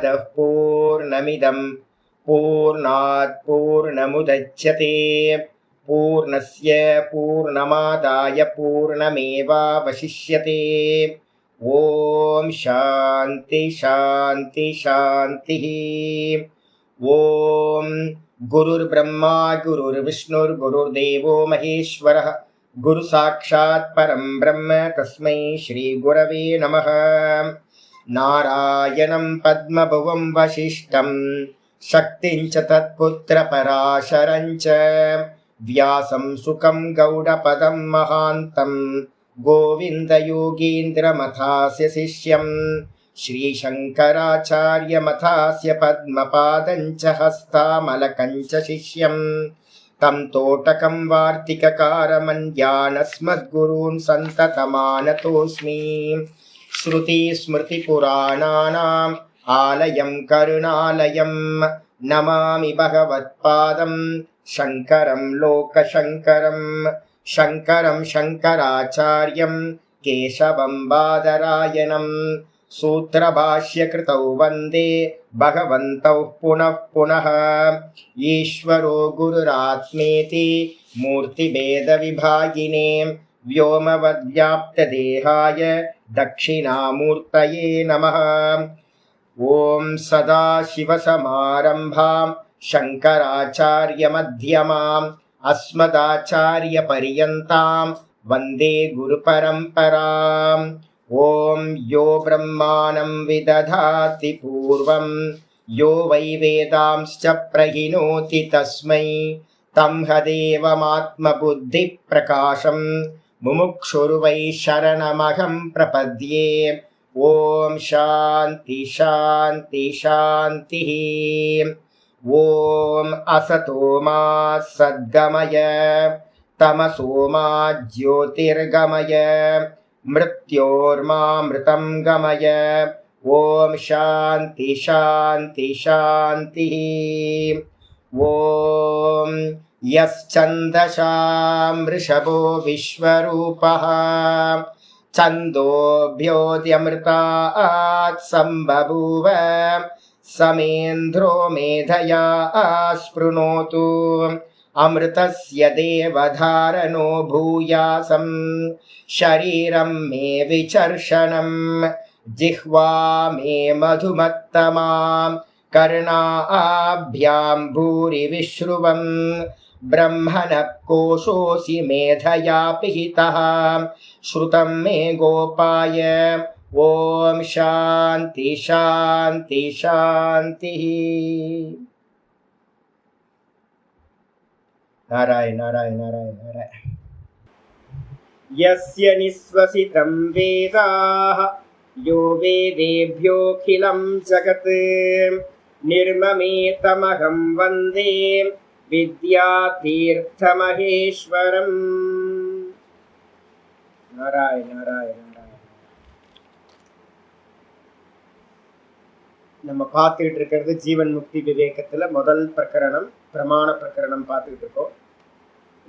पूर्णमदः पूर्णमिदं पूर्णात् पूर्णमुदच्यते पूर्णस्य पूर्णमादाय पूर्णमेवावशिष्यते। ओम शांति शांति शांतिः। ओम गुरुर्ब्रह्मा गुरुर्विष्णुर्गुरुर्देवो महेश्वरः गुरु साक्षात् परं ब्रह्म तस्मै श्री गुरवे नमः। नारायणं पद्मभुवं वसिष्ठं शक्तिं च तत्पुत्र पराशरं च व्यासं सुखं गौडपदं महान्तं गोविन्द योगीन्द्रमथास्य शिष्यं श्रीशङ्कराचार्यमथास्य पद्मपादं च हस्तामलकं च शिष्यं तं तोटकं वार्तिककारमन्यानस्मद्गुरून् सन्ततमानतोऽस्मि। श्रुतिस्मृतिपुराणानाम् आलयं करुणालयं नमामि भगवत्पादं शङ्करं लोकशङ्करं शङ्करं शङ्कराचार्यं केशवं बादरायणं सूत्रभाष्यकृतौ वन्दे भगवन्तौ पुनः पुनः। ईश्वरो गुरुरात्मेति मूर्तिभेदविभागिने व्योमवद्व्याप्तदेहाय दक्षिणामूर्तये नमः। ॐ सदाशिवसमारम्भां शङ्कराचार्यमध्यमाम् अस्मदाचार्यपर्यन्तां वन्दे गुरुपरम्पराम्। ॐ यो ब्रह्माणं विदधाति पूर्वं यो वै वेदांश्च प्रहिणोति तस्मै तं हदेवमात्मबुद्धिप्रकाशं मुमुक्षुर्वै शरणमहं प्रपद्ये। ॐ शान्ति शान्ति शान्तिः। ॐ असतो मा सद्गमय तमसो मा ज्योतिर्गमय मृत्योर्मामृतं गमय। ॐ शान्ति शान्ति शान्तिः। ॐ यश्चन्दसां वृषभो विश्वरूपः छन्दोभ्योऽद्यमृतात् सम्बभूव समेन्द्रो मेधया स्पृणोतु अमृतस्य देवधारणो भूयासं शरीरं मे विचर्षणं जिह्वा मे मधुमत्तमां कर्णाभ्यां भूरि विश्रुवं ब्रह्मणः कोशोऽसि मेधया पिहितः श्रुतं मे गोपाय। ॐ शान्ति शान्ति शान्तिः। नारायण नारायण नारायण नारायण। यस्य निःश्वसितं वेदाः यो वेदेभ्योऽखिलं जगत् निर्ममेतमहं वन्दे विद्यातीर्थमहेश्वरम्। नारायण नारायण नारायण। நம்ம பார்த்துக்கிட்டு இருக்கிறது ஜீவன் முக்தி விவேகத்துல முதல் பிரகரணம் பிரமாண பிரகரணம் பார்த்துக்கிட்டு இருக்கோம்.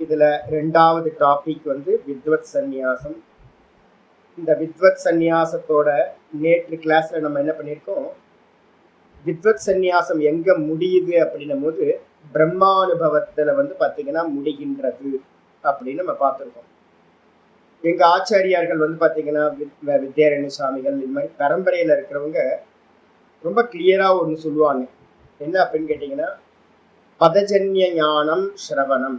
இதுல ரெண்டாவது டாபிக் வந்து வித்வத் சந்நியாசம். இந்த வித்வத் சந்நியாசத்தோட நேற்று கிளாஸ்ல நம்ம என்ன பண்ணியிருக்கோம், வித்வத் சந்நியாசம் எங்க முடியுது அப்படின்னும் போது பிரம்மானுபவத்துல வந்து பார்த்தீங்கன்னா முடிகின்றது அப்படின்னு நம்ம பார்த்துருக்கோம். எங்க ஆச்சாரியார்கள் வந்து பார்த்தீங்கன்னா வித்யாரண்ய சுவாமிகள் இது மாதிரி பரம்பரையில இருக்கிறவங்க ரொம்ப கிளியரா ஒன்று சொல்லுவாங்க. என்ன அப்படின்னு கேட்டீங்கன்னா, பதஜன்ய ஞானம் ஸ்ரவணம்.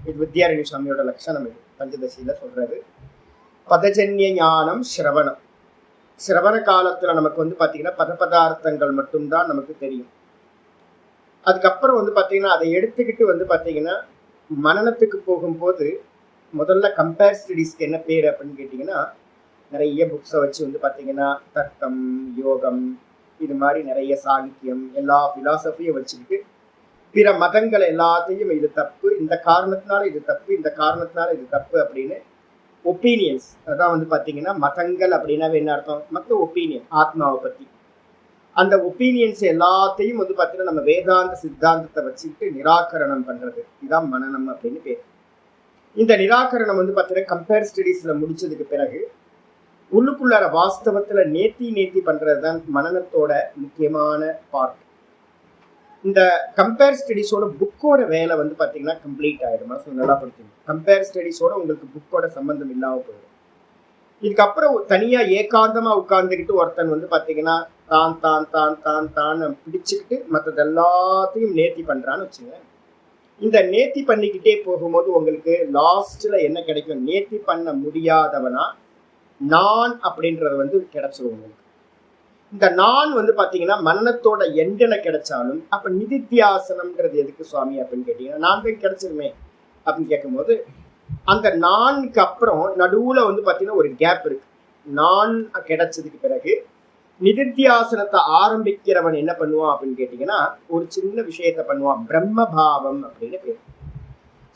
இது வித்யாரண்ய சுவாமியோட லட்சணம். இது பஞ்சதசியில சொல்றது பதஜன்ய ஞானம் ஸ்ரவணம். சிரவண காலத்துல நமக்கு வந்து பார்த்தீங்கன்னா பதார்த்தங்கள் மட்டும்தான் நமக்கு தெரியும். அதுக்கப்புறம் வந்து பார்த்தீங்கன்னா அதை எடுத்துக்கிட்டு வந்து பார்த்தீங்கன்னா மனனத்துக்கு போகும்போது முதல்ல கம்பேர் ஸ்டடீஸ்க்கு என்ன பேர் அப்படின்னு கேட்டிங்கன்னா, நிறைய புக்ஸை வச்சு வந்து பார்த்தீங்கன்னா தர்க்கம் யோகம் இது மாதிரி நிறைய சாகித்யம் எல்லா ஃபிலாசபியும் வச்சுக்கிட்டு பிற மதங்கள் எல்லாத்தையும் இது தப்பு, இந்த காரணத்தினால இது தப்பு, இந்த காரணத்தினால இது தப்பு அப்படின்னு ஒப்பீனியன்ஸ். அதான் வந்து பார்த்தீங்கன்னா மதங்கள் அப்படின்னாவே என்ன அர்த்தம், மற்ற ஒப்பீனியன் ஆத்மாவை பற்றி அந்த ஒப்பீனியன்ஸ் எல்லாத்தையும் வந்து பார்த்தீங்கன்னா நம்ம வேதாந்த சித்தாந்தத்தை வச்சுக்கிட்டு நிராகரணம் பண்ணுறது, இதுதான் மனனம் அப்படின்னு பேர். இந்த நிராகரணம் வந்து பார்த்தீங்கன்னா கம்பேர் ஸ்டடீஸில் முடிச்சதுக்கு பிறகு உள்ளுக்குள்ளார வாஸ்தவத்துல நேத்தி பண்றதுதான் மனநத்தோட முக்கியமான பார்ட். இந்த கம்பேர் ஸ்டடிஸோட புக்கோட வேலை வந்து பாத்தீங்கன்னா கம்ப்ளீட் ஆயிடும். மனசு நல்லா படிக்கணும். கம்பேர் ஸ்டடிஸோட உங்களுக்கு புக்கோட சம்பந்தம் இல்லாம போயிடும். இதுக்கப்புறம் தனியா ஏகாந்தமா உட்கார்ந்துக்கிட்டு ஒருத்தன் வந்து பாத்தீங்கன்னா தான் தான் தான் தான் தான் பிடிச்சுக்கிட்டு மற்றது எல்லாத்தையும் நேர்த்தி பண்றான்னு வச்சுங்க. இந்த நேர்த்தி பண்ணிக்கிட்டே போகும்போது உங்களுக்கு லாஸ்ட்ல என்ன கிடைக்கும்? நேர்த்தி பண்ண முடியாதவனா நான் அப்படின்றது வந்து கிடைச்சிடும் உங்களுக்கு. இந்த நான் வந்து பாத்தீங்கன்னா மன்னத்தோட எண்டனை கிடைச்சாலும் அப்ப நிதித்தியாசனம்ன்றது எதுக்கு சுவாமி அப்படின்னு கேட்டீங்கன்னா நான் போய் கிடைச்சிருமே அப்படின்னு கேட்கும்போது அந்த நான்கு அப்புறம் நடுவுல வந்து பாத்தீங்கன்னா ஒரு கேப் இருக்கு. நான் கிடைச்சதுக்கு பிறகு நிதித்தியாசனத்தை ஆரம்பிக்கிறவன் என்ன பண்ணுவான் அப்படின்னு கேட்டீங்கன்னா ஒரு சின்ன விஷயத்த பண்ணுவான். பிரம்மபாவம் அப்படின்னு பேர்.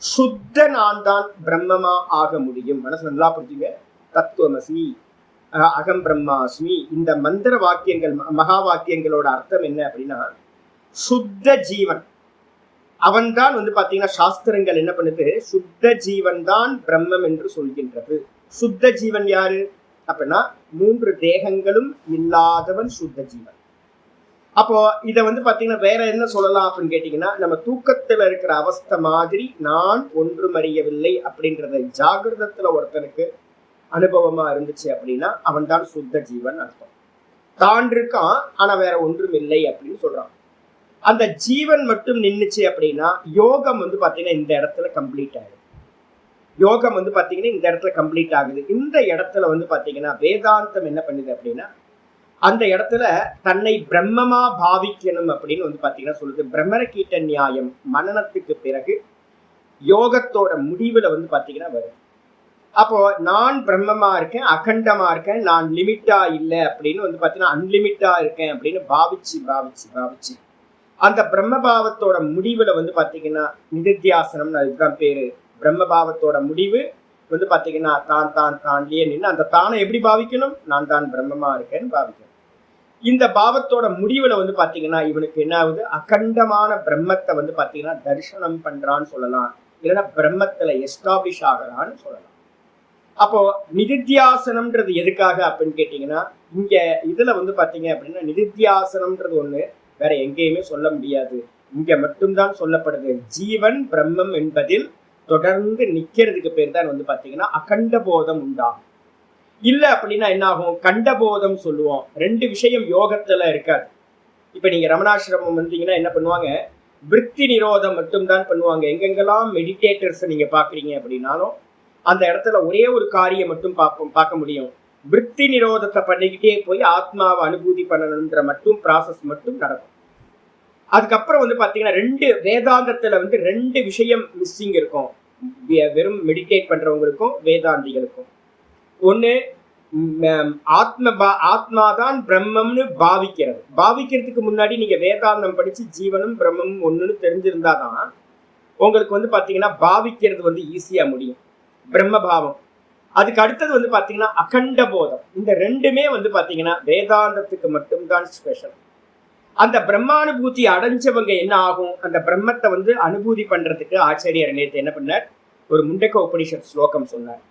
சுத்த நான் தான் பிரம்மமா ஆக முடியும். மனசு நல்லா புரிஞ்சுங்க. தத்துவமசி, அகம் பிரம்மாஸ்மி, இந்த மந்திர வாக்கியங்கள் மகா வாக்கியங்களோட அர்த்தம் என்ன அப்படின்னா சுத்த ஜீவன் அவன் தான் வந்து பாத்தீங்கன்னா சாஸ்திரங்கள் என்ன பண்ணுது? சுத்த ஜீவன் தான் பிரம்மம் என்று சொல்கின்றது. சுத்த ஜீவன் யாரு அப்படின்னா 3 தேகங்களும் இல்லாதவன் சுத்த ஜீவன். அப்போ இத வந்து பாத்தீங்கன்னா வேற என்ன சொல்லலாம் அப்படின்னு கேட்டீங்கன்னா நம்ம தூக்கத்துல இருக்கிற அவஸ்தை மாதிரி நான் ஒன்றும் அறியவில்லை அப்படின்றத ஜாகிரதத்துல ஒருத்தனுக்கு அனுபவமா இருந்துச்சு அப்படின்னா அவன் தான் சுத்த ஜீவன் அர்த்தம். தான் இருக்கான் ஆனா வேற ஒன்றும் இல்லை அப்படின்னு சொல்றான். அந்த ஜீவன் மட்டும் நின்னுச்சு அப்படின்னா யோகம் வந்து பாத்தீங்கன்னா இந்த இடத்துல கம்ப்ளீட் ஆகுது. யோகம் வந்து பாத்தீங்கன்னா இந்த இடத்துல கம்ப்ளீட் ஆகுது. இந்த இடத்துல வந்து பாத்தீங்கன்னா வேதாந்தம் என்ன பண்ணுது அப்படின்னா அந்த இடத்துல தன்னை பிரம்மமா பாவிக்கணும் அப்படின்னு வந்து பாத்தீங்கன்னா சொல்லுது. பிரம்மர கீட்ட நியாயம் மனனத்துக்கு பிறகு யோகத்தோட முடிவுல வந்து பாத்தீங்கன்னா வரும். அப்போ நான் பிரம்மமா இருக்கேன், அகண்டமா இருக்கேன், நான் லிமிட்டா இல்லை அப்படின்னு வந்து பாத்தீங்கன்னா அன்லிமிட்டா இருக்கேன் அப்படின்னு பாவிச்சு பாவிச்சு பாவிச்சு அந்த பிரம்மபாவத்தோட முடிவுல வந்து பாத்தீங்கன்னா நிதித்தியாசனம்னு அதுதான் பேரு. பிரம்மபாவத்தோட முடிவு வந்து பாத்தீங்கன்னா தான் தான் தான்லயே நின்று அந்த தானை எப்படி பாவிக்கணும்? நான் தான் பிரம்மமா இருக்கேன்னு பாவிக்கணும். இந்த பாவத்தோட முடிவுல வந்து பாத்தீங்கன்னா இவனுக்கு என்ன ஆகுது? அகண்டமான பிரம்மத்தை வந்து பாத்தீங்கன்னா தரிசனம் பண்றான்னு சொல்லலாம், இல்லைன்னா பிரம்மத்துல எஸ்டாப்ளிஷ் ஆகிறான்னு சொல்லலாம். அப்போ நிதித்தியாசனம்ன்றது எதுக்காக அப்படின்னு கேட்டீங்கன்னா இங்க இதுல வந்து பாத்தீங்க அப்படின்னா நிதித்தியாசனம்ன்றது ஒண்ணு வேற எங்கேயுமே சொல்ல முடியாது, இங்க மட்டும்தான் சொல்லப்படுது. ஜீவன் பிரம்மம் என்பதில் தொடர்ந்து நிக்கிறதுக்கு பேர் தான் வந்து பாத்தீங்கன்னா அகண்ட போதம் உண்டாகும். இல்ல அப்படின்னா என்ன ஆகும்? கண்டபோதம் சொல்லுவோம். 2 விஷயம் யோகத்துல இருக்காது. இப்ப நீங்க ரமணாசிரமம் வந்தீங்கன்னா என்ன பண்ணுவாங்க? விருத்தி நிரோதம் மட்டும்தான் பண்ணுவாங்க. எங்கெங்கெல்லாம் மெடிடேட்டர்ஸ் நீங்க பாக்குறீங்க அப்படின்னாலும் அந்த இடத்துல ஒரே ஒரு காரியம் மட்டும் பார்க்க முடியும். விருத்தி நிரோதத்தை பண்ணிக்கிட்டே போய் ஆத்மாவை அனுபூதி பண்ணணுன்ற மட்டும் ப்ராசஸ் மட்டும் நடக்கும். அதுக்கப்புறம் வந்து பாத்தீங்கன்னா 2 வேதாந்தத்துல வந்து 2 விஷயம் மிஸ்ஸிங் இருக்கும் வெறும் மெடிடேட் பண்றவங்களுக்கும் வேதாந்திகளுக்கும். ஒண்ணு ஆத்மாதான் பிரம்மம்னு பாவிக்கிறதுக்கு முன்னாடி நீங்க வேதாந்தம் படிச்சு ஜீவனும் பிரம்மமும் ஒண்ணுன்னு தெரிஞ்சிருந்தாதான் உங்களுக்கு வந்து பாத்தீங்கன்னா பாவிக்கிறது வந்து ஈஸியா முடியும். பிரம்மபாவம். அதுக்கு அடுத்தது வந்து பாத்தீங்கன்னா அகண்ட போதம். இந்த 2மே வந்து பாத்தீங்கன்னா வேதாந்தத்துக்கு மட்டும்தான் ஸ்பெஷல். அந்த பிரம்மானுபூதி அடைஞ்சவங்க என்ன ஆகும்? அந்த பிரம்மத்தை வந்து அனுபூதி பண்றதுக்கு ஆச்சாரியர் நேற்று என்ன பண்ணார்? ஒரு முண்டக்க உபனிஷத் ஸ்லோகம் சொன்னார்.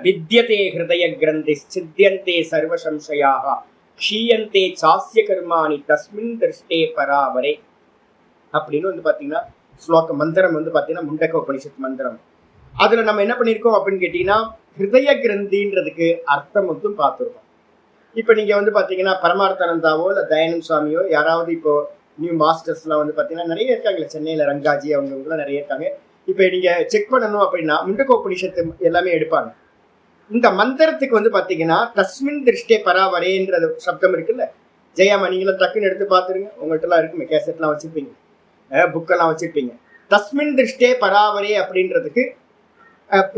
வித்யதே ஹிருதய கிரந்தி சித்தியந்தே சர்வ சம்சயாக க்ஷீயந்தே சாஸ்ய கர்மாணி தஸ்மின் திருஷ்டே பராவரே அப்படின்னு வந்து பாத்தீங்கன்னா ஸ்லோக மந்திரம் வந்து பாத்தீங்கன்னா முண்டக்க உபனிஷத் மந்திரம். அதுல நம்ம என்ன பண்ணிருக்கோம் அப்படின்னு கேட்டீங்கன்னா ஹிருதய கிரந்தின்றதுக்கு அர்த்தம் மட்டும் பார்த்துருக்கோம். இப்ப நீங்க வந்து பாத்தீங்கன்னா பரமார்த்தானந்தாவோ இல்ல தயானந்த் சுவாமியோ யாராவது இப்போ நியூ மாஸ்டர்ஸ் எல்லாம் வந்து பாத்தீங்கன்னா நிறைய இருக்காங்க. சென்னையில ரங்காஜி அவங்கலாம் நிறைய இருக்காங்க. இப்ப நீங்க செக் பண்ணணும் அப்படின்னா முண்டக்க உபனிஷத்து எல்லாமே எடுப்பாங்க. இந்த மந்திரத்துக்கு வந்து பாத்தீங்கன்னா தஸ்மின் திருஷ்டே பராவரேன்ற சப்தம் இருக்குல்ல. ஜெயாமா நீங்களும் டக்குன்னு எடுத்து பாத்துருங்க. உங்கள்கிட்ட எல்லாம் இருக்குமே, கேசட்லாம் வச்சிருப்பீங்க, புக்கெல்லாம் வச்சிருப்பீங்க. தஸ்மின் திருஷ்டே பராவரே அப்படின்றதுக்கு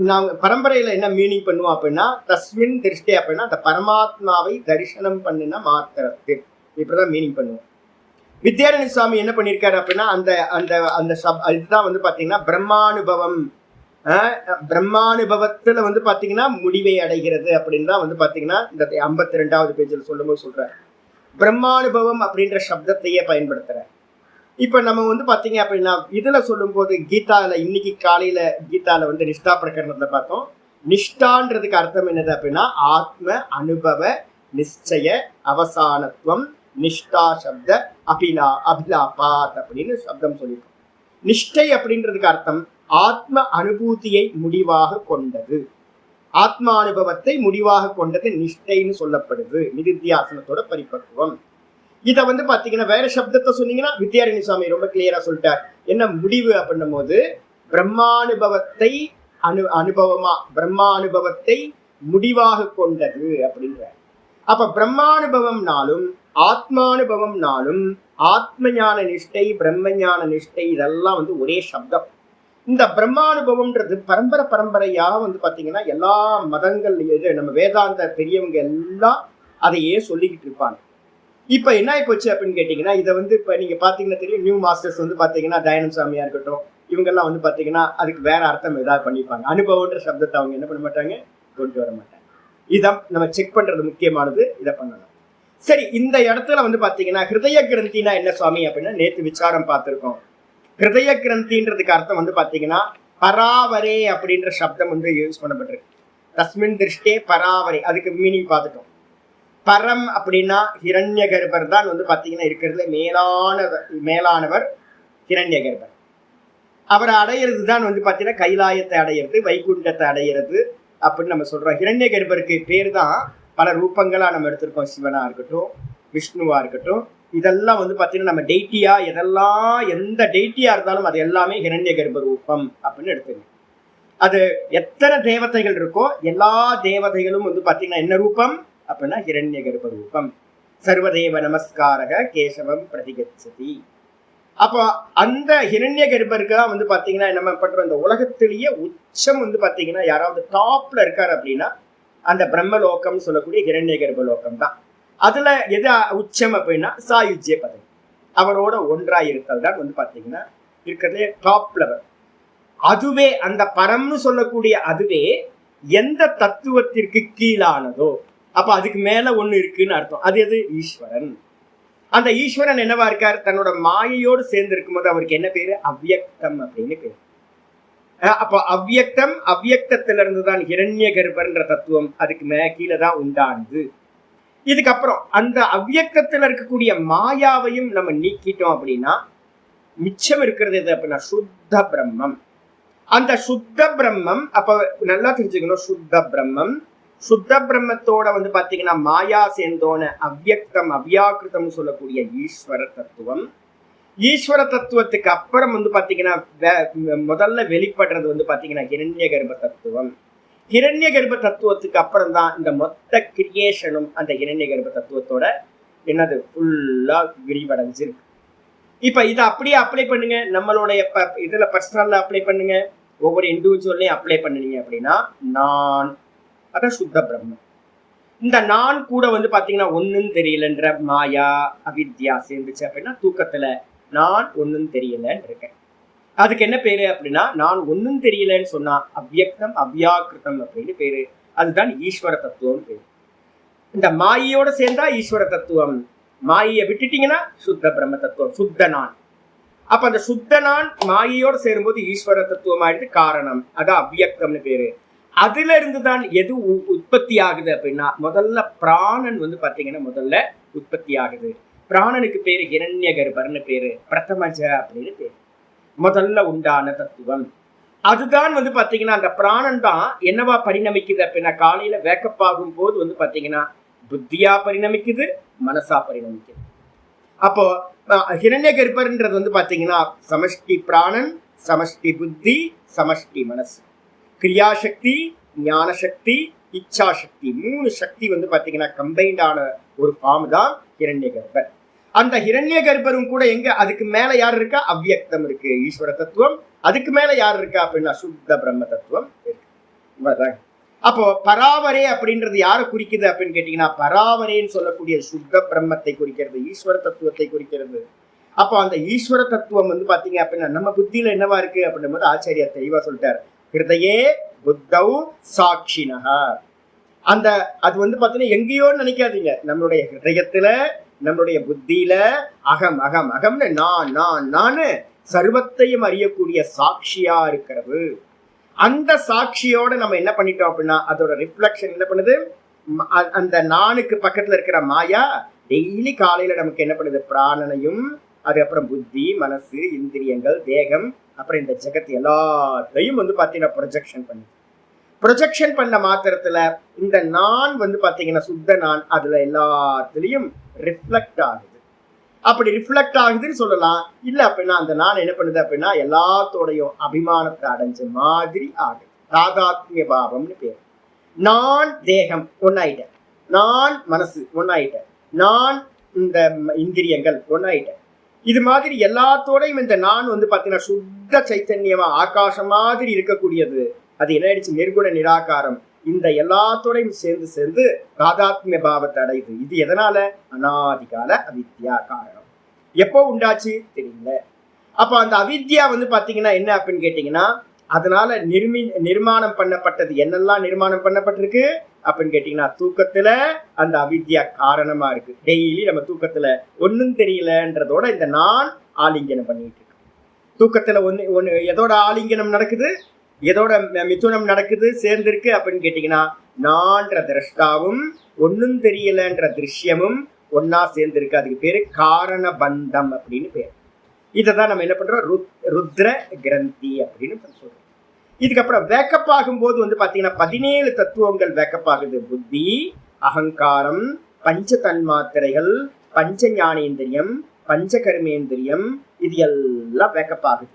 நாங்க பரம்பரையில என்ன மீனிங் பண்ணுவோம் அப்படின்னா தஸ்மின் திருஷ்டே அப்படின்னா அந்த பரமாத்மாவை தரிசனம் பண்ணின மாத்திரத்தில் இப்படிதான் மீனிங் பண்ணுவோம். வித்யாரணி சுவாமி என்ன பண்ணியிருக்காரு அப்படின்னா அந்த அந்த அந்த இதுதான் வந்து பாத்தீங்கன்னா பிரம்மானுபவம். பிரம்மானுபவத்துல வந்து பாத்தீங்கன்னா முடிவை அடைகிறது அப்படின்னு தான் வந்து பாத்தீங்கன்னா இந்த 52வது பேஜில் சொல்லும்போது சொல்றாரு. பிரம்மானுபவம் அப்படின்ற சப்தத்தையே பயன்படுத்துற. இப்ப நம்ம வந்து பாத்தீங்க அப்படின்னா இதுல சொல்லும் போது கீதால இன்னைக்கு காலையில கீதால வந்து நிஷ்டா பிரகரணத்துல பார்த்தோம். நிஷ்டான்றதுக்கு அர்த்தம் என்னது அப்படின்னா ஆத்ம அனுபவ நிச்சய அவசானத்துவம். நிஷ்டா சப்த அபிலாபாத் அப்படின்னு சப்தம் சொல்லியிருக்கோம். நிஷ்டை அப்படின்றதுக்கு அர்த்தம் ஆத்ம அனுபூதியை முடிவாக கொண்டது, ஆத்ம அனுபவத்தை முடிவாக கொண்டது நிஷ்டைன்னு சொல்லப்படுது. நிதித்தியாசனத்தோட பரிபக்குவம். இதை பாத்தீங்கன்னா வேற சப்தத்தை சொன்னீங்கன்னா வித்யாரணி சுவாமி ரொம்ப கிளியரா சொல்லிட்டார். என்ன முடிவு அப்படின்னும் போது பிரம்மானுபவத்தை பிரம்மானுபவத்தை முடிவாக கொண்டது அப்படின்ற. அப்ப பிரம்மானுபவம்னாலும் ஆத்மானுபவம்னாலும் ஆத்ம ஞான நிஷ்டை பிரம்ம ஞான நிஷ்டை இதெல்லாம் ஒரே சப்தம். இந்த பிரம்மானுபவம்ன்றது பரம்பரையா பாத்தீங்கன்னா எல்லா மதங்கள் நம்ம வேதாந்த பெரியவங்க எல்லாம் அதையே சொல்லிக்கிட்டு இருப்பாங்க. இப்ப என்ன ஆகி போச்சு அப்படின்னு கேட்டீங்கன்னா இதை இப்ப நீங்க பாத்தீங்கன்னா தெரியும், நியூ மாஸ்டர்ஸ் பாத்தீங்கன்னா தயானந்த சாமியா இருக்கட்டும், இவங்கெல்லாம் பாத்தீங்கன்னா அதுக்கு வேற அர்த்தம் ஏதாவது பண்ணிப்பாங்க. அனுபவம்ன்ற சப்தத்தை அவங்க என்ன பண்ண மாட்டாங்க, கொண்டு வர மாட்டாங்க. இதான் நம்ம செக் பண்றது முக்கியமானது, இதை பண்ணணும். சரி, இந்த இடத்துல பாத்தீங்கன்னா ஹிருதய கிரந்தினா என்ன சுவாமி அப்படின்னா நேற்று விசாரம் பார்த்திருக்கோம். ஹிருதய கிரந்தின்றதுக்கு அர்த்தம் பாத்தீங்கன்னா பராவரே அப்படின்ற சப்தம் யூஸ் பண்ணப்பட்டிருக்கு. தஸ்மின் திருஷ்டே பராவரே, அதுக்கு மீனிங் பார்த்துட்டோம். பரம் அப்படின்னா ஹிரண்ய கர்ப்பர் தான் பாத்தீங்கன்னா இருக்கிறதுல மேலானவர் ஹிரண்ய கர்ப்பர். அவரை அடையிறது தான் பாத்தீங்கன்னா கைலாயத்தை அடையிறது, வைகுண்டத்தை அடையிறது அப்படின்னு நம்ம சொல்றோம். ஹிரண்ய கர்ப்பருக்கு பேர் தான் பல ரூபங்களா நம்ம எடுத்திருக்கோம். சிவனா இருக்கட்டும், விஷ்ணுவா இருக்கட்டும், இதெல்லாம் பாத்தீங்கன்னா நம்ம டெய்ட்டியா எதெல்லாம் எந்த டெய்ட்டியா இருந்தாலும் அது எல்லாமே ஹிரண்ய கர்ப்ப ரூபம் அப்படின்னு எடுத்துக்கணும். அது எத்தனை தேவதைகள் இருக்கோ எல்லா தேவதைகளும் பாத்தீங்கன்னா என்ன ரூபம் அப்படின்னா ஹிரண்ய கர்ப்ப ரூபம். சர்வதேவ நமஸ்காரக கேசவம் பிரதிகச்சதி. அப்போ அந்த ஹிரண்ய கர்ப்பருக்கு தான் பாத்தீங்கன்னா நம்ம பண்ற இந்த உலகத்திலேயே உச்சம் பாத்தீங்கன்னா யாராவது டாப்ல இருக்காரு அப்படின்னா அந்த பிரம்மலோகம் சொல்லக்கூடிய ஹிரண்ய கர்ப்ப லோகம் தான். அதுல எது உச்சம் அப்படின்னா சாயுஜ்ய பதவி, அவரோட ஒன்றாய் இருத்தல் தான் பாத்தீங்கன்னா இருக்கிறதுலே டாப் லெவல். அதுவே அந்த பரம்னு சொல்லக்கூடிய அதுவே எந்த தத்துவத்திற்கு கீழானதோ அப்ப அதுக்கு மேல ஒண்ணு இருக்குன்னு அர்த்தம். அது எது? ஈஸ்வரன். அந்த ஈஸ்வரன் என்னவா இருக்காரு? தன்னோட மாயையோடு சேர்ந்து இருக்கும்போது அவருக்கு என்ன பேரு? அவ்யக்தம் அப்படின்னு பேரு. அப்ப அவ்யக்தம், அவ்யக்தத்திலிருந்து தான் ஹிரண்ய கர்ப்பர்ன்ற தத்துவம் அதுக்கு கீழே தான் உண்டானது. இதுக்கப்புறம் அந்த அவ்யக்தத்துல இருக்கக்கூடிய மாயாவையும் நம்ம நீக்கிட்டோம் அப்படின்னா மிச்சம் இருக்கிறது எது அப்படின்னா சுத்த பிரம்மம். அந்த சுத்த பிரம்மம் அப்ப நல்லா தெரிஞ்சுக்கணும். சுத்த பிரம்மம், சுத்த பிரம்மத்தோட பாத்தீங்கன்னா மாயா சேர்ந்தோன அவ்யக்தம் அவ்யாக்கிருதம் சொல்லக்கூடிய ஈஸ்வர தத்துவம். ஈஸ்வர தத்துவத்துக்கு அப்புறம் பாத்தீங்கன்னா முதல்ல வெளிப்படுறது பாத்தீங்கன்னா ஹிரண்ய கர்ப்ப தத்துவம். ஹிரண்ய கர்ப்ப தத்துவத்துக்கு அப்புறம் தான் இந்த மொத்த கிரியேஷனும் அந்த ஹிரண்ய கர்ப்ப தத்துவத்தோட என்னது ஃபுல்லா விரிவடைஞ்சிருக்கு. இப்ப இதை அப்படியே அப்ளை பண்ணுங்க, நம்மளுடைய இதுல பர்சனல்ல அப்ளை பண்ணுங்க, ஒவ்வொரு இண்டிவிஜுவல்லையும் அப்ளை பண்ணுனீங்க அப்படின்னா நான் அதான் சுத்த பிரம்மம். இந்த நான் கூட பாத்தீங்கன்னா ஒன்னும் தெரியலன்ற மாயா அவித்யா சேர்ந்துச்சு அப்படின்னா தூக்கத்துல நான் ஒன்னும் தெரியலன்னு இருக்கேன். அதுக்கு என்ன பேரு அப்படின்னா நான் ஒன்னும் தெரியலன்னு சொன்னா அவ்யக்தம் அவ்யாக்கிருதம் அப்படின்னு பேரு. அதுதான் ஈஸ்வர தத்துவம் பேரு. இந்த மாயையோட சேர்ந்தா ஈஸ்வர தத்துவம், மாயையை விட்டுட்டீங்கன்னா சுத்த பிரம்ம தத்துவம், சுத்த நான். அப்ப அந்த சுத்த நான் மாயையோடு சேரும்போது ஈஸ்வர தத்துவம் ஆயிடுது. காரணம் அதான் அவ்யக்தம்னு பேரு. அதுல இருந்துதான் எது உற்பத்தி ஆகுது அப்படின்னா முதல்ல பிராணன் பாத்தீங்கன்னா முதல்ல உற்பத்தி ஆகுது. பிராணனுக்கு பேரு ஹிரண்ய கர்ப்பர்னு பேரு, பிரதமஜ அப்படின்னு பேரு, முதல்ல உண்டான தத்துவம். அதுதான் பாத்தீங்கன்னா அந்த பிராணன் தான் என்னவா பரிணமிக்குது அப்படின்னா காலையில வேக்கப் ஆகும் போது பாத்தீங்கன்னா புத்தியா பரிணமிக்குது, மனசா பரிணமிக்குது. அப்போ ஹிரண்ய கர்ப்பர்ன்றது பாத்தீங்கன்னா சமஷ்டி பிராணன், சமஷ்டி புத்தி, சமஷ்டி மனசு, கிரியாசக்தி, ஞான சக்தி, இச்சா சக்தி, 3 சக்தி பாத்தீங்கன்னா கம்பைன்டான ஒரு ஃபார்ம் தான் ஹிரண்ய கர்ப்பர். அந்த ஹிரண்ய கர்ப்பரும் கூட எங்க அதுக்கு மேல யார் இருக்கா? அவ்யக்தம் இருக்கு, ஈஸ்வர தத்துவம். அதுக்கு மேல யார் இருக்கா அப்படின்னா சுத்த பிரம்ம தத்துவம் இருக்கு. அப்போ பராவரே அப்படின்றது யாரை குறிக்குது அப்படின்னு கேட்டீங்கன்னா பராவரேன்னு சொல்லக்கூடிய சுத்த பிரம்மத்தை குறிக்கிறது, ஈஸ்வர தத்துவத்தை குறிக்கிறது. அப்போ அந்த ஈஸ்வர தத்துவம் பாத்தீங்க அப்படின்னா நம்ம புத்தியில என்னவா இருக்கு அப்படின்னும் போது ஆச்சாரியார் தெளிவா சொல்லிட்டார். ஹிருதயே புத்தௌ சாட்சினஹ. அந்த அது பாத்தீங்கன்னா எங்கேயோ நினைக்காதீங்க, நம்மளுடைய ஹிருதயத்துல நம்மளுடைய புத்தியில அகம் அகம் அகம்னு நான் நான் நானு சர்வத்தையும் அறியக்கூடிய சாட்சியா இருக்கிறது. அந்த சாட்சியோட நம்ம என்ன பண்ணிட்டோம் அப்படின்னா அதோட ரிஃப்ளெக்ஷன் என்ன பண்ணுது, அந்த நானுக்கு பக்கத்துல இருக்கிற மாயா டெய்லி காலையில நமக்கு என்ன பண்ணுது, பிராணனையும் அதுக்கப்புறம் புத்தி, மனசு, இந்திரியங்கள், தேகம், அப்புறம் இந்த ஜெகத் எல்லாத்தையும் பாத்தீங்கன்னா ப்ரொஜெக்ஷன் பண்ண மாத்திரத்துல இந்த நான் பாத்தீங்கன்னா சுத்த நான் அதுல எல்லாத்துலயும் ரிஃப்ளெக்ட் ஆகுது. அப்படி ரிஃப்ளெக்ட் ஆகுதுன்னு சொல்லலாம். இல்ல அப்படின்னா அந்த நான் என்ன பண்ணுது அப்படின்னா எல்லாத்தோடையும் அபிமானத்தை அடைஞ்ச மாதிரி ஆகுது. தாதாத்மிய பாவம்னு பேர். நான் தேகம் ஒன்னாயிட்டேன், நான் மனசு ஒன்னாயிட்டேன், நான் இந்த இந்திரியங்கள் ஒன்னாயிட்டேன். இது மாதிரி எல்லாத்தோடையும் இந்த நான் பாத்தீங்கன்னா சுத்த சைத்தன்யமா ஆகாசம் மாதிரி இருக்கக்கூடியது. அது என்ன ஆயிடுச்சு, நிர்குண நிராகாரம். இந்த எல்லாத்தோடையும் சேர்ந்து சேர்ந்து தாதாத்மிய பாவத்தை அடையுது. இது எதனால, அநாதிகால அவித்யா காரணம். எப்போ உண்டாச்சு தெரியல. அப்ப அந்த அவித்யா பாத்தீங்கன்னா என்ன அப்படின்னு கேட்டீங்கன்னா, அதனால நிர்மாணம் பண்ணப்பட்டது என்னெல்லாம் நிர்மாணம் பண்ணப்பட்டிருக்கு அப்படின்னு கேட்டீங்கன்னா, தூக்கத்துல அந்த அவித்யா காரணமா இருக்கு. டெய்லி நம்ம தூக்கத்துல ஒன்னும் தெரியலன்றதோட இந்த நான் ஆலிங்கனம் பண்ணிட்டு இருக்கு. தூக்கத்துல ஒன்னு எதோட ஆலிங்கனம் நடக்குது, எதோட மிதுனம் நடக்குது, சேர்ந்திருக்கு அப்படின்னு கேட்டீங்கன்னா, நான்ற திரஷ்டாவும் ஒன்னும் தெரியலன்ற திருஷ்யமும் ஒன்னா சேர்ந்திருக்கு. அதுக்கு பேரு காரண பந்தம் அப்படின்னு பேர். இதைதான் நம்ம என்ன பண்றோம், ருத்ர கிரந்தி அப்படின்னு சொல்றோம். இதுக்கப்புறம் வேக்கப் ஆகும்போது பாத்தீங்கன்னா 17 தத்துவங்கள் வேக்கப் ஆகுது. புத்தி, அகங்காரம், பஞ்ச தன்மாத்திரைகள், பஞ்ச ஞானேந்திரியம், பஞ்ச கர்மேந்திரியம், இது எல்லாம் வேக்கப் ஆகுது.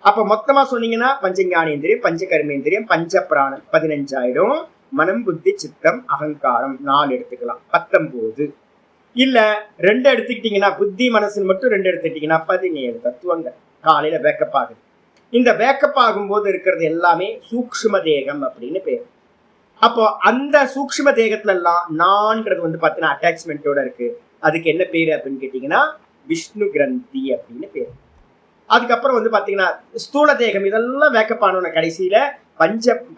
அப்ப மொத்தமா சொன்னீங்கன்னா பஞ்ச ஞானேந்திரியம், பஞ்ச கர்மேந்திரியம், பஞ்ச பிராணம் 15 ஆயிடும். மனம், புத்தி, சித்தம், அகங்காரம் 4 எடுத்துக்கலாம், 19. இல்ல 2 எடுத்துக்கிட்டீங்கன்னா, புத்தி மனசுன்னு மட்டும் 2 எடுத்துக்கிட்டீங்கன்னா 17 தத்துவங்கள் காலையில வேக்கப் ஆகுது. இந்த வேக்கப் ஆகும்போது இருக்கிறது எல்லாமே சூக்ஷ்ம தேகம் அப்படின்னு பேர். அப்போ அந்த சூக்ஷ்ம தேகத்துல எல்லாம் நான்கிறது பாத்தீங்கன்னா அட்டாச்மெண்டோட இருக்கு. அதுக்கு என்ன பேரு அப்படின்னு கேட்டீங்கன்னா விஷ்ணு கிரந்தி அப்படின்னு பேரு. அதுக்கப்புறம் பாத்தீங்கன்னா ஸ்தூல தேகம் இதெல்லாம் வேக்கப் ஆனோட கடைசியில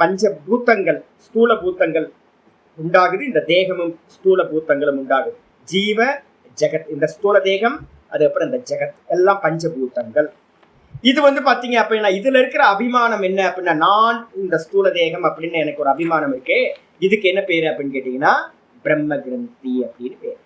பஞ்ச பூத்தங்கள், ஸ்தூல பூத்தங்கள் உண்டாகுது. இந்த தேகமும் ஸ்தூல பூத்தங்களும் உண்டாகுது. ஜீவ ஜெகத், இந்த ஸ்தூல தேகம், அதுக்கப்புறம் இந்த ஜெகத் எல்லாம் பஞ்சபூத்தங்கள். இது பாத்தீங்க அப்படின்னா இதுல இருக்கிற அபிமானம் என்ன அப்படின்னா, நான் இந்த ஸ்தூல தேகம் அப்படின்னு எனக்கு ஒரு அபிமானம் இருக்கு. இதுக்கு என்ன பேரு அப்படின்னு கேட்டீங்கன்னா பிரம்ம கிரந்தி அப்படின்னு பேரு.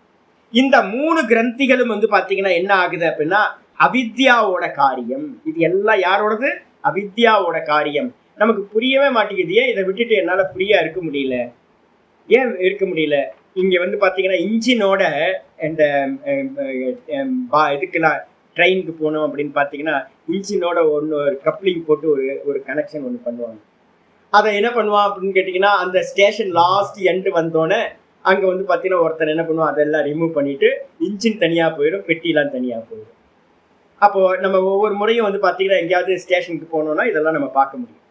இந்த 3 கிரந்திகளும் பாத்தீங்கன்னா என்ன ஆகுது அப்படின்னா அவித்யாவோட காரியம். இது எல்லாம் யாரோடது, அவித்யாவோட காரியம். நமக்கு புரியவே மாட்டேங்குது. ஏன் இதை விட்டுட்டு என்னால ஃப்ரீயா இருக்க முடியல, ஏன் இருக்க முடியல? இங்க பாத்தீங்கன்னா இன்ஜினோட இந்த இதுக்கெல்லாம் ட்ரெயினுக்கு போனோம் அப்படின்னு பாத்தீங்கன்னா இன்ஜினோட ஒரு கப்ளிங் போட்டு ஒரு கனெக்ஷன் ஒன்று பண்ணுவாங்க. அதை என்ன பண்ணுவான் அப்படின்னு கேட்டீங்கன்னா, அந்த ஸ்டேஷன் லாஸ்ட் எண்டு வந்தோடனே அங்க பாத்தீங்கன்னா ஒருத்தர் என்ன பண்ணுவான், அதெல்லாம் ரிமூவ் பண்ணிட்டு இன்ஜின் தனியா போயிடும், பெட்டிலாம் தனியா போயிடும். அப்போ நம்ம ஒவ்வொரு முறையும் பாத்தீங்கன்னா எங்கேயாவது ஸ்டேஷனுக்கு போனோம்னா இதெல்லாம் நம்ம பார்க்க முடியும்.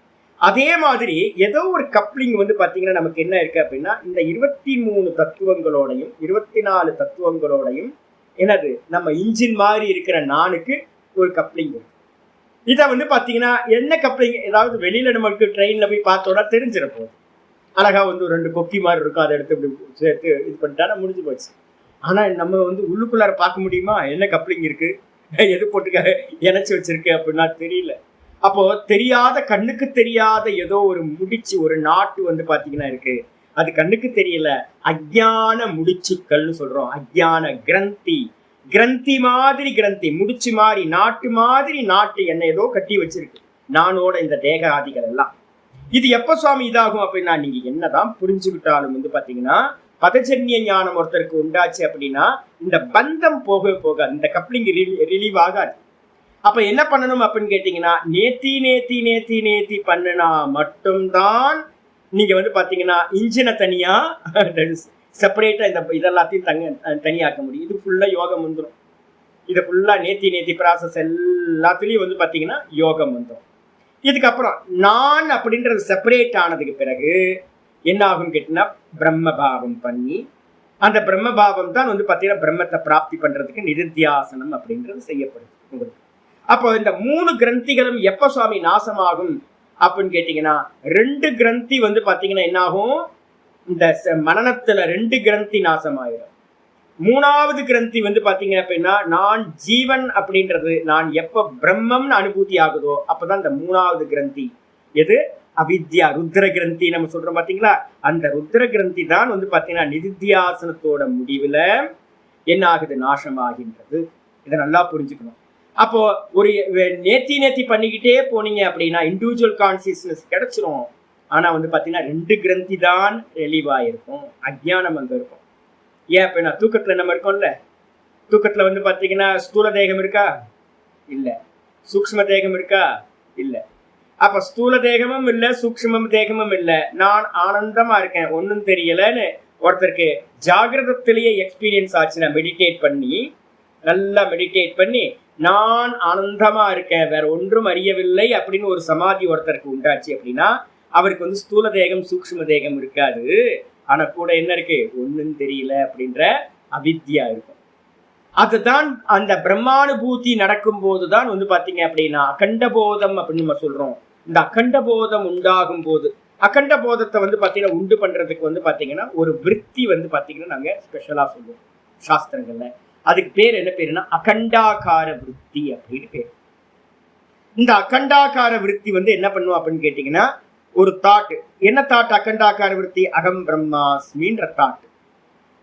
அதே மாதிரி ஏதோ ஒரு கப்ளிங் பாத்தீங்கன்னா நமக்கு என்ன இருக்கு அப்படின்னா, இந்த 23 தத்துவங்களோடையும் 24 தத்துவங்களோடையும் என்னது நம்ம இன்ஜின் மாதிரி இருக்கிற நானுக்கு ஒரு கப்ளிங் இருக்கு. இதை பாத்தீங்கன்னா என்ன கப்ளிங், ஏதாவது வெளியில நமக்கு ட்ரெயின்ல போய் பார்த்தோம்னா தெரிஞ்சிட போகுது. அழகா 2 கொக்கி மாதிரி இருக்கும், அதை எடுத்து இப்படி சேர்த்து இது பண்ணிட்டா முடிஞ்சு போச்சு. ஆனா நம்ம உள்ளுக்குள்ளார பார்க்க முடியுமா என்ன கப்ளிங் இருக்கு, எது போட்டு இணைச்சு வச்சிருக்கு அப்படின்னா தெரியல. அப்போ தெரியாத, கண்ணுக்கு தெரியாத ஏதோ ஒரு முடிச்சு, ஒரு நாட்டு பாத்தீங்கன்னா இருக்கு. அது கண்ணுக்கு தெரியல, அஜ்ஞான முடிச்சுக்கள்னு சொல்றோம். அஜ்ஞான கிரந்தி, கிரந்தி மாதிரி கிரந்தி, முடிச்சு மாதிரி, நாட்டு மாதிரி நாட்டு என்ன ஏதோ கட்டி வச்சிருக்கு நானோட இந்த தேக ஆதிகள் எல்லாம். இது எப்ப சுவாமி இதாகும் அப்படின்னா, நீங்க என்னதான் புரிஞ்சுக்கிட்டாலும் பாத்தீங்கன்னா பதஜன்ய ஞானம் ஒருத்தருக்கு உண்டாச்சு அப்படின்னா இந்த பந்தம் போக போக இந்த கப்ளிங் ரிலீவ் ஆகாது. அப்ப என்ன பண்ணணும் அப்படின்னு கேட்டீங்கன்னா, நேத்தி நேத்தி நேத்தி நேத்தி பண்ணுனா மட்டும்தான் நீங்க பாத்தீங்கன்னா இன்ஜினை தனியா செப்பரேட்டா இந்த இதெல்லாத்தையும் தனியாக்க முடியும். இது ஃபுல்லா யோகம் வந்துடும். இதை ஃபுல்லா நேத்தி ப்ராசஸ் எல்லாத்துலயும் பாத்தீங்கன்னா யோகம் வந்துடும். இதுக்கப்புறம் நான் அப்படின்றது செப்பரேட் ஆனதுக்கு பிறகு என்ன ஆகும் கேட்டீங்கன்னா, பிரம்மபாவம் பண்ணி அந்த பிரம்மபாவம் தான் பாத்தீங்கன்னா பிரம்மத்தை பிராப்தி பண்றதுக்கு நிருத்தியாசனம் அப்படின்றது செய்யப்படுது உங்களுக்கு. அப்போ இந்த 3 கிரந்திகளும் எப்ப சுவாமி நாசமாகும் அப்படின்னு கேட்டீங்கன்னா, 2 கிரந்தி பாத்தீங்கன்னா என்ன ஆகும், இந்த மனநத்துல 2 கிரந்தி நாசமாயிடும். 3வது கிரந்தி பாத்தீங்க அப்படின்னா, நான் ஜீவன் அப்படின்றது நான் எப்ப பிரம்மம்னு அனுபூதி ஆகுதோ அப்பதான் இந்த 3வது கிரந்தி எது அவித்யா ருத்ர கிரந்தி நம்ம சொல்றோம் பாத்தீங்களா, அந்த ருத்ர கிரந்தி தான் வந்து பாத்தீங்கன்னா நிதித்தியாசனத்தோட முடிவுல என்ன ஆகுது, நாசமாகின்றது. இதை நல்லா புரிஞ்சுக்கணும். அப்போ ஒரு நேத்தி பண்ணிக்கிட்டே போனீங்க அப்படின்னா இண்டிவிஜுவல் கான்சியஸ்னஸ் கிடைச்சிரும். ஆனா வந்து பாத்தீங்கன்னா 2 கிரந்தி தான் தெளிவாயிருக்கும், அஜ்ஞானம் அங்க இருக்கும். ஏன் அப்படின்னா தூக்கத்துல நம்ம இருக்கோம்ல, தூக்கத்துல வந்து பாத்தீங்கன்னா ஸ்தூல தேகம் இருக்கா, இல்ல. சூக்ஷ்ம தேகம் இருக்கா, இல்ல. அப்ப ஸ்தூல தேகமும் இல்ல, சூக்ஷ்ம தேகமும் இல்ல, நான் ஆனந்தமா இருக்கேன், ஒன்னும் தெரியலன்னு ஒருத்தருக்கு ஜாகிரதத்திலேயே எக்ஸ்பீரியன்ஸ் ஆச்சுன்னா, மெடிடேட் பண்ணி நல்லா மெடிடேட் பண்ணி நான் ஆனந்தமா இருக்கேன், வேற ஒன்றும் அறியவில்லை அப்படின்னு ஒரு சமாதி ஒருத்தருக்கு உண்டாச்சு அப்படின்னா அவருக்கு வந்து ஸ்தூல தேகம் சூக்ஷ்ம தேகம் இருக்காது. ஆனா கூட என்ன இருக்கு, ஒன்னும் தெரியல அப்படின்ற அவித்யா இருக்கும். அதுதான் அந்த பிரம்மானுபூதி நடக்கும் போதுதான் வந்து பாத்தீங்க அப்படின்னா அகண்ட போதம் அப்படின்னு நம்ம சொல்றோம். இந்த அகண்ட போதம் உண்டாகும் போது, அகண்ட போதத்தை வந்து பாத்தீங்கன்னா உண்டு பண்றதுக்கு வந்து பாத்தீங்கன்னா ஒரு விருத்தி வந்து பாத்தீங்கன்னா நாங்க ஸ்பெஷலா சொல்லுவோம் சாஸ்திரங்கள்ல. அதுக்கு பேர் என்ன பேருன்னா அகண்டாகார விருத்தி அப்படின்னு பேர். இந்த அகண்டாகார விருத்தி வந்து என்ன பண்ணுவோம் அப்படின்னு கேட்டீங்கன்னா, ஒரு தாட். என்ன தாட் அகண்டாகார விருத்தி? அகம் பிரம்மாஸ்மின்ற தாட்.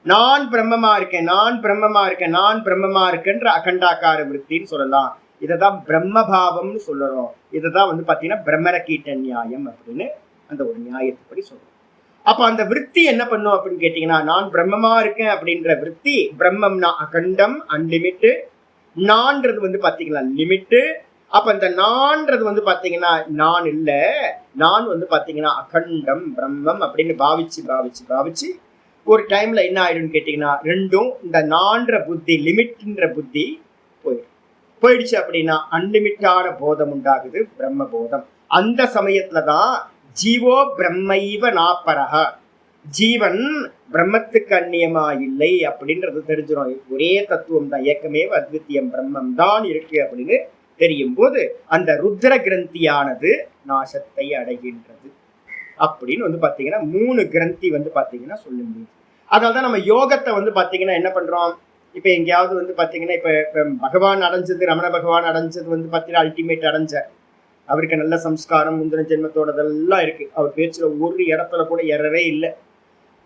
நான் பிரம்மமா இருக்கேன், நான் பிரம்மமா இருக்கேன், நான் பிரம்மமா இருக்கேன்ற அகண்டாகார விருத்தின்னு சொல்லலாம். இதைதான் பிரம்மபாவம்னு சொல்லுறோம். இதைதான் வந்து பாத்தீங்கன்னா பிரம்மர கீட்ட நியாயம் அப்படின்னு அந்த ஒரு நியாயத்துப்படி சொல்றோம். அப்ப அந்த விருத்தி என்ன பண்ணும் அப்படின்னு கேட்டீங்கன்னா, நான் பிரம்மமா இருக்கேன் அப்படின்ற விருத்தி, பிரம்மம்னா அகண்டம் அன்லிமிட்டு, நான்றது வந்து பாத்தீங்கன்னா லிமிட்டு. அப்ப இந்த நான்றது வந்து பாத்தீங்கன்னா நான் இல்ல, நான் வந்து பாத்தீங்கன்னா அகண்டம் பிரம்மம் அப்படின்னு பாவிச்சு பாவிச்சு பாவிச்சு ஒரு டைம்ல என்ன ஆயிடும்னு கேட்டீங்கன்னா, ரெண்டும் இந்த நான்ற புத்தி லிமிட்ன்ற புத்தி போயிடுச்சு அப்படின்னா அன்லிமிட்டான போதம் உண்டாகுது, பிரம்ம போதம். அந்த சமயத்துலதான் ஜீவோ பிரம்மைவ நாப்பரக, ஜீவன் பிரம்மத்துக்கு அந்நியமா இல்லை அப்படின்றது தெரிஞ்சிடும். ஒரே தத்துவம் தான், ஏக்கமே அத்வித்தியம் பிரம்மம் தான் இருக்கு அப்படின்னு தெரியும் போது அந்த ருத்ர கிரந்தியானது நாசத்தை அடைகின்றது அப்படின்னு வந்து பாத்தீங்கன்னா 3 கிரந்தி வந்து பாத்தீங்கன்னா சொல்ல முடியும். அதனால்தான் நம்ம யோகத்தை வந்து பாத்தீங்கன்னா என்ன பண்றோம், இப்ப எங்கேயாவது வந்து பாத்தீங்கன்னா இப்ப பகவான் அடைஞ்சது, ரமண பகவான் அடைஞ்சது வந்து பாத்தீங்கன்னா அல்டிமேட் அடைஞ்ச, அவருக்கு நல்ல சம்ஸ்காரம் முந்தின ஜென்மத்தோடதெல்லாம் இருக்கு. அவர் பேச்சுல ஒரு இடத்துல கூட எறவே இல்லை.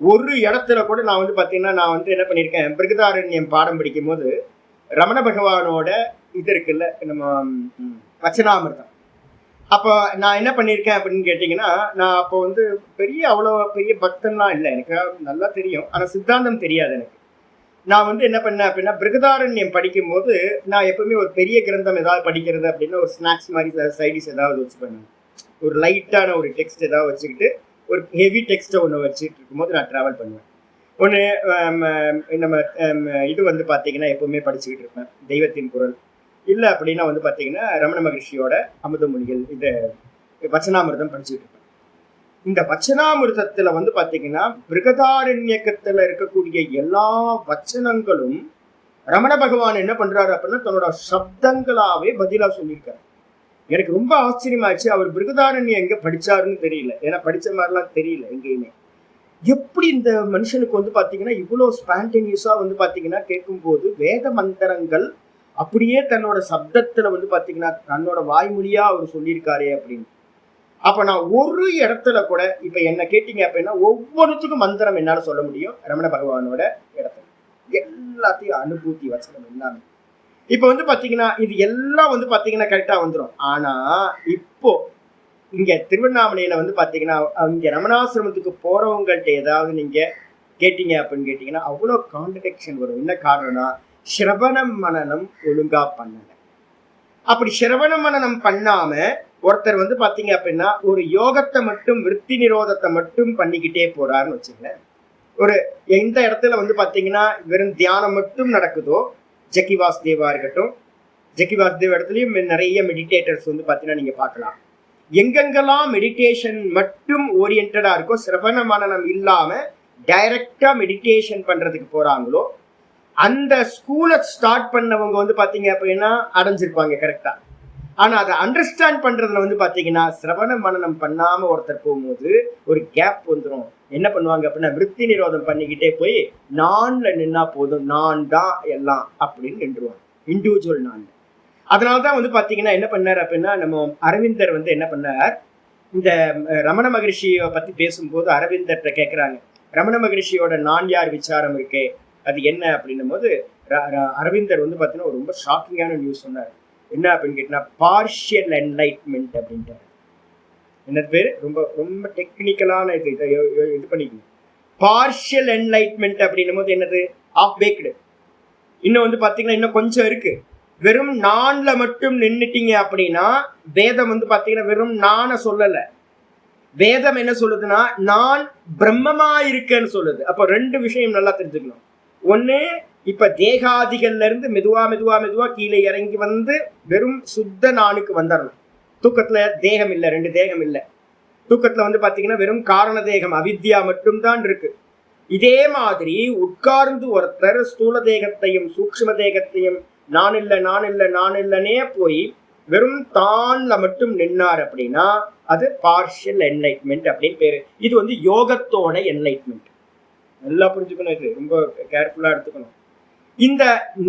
ஒரு இடத்துல கூட நான் வந்து பாத்தீங்கன்னா நான் வந்து என்ன பண்ணியிருக்கேன், பிருகதாரண்யம் பாடம் படிக்கும் போது ரமண பகவானோட இது இருக்குல்ல நம்ம வச்சனாமிர்தம், அப்போ நான் என்ன பண்ணியிருக்கேன் அப்படின்னு கேட்டிங்கன்னா, நான் அப்போ வந்து அவ்வளோ பெரிய பக்தன்லாம் இல்லை, எனக்கு நல்லா தெரியும், ஆனால் சித்தாந்தம் தெரியாது எனக்கு. நான் வந்து என்ன பண்ணேன் அப்படின்னா பிருகதாரண்யம் படிக்கும் போது நான் எப்பவுமே ஒரு பெரிய கிரந்தம் ஏதாவது படிக்கிறது அப்படின்னா ஒரு ஸ்நாக்ஸ் மாதிரி சைடிஸ் ஏதாவது வச்சு பண்ணுவேன். ஒரு லைட்டான ஒரு டெக்ஸ்ட் ஏதாவது வச்சுக்கிட்டு ஒரு ஹெவி டெக்ஸ்ட்டை ஒன்று வச்சுட்டு இருக்கும்போது நான் ட்ராவல் பண்ணுவேன். ஒன்று நம்ம இது வந்து பார்த்தீங்கன்னா எப்பவுமே படிச்சுக்கிட்டு இருப்பேன் தெய்வத்தின் குரல், இல்லை அப்படின்னா வந்து பார்த்தீங்கன்னா ரமண மகிழ்ச்சியோட அமுதமொழிகள், இந்த வச்சனாமிர்தம் படிச்சுட்டு இருப்பேன். இந்த வச்சனாமிர்தத்துல வந்து பாத்தீங்கன்னா பிருகதாரண்யக்கத்துல இருக்கக்கூடிய எல்லா வச்சனங்களும் ரமண பகவான் என்ன பண்றாரு அப்படின்னா தன்னோட சப்தங்களாவே பதிலா சொல்லியிருக்காரு. எனக்கு ரொம்ப ஆச்சரியமாச்சு, அவர் பிருகதாரண்யம் எங்க படிச்சாருன்னு தெரியல, ஏன்னா படிச்ச மாதிரிலாம் தெரியல எங்கேயுமே. எப்படி இந்த மனுஷனுக்கு வந்து பாத்தீங்கன்னா இவ்வளவு ஸ்பான்டேனியஸா வந்து பாத்தீங்கன்னா கேட்கும்போது வேத மந்திரங்கள் அப்படியே தன்னோட சப்தத்துல வந்து பாத்தீங்கன்னா தன்னோட வாய்மொழியா அவர் சொல்லியிருக்காரே அப்படின்னு. அப்ப நான் ஒரு இடத்துல கூட இப்ப என்ன கேட்டீங்க அப்படின்னா ஒவ்வொருத்துக்கும் மந்திரம் என்னால சொல்ல முடியும். ரமண பகவானோட இடத்துல எல்லாத்தையும் அனுபூதி வச்சனம் எல்லாமே இப்ப வந்து பாத்தீங்கன்னா இது எல்லாம் வந்து பாத்தீங்கன்னா கரெக்டா வந்துடும். ஆனா இப்போ இங்க திருவண்ணாமலையில வந்து பாத்தீங்கன்னா இங்க ரமணாசிரமத்துக்கு போறவங்கள்ட்ட ஏதாவது நீங்க கேட்டீங்க அப்படின்னு கேட்டீங்கன்னா அவ்வளவு கான்ட்ரடிக்ஷன் வரும். என்ன காரணம்னா சிரவணம் மனனம் ஒழுங்கா பண்ணல. அப்படி சிரவண மனனம் பண்ணாம ஒருத்தர் வந்து பாத்தீங்க அப்படின்னா ஒரு யோகத்தை மட்டும் விருத்தி நிரோதத்தை மட்டும் பண்ணிக்கிட்டே போறாருன்னு வச்சுங்களேன். ஒரு எந்த இடத்துல வந்து பாத்தீங்கன்னா வெறும் தியானம் மட்டும் நடக்குதோ, ஜக்கி வாசுதேவா இருக்கட்டும், ஜக்கி வாசுதேவ் இடத்துலயும் நிறைய மெடிடேட்டர்ஸ் வந்து பாத்தீங்கன்னா நீங்க பார்க்கலாம். எங்கெங்கெல்லாம் மெடிடேஷன் மட்டும் ஓரியன்டா இருக்கோ, சிரவண மனனம் இல்லாம டைரக்டா மெடிடேஷன் பண்றதுக்கு போறாங்களோ, அந்த ஸ்கூலை ஸ்டார்ட் பண்ணவங்க வந்து பாத்தீங்க அப்படின்னா அடைஞ்சிருப்பாங்க கரெக்டா. ஆனா அதை அண்டர்ஸ்டாண்ட் பண்றதுல வந்து பாத்தீங்கன்னா சிரவண மனனம் பண்ணாம ஒருத்தர் போகும்போது ஒரு கேப் வந்துடும். என்ன பண்ணுவாங்க அப்படின்னா விருத்தி நிரோதம் பண்ணிக்கிட்டே போய் நான்ல நின்னா போதும், நான் தான் எல்லாம் அப்படின்னு நின்றுவாங்க, இண்டிவிஜுவல் நான். அதனாலதான் வந்து பாத்தீங்கன்னா என்ன பண்ணார் அப்படின்னா நம்ம அரவிந்தர் வந்து என்ன பண்ணார், இந்த ரமண மகரிஷியை பத்தி பேசும்போது அரவிந்தர்கிட்ட கேட்குறாங்க, ரமண மகரிஷியோட நான் யார் விசாரம் இருக்கே அது என்ன அப்படின்னும் போது அரவிந்தர் வந்து பார்த்தீங்கன்னா ரொம்ப ஷாக்கிங்கான நியூஸ் சொன்னார். என்ன அப்படின்னு கேட்டீங்கன்னா பார்ஷியல் என்லைட்மெண்ட் அப்படின்ட்டு. என்ன பேர் ரொம்ப ரொம்ப டெக்னிக்கலான இது பண்ணிக்கணும். பார்ஷியல் என்லைட்மெண்ட் அப்படின்னும் போது என்னது, ஆஃப் பேக்டு. இன்னும் வந்து பார்த்தீங்கன்னா இன்னும் கொஞ்சம் இருக்கு. வெறும் நான்ல மட்டும் நின்றுட்டீங்க அப்படின்னா வேதம் வந்து பார்த்தீங்கன்னா வெறும் நானை சொல்லலை. வேதம் என்ன சொல்லுதுன்னா நான் பிரம்மமா இருக்கேன்னு சொல்லுது. அப்போ ரெண்டு விஷயம் நல்லா தெரிஞ்சுக்கணும். ஒன்று, இப்போ தேகாதிகள்ல இருந்து மெதுவா மெதுவா மெதுவா கீழே இறங்கி வந்து வெறும் சுத்த நானுக்கு வந்துடணும். தூக்கத்துல தேகம் இல்லை, ரெண்டு தேகம் இல்லை. தூக்கத்துல வந்து பார்த்தீங்கன்னா வெறும் காரண தேகம் அவித்யா மட்டும்தான் இருக்கு. இதே மாதிரி உட்கார்ந்து ஒருத்தர் ஸ்தூல தேகத்தையும் சூக்ஷ்ம தேகத்தையும் நான் இல்லை நான் இல்லை நான் இல்லைன்னே போய் வெறும் தான்ல மட்டும் நின்னார் அப்படின்னா அது பார்ஷியல் என்லைட்மெண்ட் அப்படின்னு பேரு. இது வந்து யோகத்தோட என்லைட்மெண்ட். நல்லா புரிஞ்சுக்கணும், இது ரொம்ப கேர்ஃபுல்லா எடுத்துக்கணும். இந்த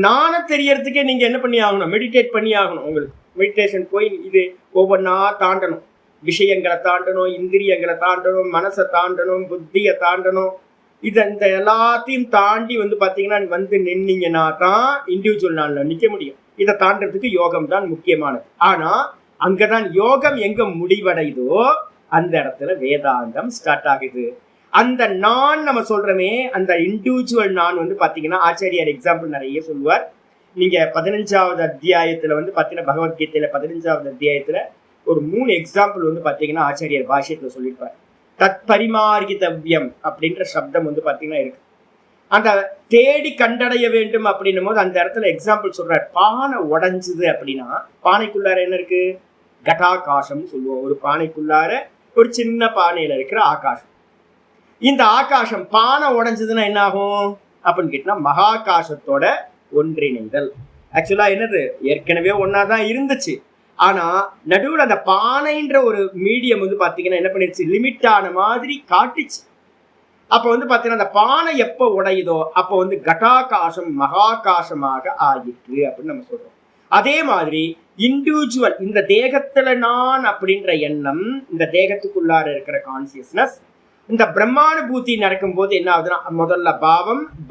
நாண தெரியறதுக்கே நீங்க என்ன பண்ணி ஆகணும், மெடிடேட் பண்ணி ஆகணும். உங்களுக்கு மெடிடேஷன் போய் இது ஒவ்வொன்றா தாண்டணும். விஷயங்களை தாண்டணும், இந்திரியங்களை தாண்டணும், மனசை தாண்டணும், புத்தியை தாண்டணும். இந்த எல்லாத்தையும் தாண்டி வந்து பார்த்தீங்கன்னா வந்து நின்னீங்கன்னா தான் இண்டிவிஜுவல் நாளில் நிற்க முடியும். இதை தாண்டறதுக்கு யோகம் தான் முக்கியமானது. ஆனால் அங்கே தான் யோகம் எங்கே முடிவடைதோ அந்த இடத்துல வேதாந்தம் ஸ்டார்ட் ஆகுது. அந்த நான் நம்ம சொல்கிறோமே, அந்த இண்டிவிஜுவல் நான் வந்து பார்த்தீங்கன்னா ஆச்சாரியார் எக்ஸாம்பிள் நிறைய சொல்லுவார். நீங்கள் 15வது அத்தியாயத்தில் வந்து பார்த்தீங்கன்னா பகவத்கீதையில் 15வது அத்தியாயத்தில் ஒரு 3 எக்ஸாம்பிள் வந்து பார்த்தீங்கன்னா ஆச்சாரியார் பாஷ்யத்தில் சொல்லியிருப்பார். தத் பரிமார்கிதவ்யம் அப்படின்ற சப்தம் வந்து பார்த்தீங்கன்னா இருக்கு. அந்த தேடி கண்டடைய வேண்டும் அப்படின்னும் போது அந்த இடத்துல எக்ஸாம்பிள் சொல்றார். பானை உடைஞ்சுது அப்படின்னா பானைக்குள்ளார என்ன இருக்கு, கட்டாகாசம்னு சொல்லுவோம். ஒரு பானைக்குள்ளார ஒரு சின்ன பானையில இருக்கிற ஆகாசம். இந்த ஆகாசம் பானை உடைஞ்சதுன்னா என்ன ஆகும் அப்படின்னு கேட்டா மகாகாசத்தோட ஒன்றிணைதல். ஆக்சுவலா என்னது, ஏற்கனவே ஒன்னாதான் இருந்துச்சு. ஆனா நடுவில் அந்த பானைன்ற ஒரு மீடியம் வந்து பாத்தீங்கன்னா என்ன பண்ணிருச்சு, லிமிட்டான மாதிரி காட்டுச்சு. அப்ப வந்து பாத்தீங்கன்னா அந்த பானை எப்ப உடையுதோ அப்ப வந்து கட்டாகாசம் மகாகாசமாக ஆகிட்டு அப்படின்னு நம்ம சொல்றோம். அதே மாதிரி இண்டிவிஜுவல் இந்த தேகத்துல நான் அப்படின்ற எண்ணம், இந்த தேகத்துக்குள்ளார இருக்கிற கான்சியஸ்னஸ், இந்த பிரம்மானுபூதி நடக்கும் போது என்ன ஆகுதுன்னா முதல்ல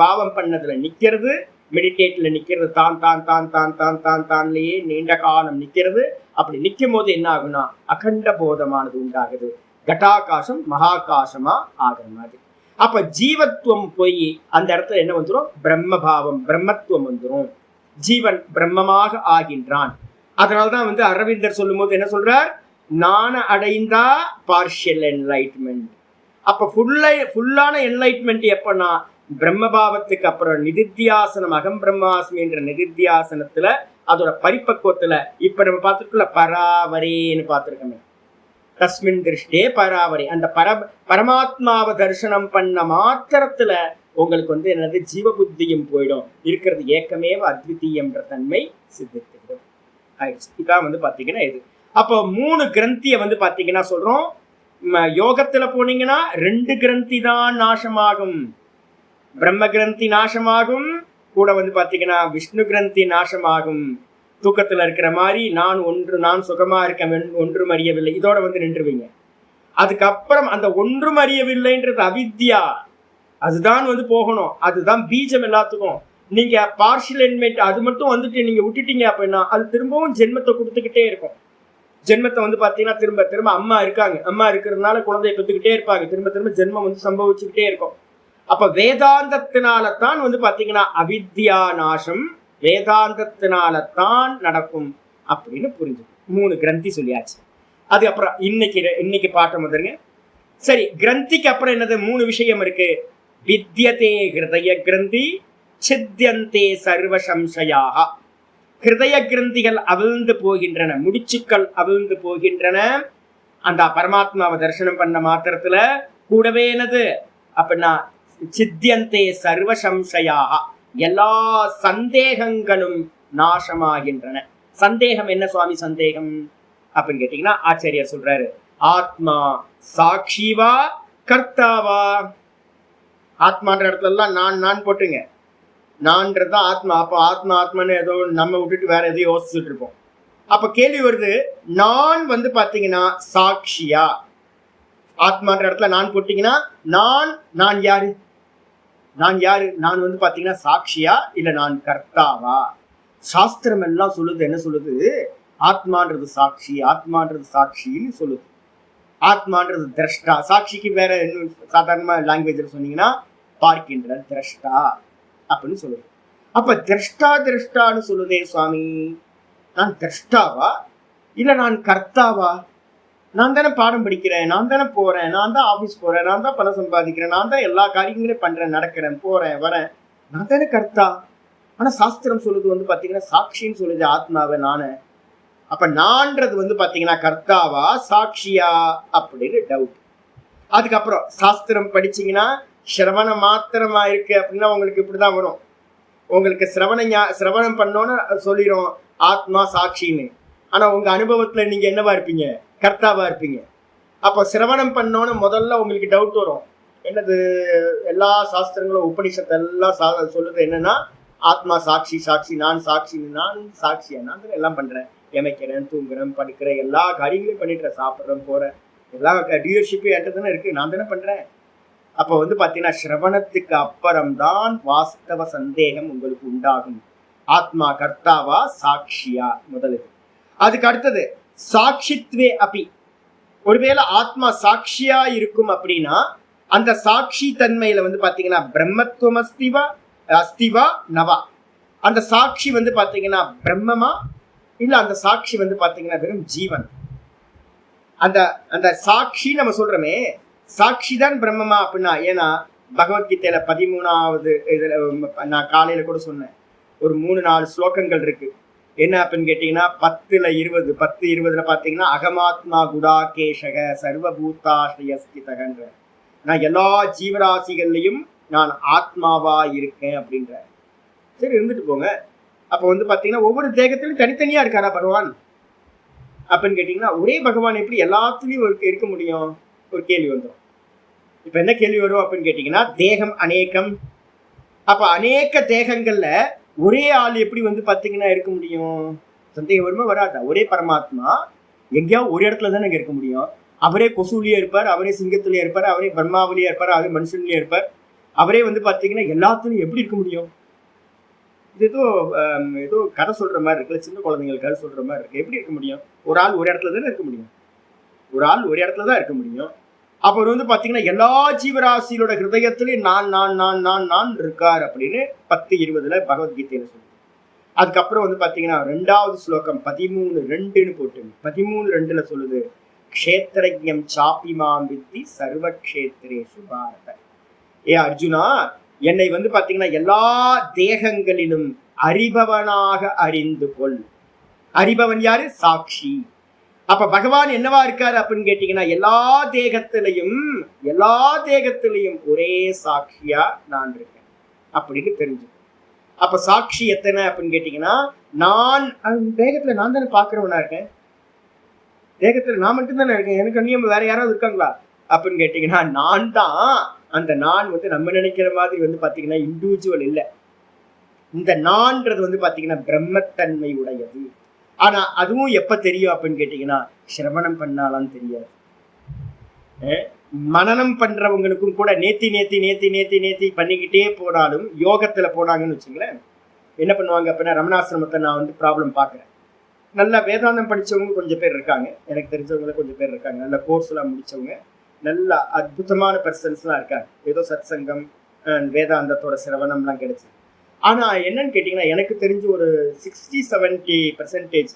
பாவம் பண்ணதுல நிக்கிறது, மெடிடேட்ல நிக்கிறது, தான் தான் தான் தான் தான் தான் தான்லயே நீண்ட காலம் நிக்கிறது. அப்படி நிற்கும் போது என்ன ஆகுனா அகண்ட போதமானது உண்டாகுது. கட்டாகாசம் மகாகாசமா ஆகிற மாதிரி. அப்ப ஜீவத்துவம் போய் அந்த இடத்துல என்ன வந்துடும், பிரம்மபாவம் பிரம்மத்துவம் வந்துடும். ஜீவன் பிரம்மமாக ஆகின்றான். அதனால்தான் வந்து அரவிந்தர் சொல்லும் போது என்ன சொல்றார், நான அடைந்தா பார்ஷியல் என்லைட்மெண்ட். அப்ப ஃபுல்லான என்லைட்மெண்ட் எப்பன்னா பிரம்மபாவத்துக்கு அப்புறம் நிதித்தியாசனம், அகம் பிரம்மாஸ்மி என்ற நிதித்தியாசனத்துல அதோட பரிபக்குவத்துல இப்ப நம்ம பார்த்துருக்கோம்ல பராவரேன்னு பார்த்துருக்கோமே, தஸ்மின் திருஷ்டே பராவரே. அந்த பரமாத்மாவை தரிசனம் பண்ண மாத்திரத்துல உங்களுக்கு வந்து என்னது ஜீவபுத்தியும் போயிடும், இருக்கிறது ஏக்கமேவ அத்விதீயம்ன்ற தன்மை சித்தித்துவிடும் ஆயிடுச்சு. இதான் வந்து பாத்தீங்கன்னா இது. அப்போ 3 கிரந்தியை வந்து பாத்தீங்கன்னா சொல்றோம். யோகத்துல போனீங்கன்னா 2 கிரந்தி தான் நாசமாகும். பிரம்ம கிரந்தி நாசமாகும், கூட வந்து பாத்தீங்கன்னா விஷ்ணு கிரந்தி நாசமாகும். தூக்கத்துல இருக்கிற மாதிரி நான் சுகமா இருக்கேன், ஒன்றும் அறியவில்லை, இதோட வந்து நின்றுவீங்க. அதுக்கப்புறம் அந்த ஒன்றும் அறியவில்லைன்றது அவித்யா, அதுதான் வந்து போகணும். அதுதான் பீஜம் எல்லாத்துக்கும். நீங்க பார்ஷியல் என்லைட்மெண்ட் அது மட்டும் வந்துட்டு நீங்க விட்டுட்டீங்க அப்படின்னா அது திரும்பவும் ஜென்மத்தை கொடுத்துக்கிட்டே இருக்கும். ஜென்மத்தை வந்து பாத்தீங்கன்னா திரும்ப திரும்ப அம்மா இருக்காங்க, அம்மா இருக்கிறதுனால குழந்தைய பெற்றுக்கிட்டே இருப்பாங்க, திரும்ப திரும்ப ஜென்மம் வந்து சம்பவிச்சுக்கிட்டே இருக்கும். அப்ப வேதாந்தத்தினால்தான் வந்து பாத்தீங்கன்னா அவித்யா நாசம் வேதாந்தத்தினால்தான் நடக்கும் அப்படின்னு புரிஞ்சு 3 கிரந்தி சொல்லியாச்சு. அதுக்கப்புறம் இன்னைக்கு பாட்டம் வந்துருங்க. சரி, கிரந்திக்கு அப்புறம் என்னது 3 விஷயம் இருக்கு. வித்யதே ஹிருதய கிரந்தி, சித்தியந்தே சர்வ சம்சயாக. ஹிருதய கிரந்திகள் அவிழ்ந்து போகின்றன, முடிச்சுக்கள் அவிழ்ந்து போகின்றன. அந்த பரமாத்மாவை தரிசனம் பண்ண மாத்திரத்துல கூடவே என்னது அப்படின்னா சித்தியந்தே சர்வ சம்சயாக, எல்லா சந்தேகங்களும் நாசமாகின்றன. சந்தேகம் என்ன சுவாமி சந்தேகம் அப்படின்னு கேட்டீங்கன்னா ஆச்சாரியார் சொல்றாரு, ஆத்மா சாட்சிவா கர்த்தாவா. ஆத்மான்ற இடத்துல எல்லாம் நான் போட்டுங்க, நான்றதுதான் ஆத்மா. அப்போ ஆத்மான்னு ஏதோ நம்ம விட்டுட்டு வேற எதையும் யோசிச்சுட்டு இருப்போம். அப்ப கேள்வி வருது, நான் வந்து பாத்தீங்கன்னா சாட்சியா? ஆத்மான்ற இடத்துல நான் போட்டீங்கன்னா நான் யாரு? நான் யாரு? நான் வந்து பாத்தீங்கன்னா சாட்சியா இல்ல நான் கர்த்தாவா? சாஸ்திரம் எல்லாம் சொல்லுது, என்ன சொல்லுது? ஆத்மான்றது சாட்சி, ஆத்மான்றது சாட்சின்னு சொல்லுது. ஆத்மான்றது திரஷ்டா. சாட்சிக்கு வேற சாதாரணமா லாங்குவேஜ்ல சொன்னீங்கன்னா பார்க்கின்ற திரஷ்டா அப்படின்னு சொல்லுது. அப்ப திரஷ்டான்னு சொல்லுதே சுவாமி, நான் திரஷ்டாவா இல்ல நான் கர்த்தாவா? நான் தானே பாடம் படிக்கிறேன், நான் தானே போறேன், நான் தான் ஆபீஸ் போறேன், நான் தான் பணம் சம்பாதிக்கிறேன், நான் தான் எல்லா காரியங்களையும் பண்றேன், நடக்கிறேன், போறேன், வரேன், நான் தானே கர்த்தா. ஆனா சாஸ்திரம் சொல்லுது வந்து பாத்தீங்கன்னா சாட்சின்னு சொல்லுது ஆத்மாவை, நானு. அப்ப நான்றது வந்து பாத்தீங்கன்னா கர்த்தாவா சாட்சியா அப்படின்னு டவுட். அதுக்கப்புறம் சாஸ்திரம் படிச்சீங்கன்னா சிரவணம் மாத்திரமா இருக்கு அப்படின்னா உங்களுக்கு இப்படிதான் வரும். உங்களுக்கு சிரவணம் பண்ணோன்னு சொல்லிடும் ஆத்மா சாட்சின்னு. ஆனா உங்க அனுபவத்துல நீங்க என்னவா இருப்பீங்க? கர்த்தாவா இருப்பீங்க. அப்போ சிரவணம் பண்ணோன்னு முதல்ல உங்களுக்கு டவுட் வரும். என்னது, எல்லா சாஸ்திரங்களும் உபனிஷத்து எல்லாம் சொல்லுது என்னன்னா ஆத்மா சாட்சி, நான் சாட்சியா? நான் தான் எல்லாம் பண்றேன், எமைக்கிறேன், தூங்குறேன், படுக்கிறேன், எல்லா காரியங்களையும் பண்ணிட்டுறேன், சாப்பிட்றேன், போறேன், எல்லா டியூர்ஷிப்பு என்கிட்ட தானே இருக்கு, நான் தானே பண்றேன். அப்போ வந்து பாத்தீங்கன்னா சிரவணத்துக்கு அப்புறம்தான் வாஸ்தவ சந்தேகம் உங்களுக்கு உண்டாகும். ஆத்மா கர்த்தாவா சாட்சியா முதலுது. அதுக்கு அடுத்தது சாட்சித்வே அப்பி. ஒருவேளை ஆத்மா சாட்சியா இருக்கும் அப்படின்னா அந்த சாட்சி தன்மையில வந்து பாத்தீங்கன்னா பிரம்மத்துவம் அஸ்திவா நவா? அந்த சாட்சி வந்து பாத்தீங்கன்னா பிரம்மமா இல்ல அந்த சாட்சி வந்து பாத்தீங்கன்னா வெறும் ஜீவன்? அந்த அந்த சாட்சி நம்ம சொல்றோமே, சாட்சி தான் பிரம்மமா அப்படின்னா? ஏன்னா பகவத்கீதையில 13வது இதுல நான் காலையில கூட சொன்னேன், ஒரு 3-4 ஸ்லோகங்கள் இருக்கு. என்ன அப்படின்னு கேட்டீங்கன்னா 10-20 பாத்தீங்கன்னா அகமாத்மா குடாகேஷக சர்வபூதாஸ்ரயஸ்திதகன்ற, நான் எல்லா ஜீவராசிகள்லையும் நான் ஆத்மாவா இருக்கேன் அப்படின்ற. சரி, இருந்துட்டு போங்க. அப்ப வந்து பாத்தீங்கன்னா ஒவ்வொரு தேகத்திலும் தனித்தனியா இருக்காரா பகவான் அப்படின்னு கேட்டீங்கன்னா ஒரே பகவான் எப்படி எல்லாத்துலயும் இருக்க முடியும்? ஒரு கேள்வி வந்துடும். இப்ப என்ன கேள்வி வரும் அப்படின்னு கேட்டீங்கன்னா தேகம் அநேகம். அப்ப அநேக தேகங்கள்ல ஒரே ஆள் எப்படி வந்து பாத்தீங்கன்னா இருக்க முடியும்? சந்தேகம் வருமா வராதா? ஒரே பரமாத்மா எங்கேயாவது ஒரு இடத்துல தானே இருக்க முடியும். அவரே கொசுலயே இருப்பார், அவரே சிங்கத்திலேயே இருப்பார், அவரே பிரம்மாவிலேயே இருப்பார், அவரே மனுஷன்லயே இருப்பார், அவரே வந்து பாத்தீங்கன்னா எல்லாத்துலயும் எப்படி இருக்க முடியும்? இது ஏதோ கதை சொல்ற மாதிரி இருக்குல்ல, சின்ன குழந்தைங்களுக்கு கதை சொல்ற மாதிரி இருக்கு. எப்படி இருக்க முடியும்? ஒரு ஆள் ஒரு இடத்துல தானே இருக்க முடியும், ஒரு ஆள் ஒரு இடத்துல தான் இருக்க முடியும். அப்புறம் வந்து பாத்தீங்கன்னா எல்லா ஜீவராசியோட ஹிருதயத்திலையும் நான் நான் நான் நான் நான் இருக்கார் அப்படின்னு 10-20 பகவத்கீதையில சொல்லுது. அதுக்கப்புறம் வந்து பாத்தீங்கன்னா 2வது ஸ்லோகம் 13:2 போட்டு 13:2 சொல்லுது, க்ஷேத்ரஜ்ஞம் சாப்பிமாம் வித்தி சர்வக்ஷேத்ரேஷு பாரத. ஏ அர்ஜுனா, என்னை வந்து பாத்தீங்கன்னா எல்லா தேகங்களிலும் அறிபவனாக அறிந்து கொள். அறிபவன் யாரு? சாட்சி. அப்ப பகவான் என்னவா இருக்காரு அப்படின்னு கேட்டீங்கன்னா எல்லா தேகத்திலையும் ஒரே சாட்சியா நான் இருக்கேன் அப்படின்னு தெரிஞ்சுக்கணும். அப்ப சாட்சி எத்தனை அப்படின்னு கேட்டீங்கன்னா, நான் தேகத்துல நான் தானே பாக்குறவனா இருக்கேன், தேகத்துல நான் மட்டும் தானே இருக்கேன், எனக்கு அந்நியம் வேற யாராவது இருக்காங்களா அப்படின்னு கேட்டீங்கன்னா நான் தான். அந்த நான் வந்து நம்ம நினைக்கிற மாதிரி வந்து பாத்தீங்கன்னா இண்டிவிஜுவல் இல்லை. இந்த நான்றது வந்து பாத்தீங்கன்னா பிரம்மத்தன்மை உடையது. ஆனா அதுவும் எப்ப தெரியும் அப்படின்னு கேட்டீங்கன்னா சிரவணம் பண்ணாலும் தெரியாது. மனனம் பண்றவங்களுக்கும் கூட நேத்தி பண்ணிக்கிட்டே போனாலும் யோகத்துல போனாங்கன்னு வச்சுங்களேன், என்ன பண்ணுவாங்க அப்படின்னா ரமணாசிரமத்தை நான் வந்து ப்ராப்ளம் பாக்குறேன். நல்லா வேதாந்தம் படிச்சவங்க கொஞ்சம் பேர் இருக்காங்க, எனக்கு தெரிஞ்சவங்க கொஞ்சம் பேர் இருக்காங்க, நல்ல கோர்ஸ் எல்லாம் முடிச்சவங்க, நல்ல அற்புதமான பர்சன்ஸ் எல்லாம் இருக்காங்க. ஏதோ சத் சங்கம் வேதாந்தத்தோட சிரவணம்லாம் கிடைச்சு. ஆனா என்னன்னு கேட்டீங்கன்னா எனக்கு தெரிஞ்சு ஒரு 60-70%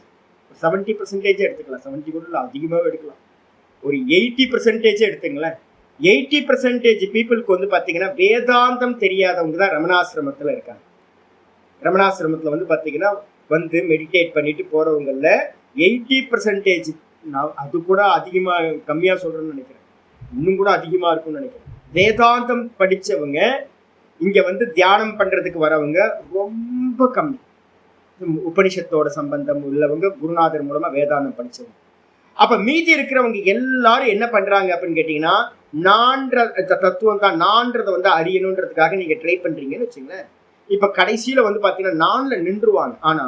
70% எடுத்துக்கலாம், 70 கூட இல்லை, அதிகமாகவே எடுக்கலாம், ஒரு 80% எடுத்துங்களேன். 80% பீப்புளுக்கு வந்து பாத்தீங்கன்னா வேதாந்தம் தெரியாதவங்க தான் ரமணாசிரமத்துல இருக்காங்க. ரமணாசிரமத்துல வந்து பாத்தீங்கன்னா வந்து மெடிடேட் பண்ணிட்டு போறவங்கல 80%, நான் அது கூட அதிகமா கம்மியா சொல்றேன்னு நினைக்கிறேன், இன்னும் கூட அதிகமா இருக்கும்னு நினைக்கிறேன். வேதாந்தம் படிச்சவங்க இங்க வந்து தியானம் பண்றதுக்கு வரவங்க ரொம்ப கம்மி. உபனிஷத்தோட சம்பந்தம் உள்ளவங்க, குருநாதர் மூலமா வேதாந்தம் படிச்சவங்க. அப்ப மீதி இருக்கிறவங்க எல்லாரும் என்ன பண்றாங்க அப்படின்னு கேட்டீங்கன்னா நான்ற தத்துவம் தான், நான்றதை வந்து அறியணுன்றதுக்காக நீங்க ட்ரை பண்றீங்கன்னு வச்சுங்களேன். இப்ப கடைசியில வந்து பாத்தீங்கன்னா நான்ல நின்றுவாங்க. ஆனா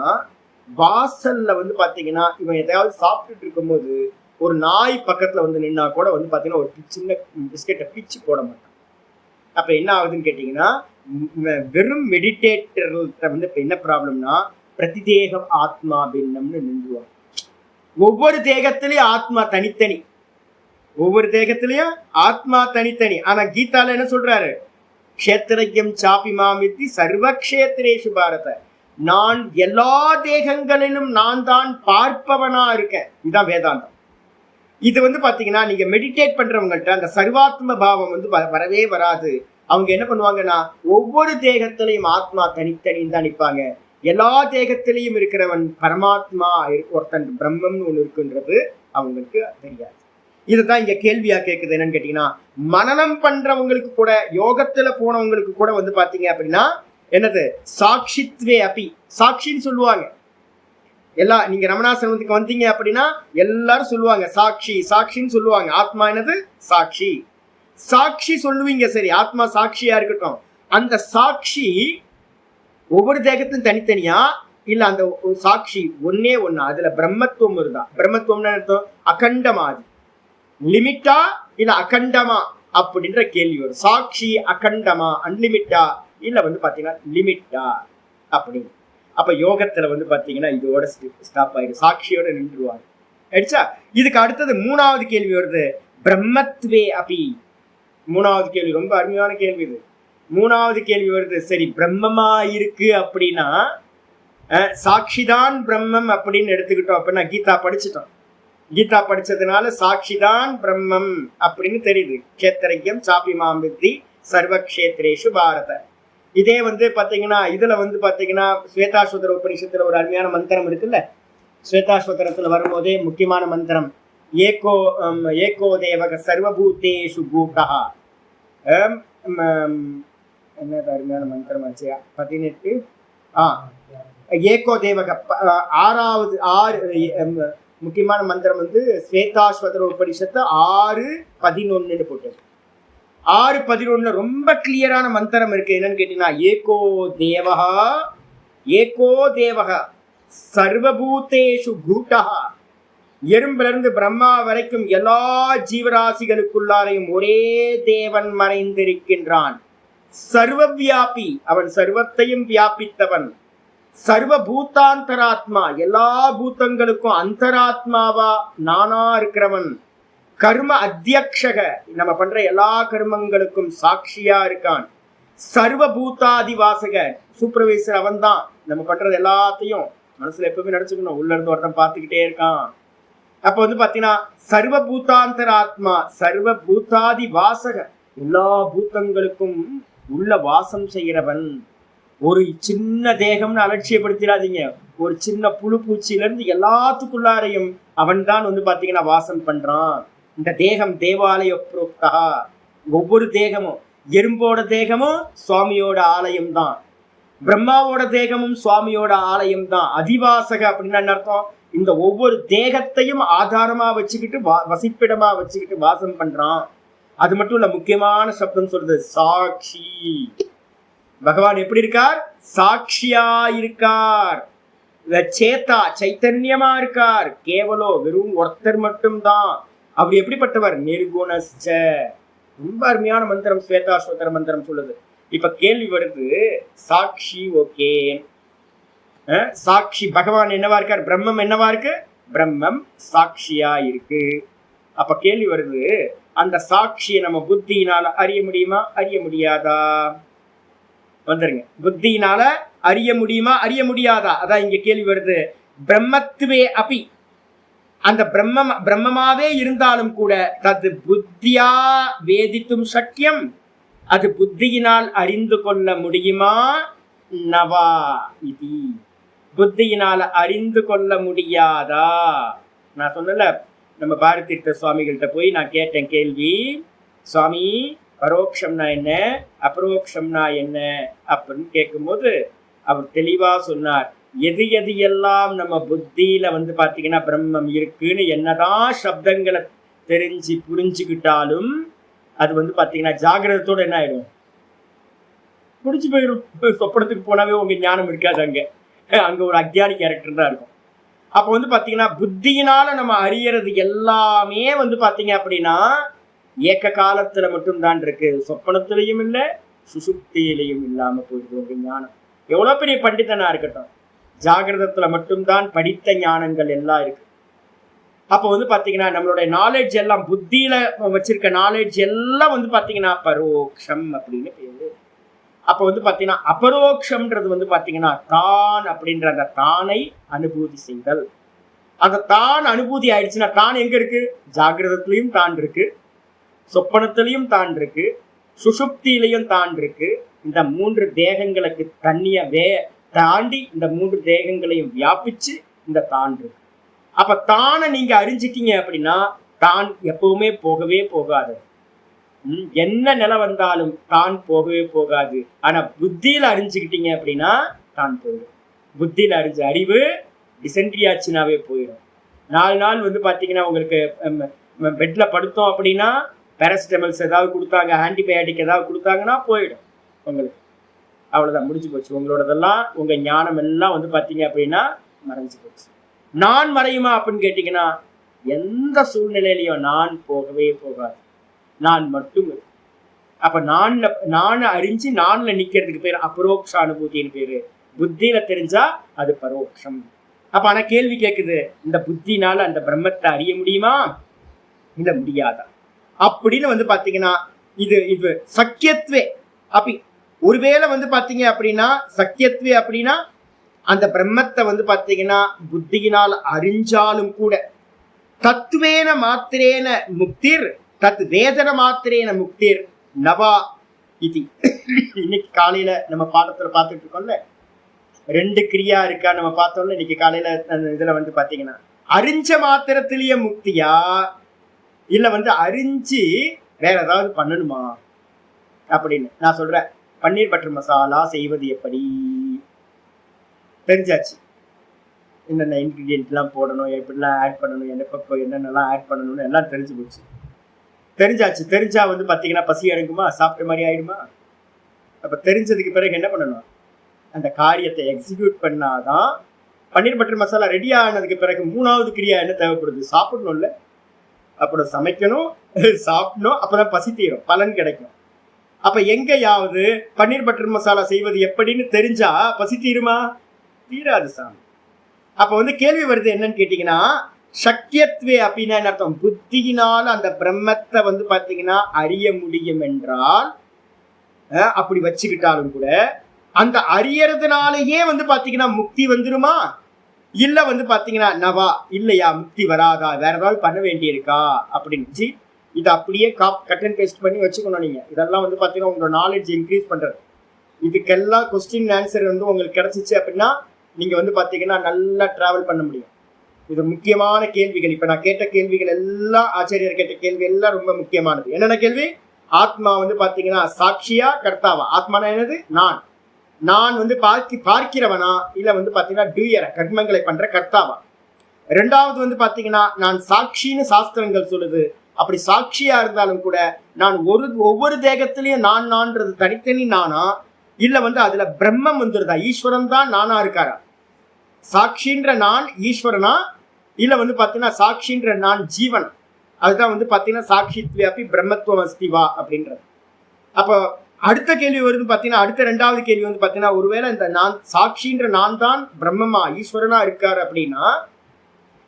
வாசல்ல வந்து பாத்தீங்கன்னா இவன் எதையாவது சாப்பிட்டுட்டு இருக்கும்போது ஒரு நாய் பக்கத்துல வந்து நின்னா கூட வந்து பாத்தீங்கன்னா ஒரு சின்ன பிஸ்கெட்டை பிச்சு போட மாட்டான். அப்ப என்ன ஆகுதுன்னு கேட்டீங்கன்னா, வெறும் மெடிடேட்டர்கிட்ட வந்து இப்ப என்ன ப்ராப்ளம்னா, பிரதிதேகம் ஆத்மா பின்னம்னு நின்றுவாங்க. ஒவ்வொரு தேகத்திலையும் ஆத்மா தனித்தனி, ஒவ்வொரு தேகத்திலையும் ஆத்மா தனித்தனி. ஆனா கீதால என்ன சொல்றாரு, க்ஷேத்திரஜ்யம் சாபி மாமித்தி சர்வக்ஷேத்திரேஷு பாரத, நான் எல்லா தேகங்களிலும் நான் தான் பார்ப்பவனா இருக்கேன். இதுதான் வேதாந்தம். இது வந்து பாத்தீங்கன்னா நீங்க மெடிடேட் பண்றவங்கள்ட்ட அந்த சர்வாத்ம பாவம் வந்து வரவே வராது. அவங்க என்ன பண்ணுவாங்கன்னா, ஒவ்வொரு தேகத்திலையும் ஆத்மா தனித்தனின்னு தான் நிற்பாங்க. எல்லா தேகத்திலையும் இருக்கிறவன் பரமாத்மா ஒருத்தன் பிரம்மம்னு ஒண்ணு இருக்குன்றது அவங்களுக்கு தெரியாது. இதுதான் இங்க கேள்வியா கேட்குது. என்னன்னு கேட்டீங்கன்னா, மனனம் பண்றவங்களுக்கு கூட, யோகத்துல போனவங்களுக்கு கூட வந்து பாத்தீங்க அப்படின்னா என்னது, சாட்சித்வே அப்பி, சாட்சின்னு சொல்லுவாங்க. எல்லாம் நீங்க ரமணாசிரமத்துக்கு வந்தீங்க அப்படின்னா எல்லாரும் சொல்லுவாங்க சாட்சி சாட்சின்னு சொல்லுவாங்க. ஆத்மா என்னது, சாட்சி. சாட்சி சொல்லுவீங்க, சரி, ஆத்மா சாட்சியா இருக்கட்டும். அந்த சாட்சி ஒவ்வொரு தேகத்திலும் தனித்தனியா இல்ல, அந்த சாட்சி ஒன்னே ஒண்ணு, அதுல பிரம்மத்துவம் இருந்தா, பிரம்மத்துவம்னு அர்த்தம் அகண்டமாதி, லிமிட்டா இல்ல அகண்டமா அப்படின்ற கேள்வி வரும். சாட்சி அகண்டமா, அன்லிமிட்டா இல்ல வந்து பாத்தீங்கன்னா லிமிட்டா அப்படின்னு. அப்ப யோகத்துல வந்து பாத்தீங்கன்னா இதோட ஸ்டாப் ஆயிடும், சாட்சியோட நின்றுவாங்க. ஆயிடுச்சா? இதுக்கு அடுத்தது மூணாவது கேள்வி வருது, பிரம்மத்வே அபி. மூணாவது கேள்வி ரொம்ப அருமையான கேள்வி இது. மூணாவது கேள்வி வருது, சரி பிரம்மமா இருக்கு அப்படின்னா சாட்சிதான் பிரம்மம் அப்படின்னு எடுத்துக்கிட்டோம் அப்படின்னா, கீதா படிச்சுட்டோம். கீதா படிச்சதுனால சாட்சிதான் பிரம்மம் அப்படின்னு தெரியுது. க்ஷேத்திரஜ்யம் சாபி மாமித்தி சர்வக்ஷேத்ரேஷு பாரத. இதே வந்து பாத்தீங்கன்னா இதுல வந்து பாத்தீங்கன்னா ஸ்வேதாஸ்வதர உபனிஷத்துல ஒரு அருமையான மந்திரம் இருக்குல்ல. ஸ்வேதாஸ்வதரத்துல வரும்போதே முக்கியமான மந்திரம், ஏகோ ஏகோ தேவக சர்வபூதேஷு கூட்டா. என்ன அருமையான மந்திரம் ஆச்சு, 18. ஏகோ தேவக. ஆறாவது 6 முக்கியமான மந்திரம் வந்து ஸ்வேதாஸ்வதர உபனிஷத்து 6:11 போட்டது. 6:11 ரொம்ப கிளியரான மந்திரம் இருக்கு. என்னன்னு கேட்டீங்கன்னா, ஏகோ தேவஹா, ஏகோ தேவஹா சர்வபூதேஷு கூட்டா. எறும்புல இருந்து பிரம்மா வரைக்கும் எல்லா ஜீவராசிகளுக்குள்ளாரையும் ஒரே தேவன் மறைந்திருக்கின்றான். சர்வவியாபி, அவன் சர்வத்தையும் வியாபித்தவன். சர்வபூதாந்தராத்மா, எல்லா பூதங்களுக்கும் அந்தராத்மாவா நானா இருக்கிறவன். கர்ம அத்தியக்ஷக, நம்ம பண்ற எல்லா கர்மங்களுக்கும் சாட்சியா இருக்கான். சர்வபூதாதிவாசக, சூப்பர்வைசர் அவன் தான். நம்ம பண்றது எல்லாத்தையும் மனசுல எப்பவுமே நினைச்சுக்கணும், உள்ள இருந்து ஒருத்தன் பார்த்துக்கிட்டே இருக்கான். அப்ப வந்து பாத்தீங்கன்னா சர்வபூதாந்தராத்மா, சர்வபூதாதி வாசக, எல்லா பூதங்களுக்கும் உள்ள வாசம் செய்கிறவன். ஒரு சின்ன தேகம்னு அலட்சியப்படுத்திடாதீங்க. ஒரு சின்ன புழு பூச்சியில இருந்து எல்லாத்துக்குள்ளாரையும் அவன் தான் வந்து பாத்தீங்கன்னா வாசம் பண்றான். இந்த தேகம் தேவாலய புரோக்தா. ஒவ்வொரு தேகமும், எறும்போட தேகமும் சுவாமியோட ஆலயம் தான், பிரம்மாவோட தேகமும் சுவாமியோட ஆலயம் தான். அதிவாசக அப்படின்னா என்ன அர்த்தம், இந்த ஒவ்வொரு தேகத்தையும் ஆதாரமா வச்சுக்கிட்டு வசிப்பிடமா வச்சுக்கிட்டு வாசம் பண்றான். அது மட்டும் இல்ல, முக்கியமான சப்தம் சொல்றது சாட்சி. பகவான் எப்படி இருக்கார், சாட்சியா இருக்கார். சேத்தா, சைத்தன்யமா இருக்கார். கேவலோ, வெறும் ஒருத்தர் மட்டும்தான். அவர் எப்படிப்பட்டவர், நிர்குணஸ்ச. ரொம்ப அருமையான மந்திரம் ஸ்வேதாஸ்வதர மந்திரம் சொல்லுது. இப்ப கேள்வி வருது, சாட்சி ஓகே, சாட்சி பகவான் என்னவா இருக்கார், பிரம்மம் என்னவா இருக்கு, பிரம்மம் சாட்சியா இருக்கு. அப்ப கேள்வி வருது, அந்த சாட்சியை நம்ம புத்தியினால அறிய முடியுமா, அறிய முடியாதா? வந்துருங்க, புத்தியினால அறிய முடியுமா, அறிய முடியாதா? அதான் இங்க கேள்வி வருது. பிரம்மத்துவே அபி, அந்த பிரம்மமாவே இருந்தாலும் கூட தது புத்தியா வேதித்தும் சக்கியம், அது புத்தியினால் அறிந்து கொள்ள முடியுமா, நவா இது, புத்தியினால அறிந்து கொள்ள முடியாதா? நான் சொன்னல, நம்ம பாரதி தீர்த்த சுவாமிகள்கிட்ட போய் நான் கேட்டேன் கேள்வி, சுவாமி பரோட்சம்னா என்ன, அபரோக்ஷம்னா என்ன அப்படின்னு கேட்கும்போது அவர் தெளிவா சொன்னார், எது எது எல்லாம் நம்ம புத்தியில வந்து பாத்தீங்கன்னா பிரம்மம் இருக்குன்னு என்னதான் சப்தங்களை தெரிஞ்சு புரிஞ்சுக்கிட்டாலும் அது வந்து பாத்தீங்கன்னா ஜாகிரதத்தோட என்ன ஆயிடும், முடிச்சு போயிடும். சொப்பனத்துக்கு போனாவே உங்க ஞானம் இருக்காது அங்க. அங்க ஒரு அக்ஞானி கேரக்டர் தான் இருக்கும். அப்போ வந்து பாத்தீங்கன்னா புத்தியினால நம்ம அறியறது எல்லாமே வந்து பாத்தீங்க அப்படின்னா ஏக்க காலத்துல மட்டும்தான் இருக்கு. சொப்பனத்திலையும் இல்லை, சுசுப்தியிலையும் இல்லாம போயிடுது உங்க ஞானம். எவ்வளவு பெரிய பண்டிதனா இருக்கட்டும், ஜாகிரதத்துல மட்டும்தான் படித்த ஞானங்கள் எல்லாம் இருக்கு. அப்போ வந்து பாத்தீங்கன்னா நம்மளுடைய நாலேஜ் எல்லாம், புத்தியில வச்சிருக்க நாலேஜ் எல்லாம் வந்து பாத்தீங்கன்னா பரோக்ஷம் அப்படின்னு பேரு. அப்போ வந்து பாத்தீங்கன்னா அபரோக்ஷம்ன்றது வந்து பாத்தீங்கன்னா தான் அப்படின்ற அந்த தானை அனுபூதி செய்தல். அந்த தான் அனுபூதி ஆயிடுச்சுன்னா தான் எங்க இருக்கு? ஜாகிரதத்திலையும் தான் இருக்கு, சொப்பனத்திலையும் தான் இருக்கு, சுஷுப்தியிலையும் தான் இருக்கு. இந்த 3 தேகங்களுக்கு தாண்டி இந்த 3 தேகங்களையும் வியாபிச்சு இந்த தான் இருக்கு. அப்ப தானை நீங்க அறிஞ்சிட்டீங்க அப்படின்னா தான் எப்பவுமே போகவே போகாது. என்ன நிலை வந்தாலும் தான் போகவே போகாது. ஆனா புத்தியில அறிஞ்சுக்கிட்டீங்க அப்படின்னா தான் போயிடும். புத்தியில அறிஞ்ச அறிவு டிசென்ட்ரி ஆச்சுனாவே போயிடும். 4 நாள் வந்து பாத்தீங்கன்னா உங்களுக்கு பெட்ல படுத்தோம் அப்படின்னா பேராசிட்டமல்ஸ் ஏதாவது கொடுத்தாங்க, ஆன்டிபயாட்டிக் ஏதாவது கொடுத்தாங்கன்னா போயிடும் உங்களுக்கு. அவ்வளவுதான், முடிஞ்சு போச்சு உங்களோடதெல்லாம். உங்க ஞானம் எல்லாம் வந்து பாத்தீங்க அப்படின்னா மறைஞ்சு போச்சு. நான் மறையுமா அப்படின்னு கேட்டீங்கன்னா எந்த சூழ்நிலையிலையும் நான் போகவே போகாது. நான் மட்டும் இருக்கு. அப்ப நான் அறிஞ்சு நான்ல நிக்கிறதுக்கு பேர் அபரோக்ஷ அனுபூதின்னு பேரு. புத்தியில தெரிஞ்சா அது பரோக்ஷம். அப்ப ஆனா கேள்வி கேக்குது, இந்த புத்தினால அந்த பிரம்மத்தை அறிய முடியுமா இல்ல முடியாதா அப்படின்னு வந்து பாத்தீங்கன்னா இது சக்கியத்வே. அப்படி ஒருவேளை வந்து பாத்தீங்க அப்படின்னா சக்கியத்வே அப்படின்னா அந்த பிரம்மத்தை வந்து பாத்தீங்கன்னா புத்தியினால் அறிஞ்சாலும் கூட தத்துவேன மாத்திரேன முக்திர் தத் வேதன மாத்திரேன முக்திர் நவா இது. இன்னைக்கு காலையில நம்ம பாடத்துல பார்த்துட்டு இருக்கோம்ல, 2 கிரியா இருக்கா நம்ம பார்த்தோம்ல இன்னைக்கு காலையில. இதுல வந்து பாத்தீங்கன்னா அறிஞ்ச மாத்திரத்திலேயே முக்தியா இல்ல வந்து அறிஞ்சு வேற ஏதாவது பண்ணணுமா அப்படின்னு நான் சொல்றேன். பன்னீர் பட்டர் மசாலா செய்வது எப்படி தெரிஞ்சாச்சு. என்னென்ன இன்கிரீடியன்ட் எல்லாம் போடணும், எப்படிலாம் ஆட் பண்ணணும், என்னென்னலாம் ஆட் பண்ணணும்னு எல்லாம் தெரிஞ்சு போச்சு. தெரிஞ்சாச்சு. தெரிஞ்சா வந்து பாத்தீங்கன்னா பசி அடங்குமா, சாப்பிட்ட மாதிரி ஆயிடுமா? அப்ப தெரிஞ்சதுக்கு பிறகு என்ன பண்ணணும்? அந்த காரியத்தை எக்ஸிக்யூட் பண்ணாதான். பன்னீர் பட்டர் மசாலா ரெடி ஆனதுக்கு பிறகு 3வது கிரியா என்ன தேவைப்படுது? சாப்பிடணும்ல. அப்புறம் சமைக்கணும், சாப்பிடணும், அப்பதான் பசி தீரும், பலன் கிடைக்கும். அப்ப எங்கேயாவது பன்னீர் பட்டர் மசாலா செய்வது எப்படின்னு தெரிஞ்சா பசி தீருமா? தீராது சாமி. அப்ப வந்து கேள்வி வருது என்னன்னு கேட்டீங்கன்னா சக்கியத்வே அப்படின்னா என்ன அர்த்தம்? புத்தியினால் அந்த பிரம்மத்தை வந்து பாத்தீங்கன்னா அறிய முடியும் என்றால் அப்படி வச்சுக்கிட்டாலும் கூட அந்த அறியறதுனாலேயே வந்து பாத்தீங்கன்னா முக்தி வந்துருமா? இல்ல வந்து பாத்தீங்கன்னா நவா இல்லையா முக்தி வராதா, வேற ஏதாவது பண்ண வேண்டியிருக்கா அப்படின்னு இதை அப்படியே கட் அண்ட் பேஸ்ட் பண்ணி வச்சுக்கணும். நீங்க இதெல்லாம் வந்து பாத்தீங்கன்னா உங்களோட நாலேஜ் இன்க்ரீஸ் பண்றது. இதுக்கெல்லாம் கொஸ்டின் ஆன்சர் வந்து உங்களுக்கு கிடைச்சிச்சு அப்படின்னா நீங்க வந்து பாத்தீங்கன்னா நல்லா டிராவல் பண்ண முடியும். இது முக்கியமான கேள்விகள். இப்ப நான் கேட்ட கேள்விகள் எல்லாம், ஆச்சாரியர் கேட்ட கேள்வி எல்லாம் ரொம்ப முக்கியமானது. என்னென்ன கேள்வி? ஆத்மா வந்து பாத்தீங்கன்னா சாட்சியா கர்த்தாவா? ஆத்மானா என்னது? நான் வந்து பார்க்கிறவனா இல்ல வந்து பாத்தீங்கன்னா டூயர கர்மங்களை பண்ற கர்த்தாவா? 2வது வந்து பாத்தீங்கன்னா நான் சாட்சின்னு சாஸ்திரங்கள் சொல்லுது. அப்படி சாட்சியா இருந்தாலும் கூட நான் ஒவ்வொரு தேகத்திலையும் நான்றது தனித்தனி நானா இல்ல வந்து அதுல பிரம்மம் வந்துருதா? ஈஸ்வரன் தான் நானா இருக்காரா? சாட்சின்ற நான் ஈஸ்வரனா இல்ல வந்து பாத்தீங்கன்னா சாட்சின்ற நான் ஜீவன்? அதுதான் வந்து பாத்தீங்கன்னா சாட்சித்வியாபி பிரம்மத்துவம் அஸ்திவா அப்படின்றது. அப்ப அடுத்த கேள்வி வருது பாத்தீங்கன்னா, அடுத்த 2வது கேள்வி வந்து பாத்தீங்கன்னா ஒருவேளை இந்த நான் சாட்சின்ற நான் தான் பிரம்மமா ஈஸ்வரனா இருக்காரு அப்படின்னா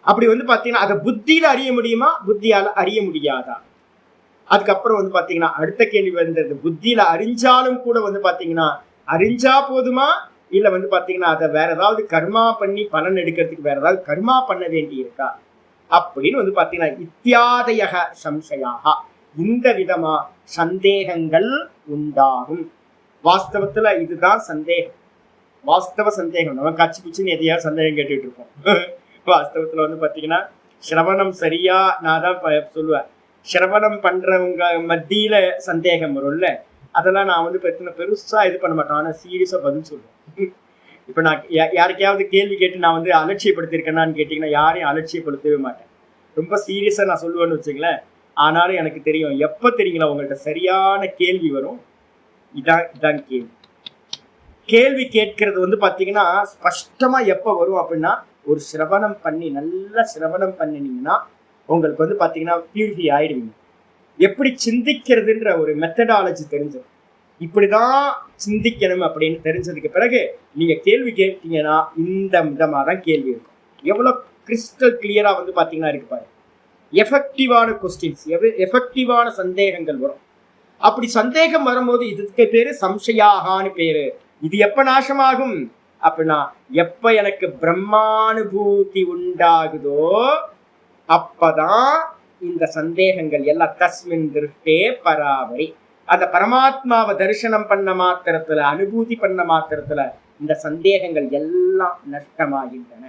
அப்படி வந்து பாத்தீங்கன்னா அதை புத்தியில அறிய முடியுமா, புத்தியால அறிய முடியாதா? அதுக்கப்புறம் வந்து பாத்தீங்கன்னா அடுத்த கேள்வி வந்தது, புத்தியில அறிஞ்சாலும் கூட வந்து பாத்தீங்கன்னா அறிஞ்சா போதுமா இல்ல வந்து பாத்தீங்கன்னா அதை வேற ஏதாவது கர்மா பண்ணி பலன் எடுக்கிறதுக்கு வேற ஏதாவது கர்மா பண்ண வேண்டி இருக்கா அப்படின்னு வந்து பாத்தீங்கன்னா இத்தியாதயக சம்சயாக, இந்த விதமா சந்தேகங்கள் உண்டாகும். வாஸ்தவத்துல இதுதான் சந்தேகம், வாஸ்தவ சந்தேகம். நம்ம கச்சி பிச்சுன்னு எதையாவது சந்தேகம் கேட்டுட்டு இருக்கோம். வாஸ்தவத்துல வந்து பாத்தீங்கன்னா சிரவணம் சரியா, நான் தான் சொல்லுவேன், சிரவணம் பண்றவங்க மத்தியில சந்தேகம் வரும்ல, அதெல்லாம் நான் வந்து பெருசா இது பண்ண மாட்டேன். ஆனா சீரியஸா பதில் சொல்லுவேன். இப்ப நான் யாருக்கையாவது கேள்வி கேட்டு நான் வந்து அலட்சியப்படுத்திருக்கேன்னான்னு கேட்டீங்கன்னா யாரையும் அலட்சியப்படுத்தவே மாட்டேன். ரொம்ப சீரியஸா நான் சொல்லுவேன்னு வச்சுங்களேன். ஆனாலும் எனக்கு தெரியும் எப்ப தெரியுங்களா உங்கள்கிட்ட சரியான கேள்வி வரும். இதான் கேள்வி. கேள்வி கேட்கறது வந்து பாத்தீங்கன்னா ஸ்பஷ்டமா எப்ப வரும் அப்படின்னா ஒரு சிரவணம் பண்ணி நல்லா சிரவணம் பண்ணினீங்கன்னா உங்களுக்கு வந்து பாத்தீங்கன்னா பியூரிஃபை ஆயிடுவீங்க. எப்படி சிந்திக்கிறதுன்ற ஒரு மெத்தடாலஜி தெரிஞ்சது, இப்படிதான் சிந்திக்கணும் அப்படின்னு தெரிஞ்சதுக்கு பிறகு நீங்க கேள்வி கேட்டீங்கன்னா இந்த விதமா தான் கேள்வி இருக்கும். எவ்வளவு கிறிஸ்டல் கிளியரா வந்து பாத்தீங்கன்னா இருக்கு பாரு. எஃபெக்டிவான கொஸ்டின்ஸ், எஃபெக்டிவான சந்தேகங்கள் வரும். அப்படி சந்தேகம் வரும்போது இதுக்கு பேரு சம்சயாகான்னு பேரு. இது எப்ப நாசமாகும் அப்படின்னா எப்ப எனக்கு பிரம்மானுபூதி உண்டாகுதோ அப்பதான் இந்த சந்தேகங்கள் எல்லாம் தஸ்மின் திருஷ்டே பராவரி. அந்த பரமாத்மாவை தரிசனம் பண்ண மாத்திரத்துல, அனுபூதி பண்ண மாத்திரத்துல இந்த சந்தேகங்கள் எல்லாம் நஷ்டமாகின்றன.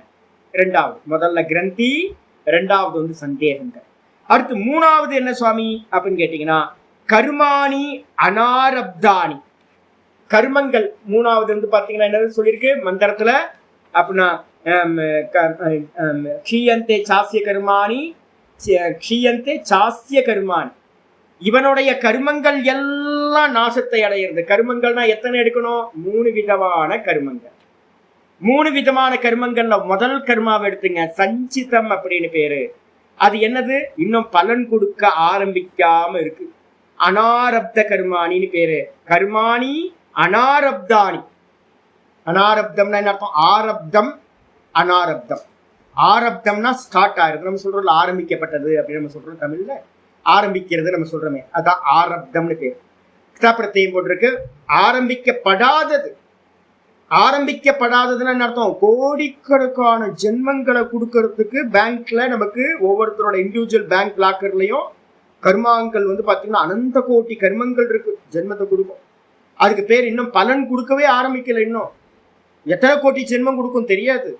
இரண்டாவது, முதல்ல கிரந்தி, இரண்டாவது வந்து சந்தேகங்கள். அடுத்து மூணாவது என்ன சுவாமி அப்படின்னு கேட்டீங்கன்னா கர்மாணி அனாரப்தானி. கர்மங்கள் மூணாவது வந்து பாத்தீங்கன்னா என்ன சொல்லியிருக்கு மந்திரத்துல அப்படின்னா க்ஷீயந்தே சாஸ்ய கர்மாணி, க்ஷீயந்தே சாஸ்ய கர்மாணி. இவனுடைய கர்மங்கள் எல்லாம் நாசத்தை அடையிறது. கர்மங்கள்னா எத்தனை எடுக்கணும்? 3 விதமான கர்மங்கள். 3 விதமான கர்மங்கள்ல முதல் கர்மாவை எடுத்துங்க, சஞ்சிதம் அப்படின்னு பேரு. அது என்னது? இன்னும் பலன் கொடுக்க ஆரம்பிக்காம இருக்கு. அனாரப்த கர்மானின்னு பேரு. கர்மாணி அனாரப்தானி. அனாரப்தம்னா என்ன அர்த்தம்? ஆரப்தம் அனாரப்தம். ஆரப்தம்னா ஸ்டார்ட் ஆயிருக்கு, நம்ம சொல்றோம்ல ஆரம்பிக்கப்பட்டது அப்படின்னு நம்ம சொல்றோம் தமிழ்ல. ஆரம்பிக்கிறது நம்ம சொல்றோமே, அதான் ஆரப்தம்னு பேர். பிரத்யம் போட்டிருக்கு. ஆரம்பிக்கப்படாதது. ஆரம்பிக்கப்படாததுன்னு என்ன அர்த்தம்? கோடிக்கணக்கான ஜென்மங்களை கொடுக்கறதுக்கு பேங்க்ல நமக்கு ஒவ்வொருத்தரோட இண்டிவிஜுவல் பேங்க் லாக்கர்லயும் கர்மாங்கள் வந்து பாத்தீங்கன்னா அனந்த கோடி கர்மங்கள் இருக்கு, ஜென்மத்தை கொடுக்கும். அதுக்கு பேர் இன்னும் பலன் கொடுக்கவே ஆரம்பிக்கல. இன்னும் எத்தனை கோடி ஜென்மம் கொடுக்கும் தெரியாது,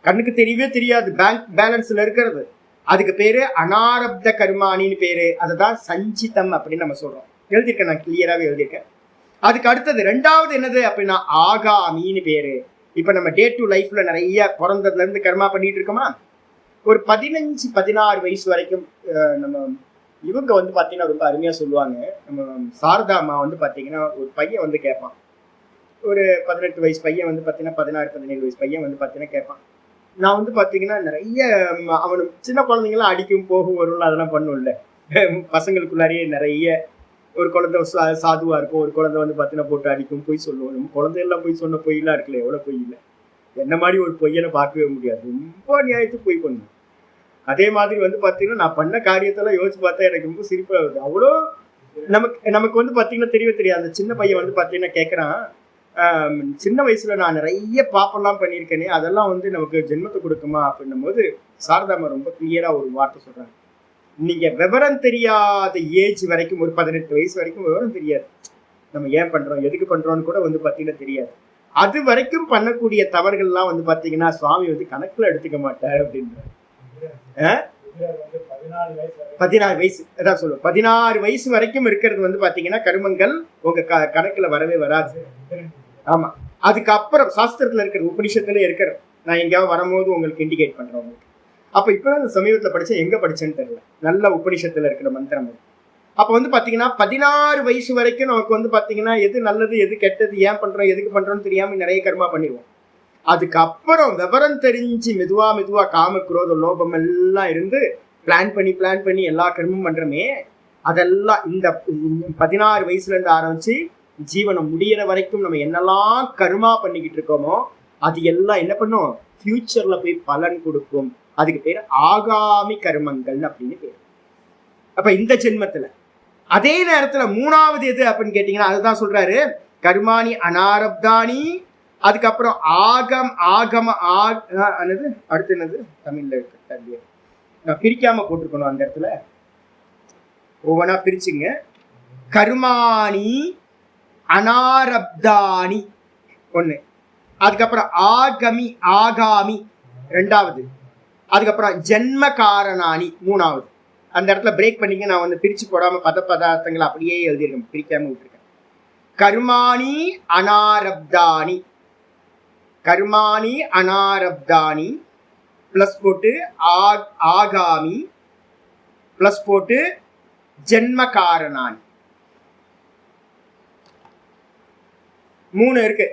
கண்ணுக்கு தெரியவே தெரியாது, பேங்க் பேலன்ஸ்ல இருக்கிறது. அதுக்கு பேரு அனாரப்த கர்மானின்னு பேரு. அதுதான் சஞ்சிதம் அப்படின்னு நம்ம சொல்றோம். எழுதியிருக்கேன், நான் கிளியராகவே எழுதியிருக்கேன். அதுக்கு அடுத்தது ரெண்டாவது என்னது அப்படின்னா ஆகாமின்னு பேரு. இப்ப நம்ம டே டு லைஃப்ல நிறைய பிறந்ததுல இருந்து கர்மா பண்ணிட்டு இருக்கோமா. ஒரு 15-16 வயசு வரைக்கும் நம்ம இவங்க வந்து பாத்தீங்கன்னா ரொம்ப அருமையா சொல்லுவாங்க. நம்ம சாரதா அம்மா வந்து பாத்தீங்கன்னா ஒரு பையன் வந்து கேட்பான், ஒரு 18 வயசு பையன் வந்து பாத்தீங்கன்னா 16-17 வயசு பையன் வந்து பாத்தீங்கன்னா கேட்பான். நான் வந்து பாத்தீங்கன்னா நிறைய அவனு சின்ன குழந்தைங்களாம் அடிக்கும் போகும் வரும்ல, அதெல்லாம் பண்ணும்ல பசங்களுக்குள்ளாரியே நிறைய. ஒரு குழந்தை சாதுவா இருக்கும், ஒரு குழந்தை வந்து பாத்தீங்கன்னா போட்டு அடிக்கும், பொய் சொல்லுவோம். நம்ம குழந்தையெல்லாம் போய் சொன்ன பொய்லாம் இருக்குல்ல, எவ்வளவு பொய் இல்லை. என்ன மாதிரி ஒரு பொய்யனை பார்க்கவே முடியாது, ரொம்ப நியாயத்துக்கு பொய் பண்ணும். அதே மாதிரி வந்து பாத்தீங்கன்னா நான் பண்ண காரியத்தெல்லாம் யோசிச்சு பார்த்தா எனக்கு ரொம்ப சிரிப்பா வருது. அவ்வளோ நமக்கு வந்து பாத்தீங்கன்னா தெரியவே தெரியாது. அந்த சின்ன பையன் வந்து பாத்தீங்கன்னா கேட்கறான், சின்ன வயசுல நான் நிறைய பாப்பெல்லாம் பண்ணியிருக்கேனே, அதெல்லாம் வந்து நமக்கு ஜென்மத்தை கொடுக்குமா அப்படின்னும் போது சாரதாமா ரொம்ப கிளியரா ஒரு வார்த்தை சொல்றாங்க. நீங்க விவரம் தெரியாத ஏஜ் வரைக்கும், ஒரு 18 வயசு வரைக்கும் விவரம் தெரியாது, நம்ம ஏன் பண்றோம் எதுக்கு பண்றோம்னு கூட வந்து பாத்தீங்கன்னா தெரியாது. அது வரைக்கும் பண்ணக்கூடிய தவறுகள்லாம் வந்து பாத்தீங்கன்னா சுவாமி வந்து கணக்குல எடுத்துக்க மாட்டார் அப்படின்றார். 16 வயசு அதான் சொல்லுவோம். 16 வயசு வரைக்கும் இருக்கிறது வந்து பாத்தீங்கன்னா கர்மங்கள் உங்க கணக்குல வரவே வராது. ஆமா, அதுக்கப்புறம் சாஸ்திரத்துல இருக்கிற உபனிஷத்துல இருக்கிற நான் எங்கேயாவது வரும்போது உங்களுக்கு இண்டிகேட் பண்றேன் உங்களுக்கு. அப்ப இப்பதான் இந்த சமீபத்துல படிச்சேன், எங்க படிச்சேன்னு தெரியல, நல்ல உபனிஷத்துல இருக்கிற மந்திரம். அப்ப வந்து பாத்தீங்கன்னா 16 வயசு வரைக்கும் நமக்கு வந்து பாத்தீங்கன்னா எது நல்லது எது கெட்டது, ஏன் பண்றோம் எதுக்கு பண்றோம்னு தெரியாம நிறைய கர்மா பண்ணிடுவோம். அதுக்கப்புறம் விவரம் தெரிஞ்சு மெதுவா மெதுவா காம குரோத லோபம் எல்லாம் இருந்து பிளான் பண்ணி எல்லா கர்மமும் பண்றோமே, அதெல்லாம் இந்த 16 வயசுல இருந்து ஆரம்பிச்சு ஜீவனம் முடியிற வரைக்கும் நம்ம என்னெல்லாம் கர்மா பண்ணிக்கிட்டு இருக்கோமோ அது எல்லாம் என்ன பண்ணும், ஃபியூச்சர்ல போய் பலன் கொடுக்கும். அதுக்கு பேர் ஆகாமி கர்மங்கள் அப்படின்னு பேர். அப்ப இந்த ஜென்மத்துல அதே நேரத்துல மூணாவது எது அப்படின்னு கேட்டீங்கன்னா அதுதான் சொல்றாரு, கர்மாணி அனாரப்தானி. அதுக்கப்புறம் என்னது அடுத்து என்னது தமிழ்ல இருக்கு, நான் பிரிக்காம போட்டிருக்கணும் அந்த இடத்துல, ஒவ்வொன்றா பிரிச்சுங்க. கர்மாணி அனாரப்தானி ஒண்ணு, அதுக்கப்புறம் ஆகாமி ரெண்டாவது, அதுக்கப்புறம் ஜென்ம காரணானி மூணாவது. அந்த இடத்துல பிரேக் பண்ணிங்க, நான் வந்து பிரிச்சு போடாம பதார்த்தங்களை அப்படியே எழுதியிருக்கேன், பிரிக்காம விட்டுருக்கேன். கர்மாணி அனாரப்தானி, கர்மாணி அனாரப்தானி பிளஸ் போட்டு ஆகாமி பிளஸ் போட்டு ஜென்ம காரணானி 3 இருக்கு.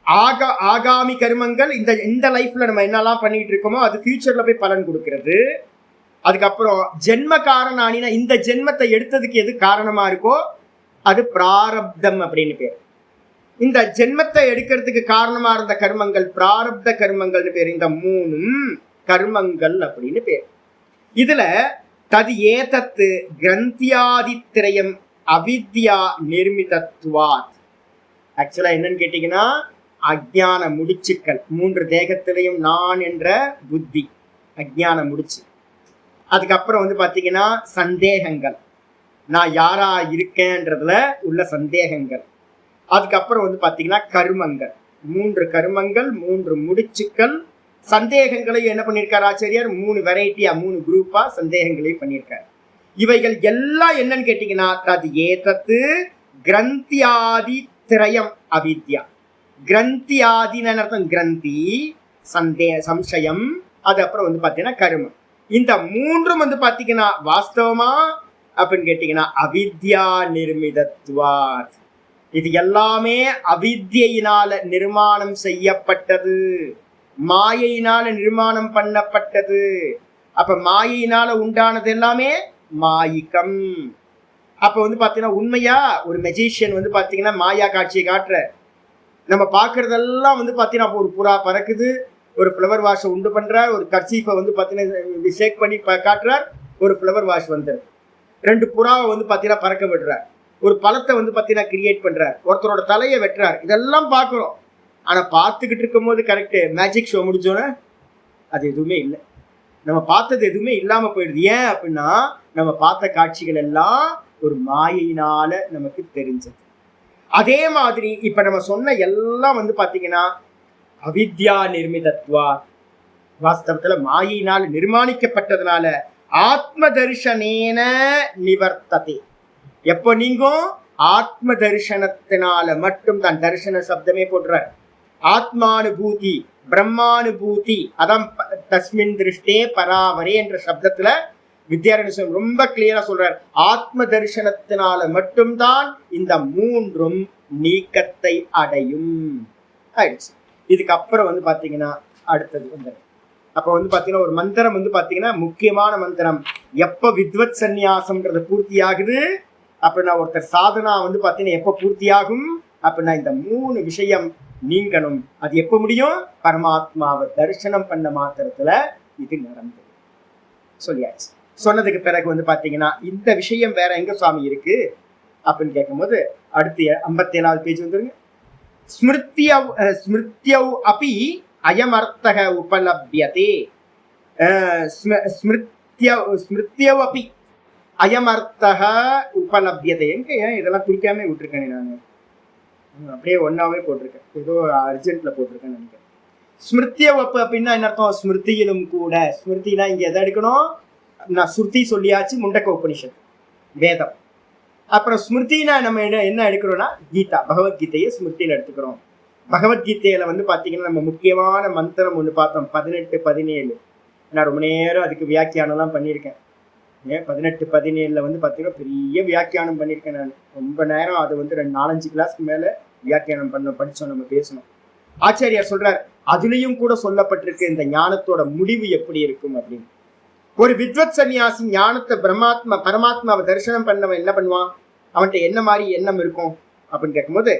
ஆகாமி கர்மங்கள் இந்த லைஃப்ல நம்ம என்னெல்லாம் பண்ணிட்டு இருக்கோமோ அது ஃபியூச்சர்ல போய் பலன் கொடுக்கிறது. அதுக்கப்புறம் ஜென்ம காரணானினா இந்த ஜென்மத்தை எடுத்ததுக்கு எது காரணமா இருக்கோ அது பிராரப்தம் அப்படின்னு பேர். இந்த ஜென்மத்தை எடுக்கிறதுக்கு காரணமா இருந்த கர்மங்கள் பிராரப்த கர்மங்கள்னு பேர். இந்த 3 கர்மங்கள் அப்படின்னு பேர். இதுல தது ஏதத்து கிரந்தியாதித்ரயம் அவித்யா நிர்மிதத்துவாத். ஆக்சுவலா என்னன்னு கேட்டீங்கன்னா அஜ்ஞான முடிச்சுக்கள் 3 தேகத்திலையும் நான் என்ற புத்தி அஜ்ஞான முடிச்சு. அதுக்கப்புறம் பாத்தீங்கன்னா சந்தேகங்கள், நான் யாரா இருக்கேன்றதுல உள்ள சந்தேகங்கள். அதுக்கப்புறம் பாத்தீங்கன்னா கர்மங்கள், 3 கர்மங்கள் 3 முடிச்சுக்கள். சந்தேகங்களையும் என்ன பண்ணியிருக்காரு ஆச்சாரியார் 3 வெரைட்டியா 3 குரூப்பா சந்தேகங்களையும் பண்ணியிருக்காரு. இவைகள் எல்லாம் என்னன்னு கேட்டீங்கன்னா தது ஏதத்து கிரந்தியாதி திரயம் அவித்யா. கிரந்தியாதின்னு அர்த்தம் கிரந்தி சம்சயம், அது அப்புறம் பாத்தீங்கன்னா கர்மம். இந்த 3 பாத்தீங்கன்னா வாஸ்தவமா அப்படின்னு கேட்டீங்கன்னா அவித்யா நிர்மிதத்துவாத். இது எல்லாமே அவித்யினால நிர்மாணம் செய்யப்பட்டது, மாயையினால நிர்மாணம் பண்ணப்பட்டது. அப்ப மாயையினால உண்டானது எல்லாமே மாயிக்கம். அப்ப பாத்தீங்கன்னா உண்மையா ஒரு மெஜிஷியன் பாத்தீங்கன்னா மாயா காட்சியை காட்டுற, நம்ம பாக்குறதெல்லாம் பாத்தீங்கன்னா ஒரு புறா பறக்குது, ஒரு ஃப்ளவர் வாஷை உண்டு பண்றார், ஒரு கர்ச்சீஃபை பாத்தீங்கன்னா ஷேக் பண்ணி காட்டுறார், ஒரு ஃப்ளவர் வாஷ் வந்துரு. 2 புறாவை பாத்தீங்கன்னா பறக்க விடுறார், ஒரு பழத்தை பாத்தீங்கன்னா கிரியேட் பண்றார், ஒருத்தரோட தலையை வெட்டுறார். இதெல்லாம் பார்க்கிறோம். ஆனா பார்த்துக்கிட்டு இருக்கும் போது கரெக்ட் மேஜிக் ஷோ முடிஞ்சோன்னே அது எதுவுமே இல்லை, நம்ம பார்த்தது எதுவுமே இல்லாம போயிடுது. ஏன் அப்படின்னா நம்ம பார்த்த காட்சிகள் எல்லாம் ஒரு மாயினால நமக்கு தெரிஞ்சது. அதே மாதிரி இப்ப நம்ம சொன்ன எல்லாம் பாத்தீங்கன்னா அவித்யா நிர்மிதத்வா, வாஸ்தவத்துல மாயினால் நிர்மாணிக்கப்பட்டதுனால ஆத்ம தரிசனேன நிவர்த்ததே. எப்போ நீங்கும் ஆத்ம தரிசனத்தினால மட்டும் தான். தரிசன சப்தமே போடுறார். ஆத்மானுபூதி பிரம்மானுபூதி, அதான் தஸ்மின் திருஷ்டே பராவரே என்ற சப்தத்துல வித்யாரண்யர் ரொம்ப கிளியரா சொல்றார். ஆத்ம தரிசனத்தினால மட்டும்தான் இந்த 3 நீக்கத்தை அடையும். ஆயிடுச்சு. இதுக்கப்புறம் பாத்தீங்கன்னா அடுத்தது அப்ப பாத்தீங்கன்னா ஒரு மந்திரம் பாத்தீங்கன்னா முக்கியமான மந்திரம். எப்ப வித்வத் சந்நியாசம்ன்றது பூர்த்தி ஆகுது அப்படின்னா, ஒருத்தர் சாதனா பாத்தீங்கன்னா எப்ப பூர்த்தி ஆகும் அப்படின்னா இந்த 3 விஷயம் நீங்கணும். அது எப்ப முடியும்? பரமாத்மாவை தரிசனம் பண்ண மாத்திரத்துல இது நடந்தது சொல்லியாச்சு. சொன்னதுக்கு பிறகு பாத்தீங்கன்னா இந்த விஷயம் வேற எங்க சுவாமி இருக்கு அப்படின்னு கேட்கும்போது அடுத்து 57வது பேஜ் வந்துருங்க. ஸ்மிருத்யௌ அபி அயமர்த்தக உபலப்யதே. ஸ்மிருத்யௌ அபி அயமர்த்தக உபலப்யதே. எங்க ஏன் இதெல்லாம் குறிக்காம விட்டுருக்கேன், நான் அப்படியே ஒன்னாவே போட்டிருக்கேன், ஏதோ அர்ஜென்ட்ல போட்டிருக்கேன்னு நினைக்கிறேன். ஸ்மிருத்யௌ அப்பு அப்படின்னா என்ன அர்த்தம்? ஸ்மிருதியிலும் கூட. ஸ்மிருதினா இங்க எதை எடுக்கணும்? நான் ஸ்ருதி சொல்லியாச்சு, முண்டக்க உபனிஷத் வேதம். அப்புறம் ஸ்மிருதினா நம்ம என்ன எடுக்கிறோம்னா கீதா, பகவத்கீதையை ஸ்மிருதியில எடுத்துக்கிறோம். பகவத்கீதையில பாத்தீங்கன்னா நம்ம முக்கியமான மந்திரம் ஒன்று பார்த்தோம், 18, 17. நான் ரொம்ப நேரம் அதுக்கு வியாக்கியானம்லாம் பண்ணியிருக்கேன். 18, 17 பாத்தீங்கன்னா பெரிய வியாக்கியானம் பண்ணியிருக்கேன் நான். ரொம்ப நேரம் அது 4-5 கிளாஸ்க்கு மேல வியாக்கியானம் படிச்சோம், நம்ம பேசணும். ஆச்சாரியார் சொல்றார், அதுலயும் கூட சொல்லப்பட்டிருக்கு இந்த ஞானத்தோட முடிவு எப்படி இருக்கும் அப்படின்னு. ஒரு வித்வத் சன்னியாசி ஞானத்தை பரமாத்மாவை தரிசனம் பண்ணவன் என்ன பண்ணுவான்? அவன்கிட்ட என்ன மாதிரி எண்ணம் இருக்கும் அப்படின்னு கேட்கும்போது,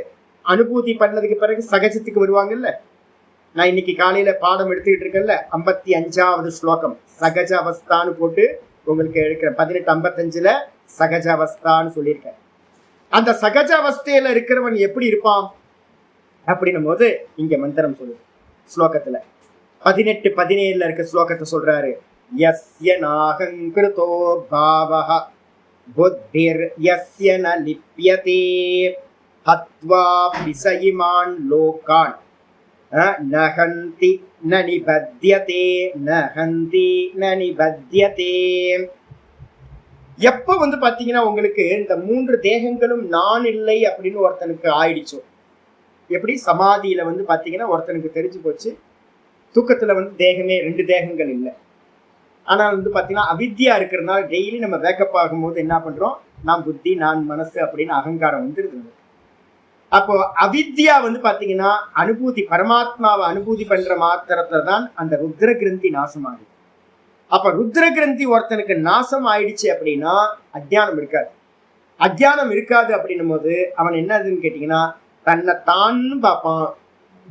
அனுபூதி பண்ணதுக்கு பிறகு சகஜத்துக்கு வருவாங்கல்ல. நான் இன்னைக்கு காலையில பாடம் எடுத்துக்கிட்டு இருக்கேன்ல, 55வது ஸ்லோகம் சகஜ அவஸ்தான்னு போட்டு உங்களுக்கு எடுக்கிறேன். 18:55 சகஜ அவஸ்தான்னு சொல்லியிருக்கேன். அந்த சகஜ அவஸ்தையில இருக்கிறவன் எப்படி இருப்பான் அப்படின்னும் போது இங்க மந்திரம் சொல்லுது ஸ்லோகத்துல. 18, 17 இருக்க ஸ்லோகத்தை சொல்றாரு. யஸ்ய நாகங்கிருதோ பாவஹ புத்திர் யஸ்ய ந லிப்யதே ஹத்வா பிசயிமான் லோகான் நஹந்தி ந நிபத்யதே நஹந்தி ந நிபத்யதே. எப்ப பாத்தீங்கன்னா உங்களுக்கு இந்த 3 தேகங்களும் நான் இல்லை அப்படின்னு ஒருத்தனுக்கு ஆயிடுச்சோ, எப்படி சமாதியில பாத்தீங்கன்னா ஒருத்தனுக்கு தெரிஞ்சு போச்சு தூக்கத்துல தேகமே 2 தேகங்கள் இல்லை. ஆனா பாத்தீங்கன்னா அவித்யா இருக்கிறதுனால டெய்லி நம்ம வேக்கப் ஆகும்போது என்ன பண்றோம்? நான் புத்தி நான் மனசு அப்படின்னு அகங்காரம் வந்துருது. அப்போ அவித்யா வந்து பாத்தீங்கன்னா அனுபூதி, பரமாத்மாவை அனுபூதி பண்ற மாத்திரத்தை தான் அந்த ருத்ர கிரந்தி நாசமாகுது. அப்ப ருத்ர கிரந்தி ஒருத்தனுக்கு நாசம் ஆயிடுச்சு அப்படின்னா அஜ்ஞானம் இருக்காது. அஜ்ஞானம் இருக்காது அப்படின்னும் போது அவன் என்னதுன்னு கேட்டீங்கன்னா தன்னை தான்னு பார்ப்பான்,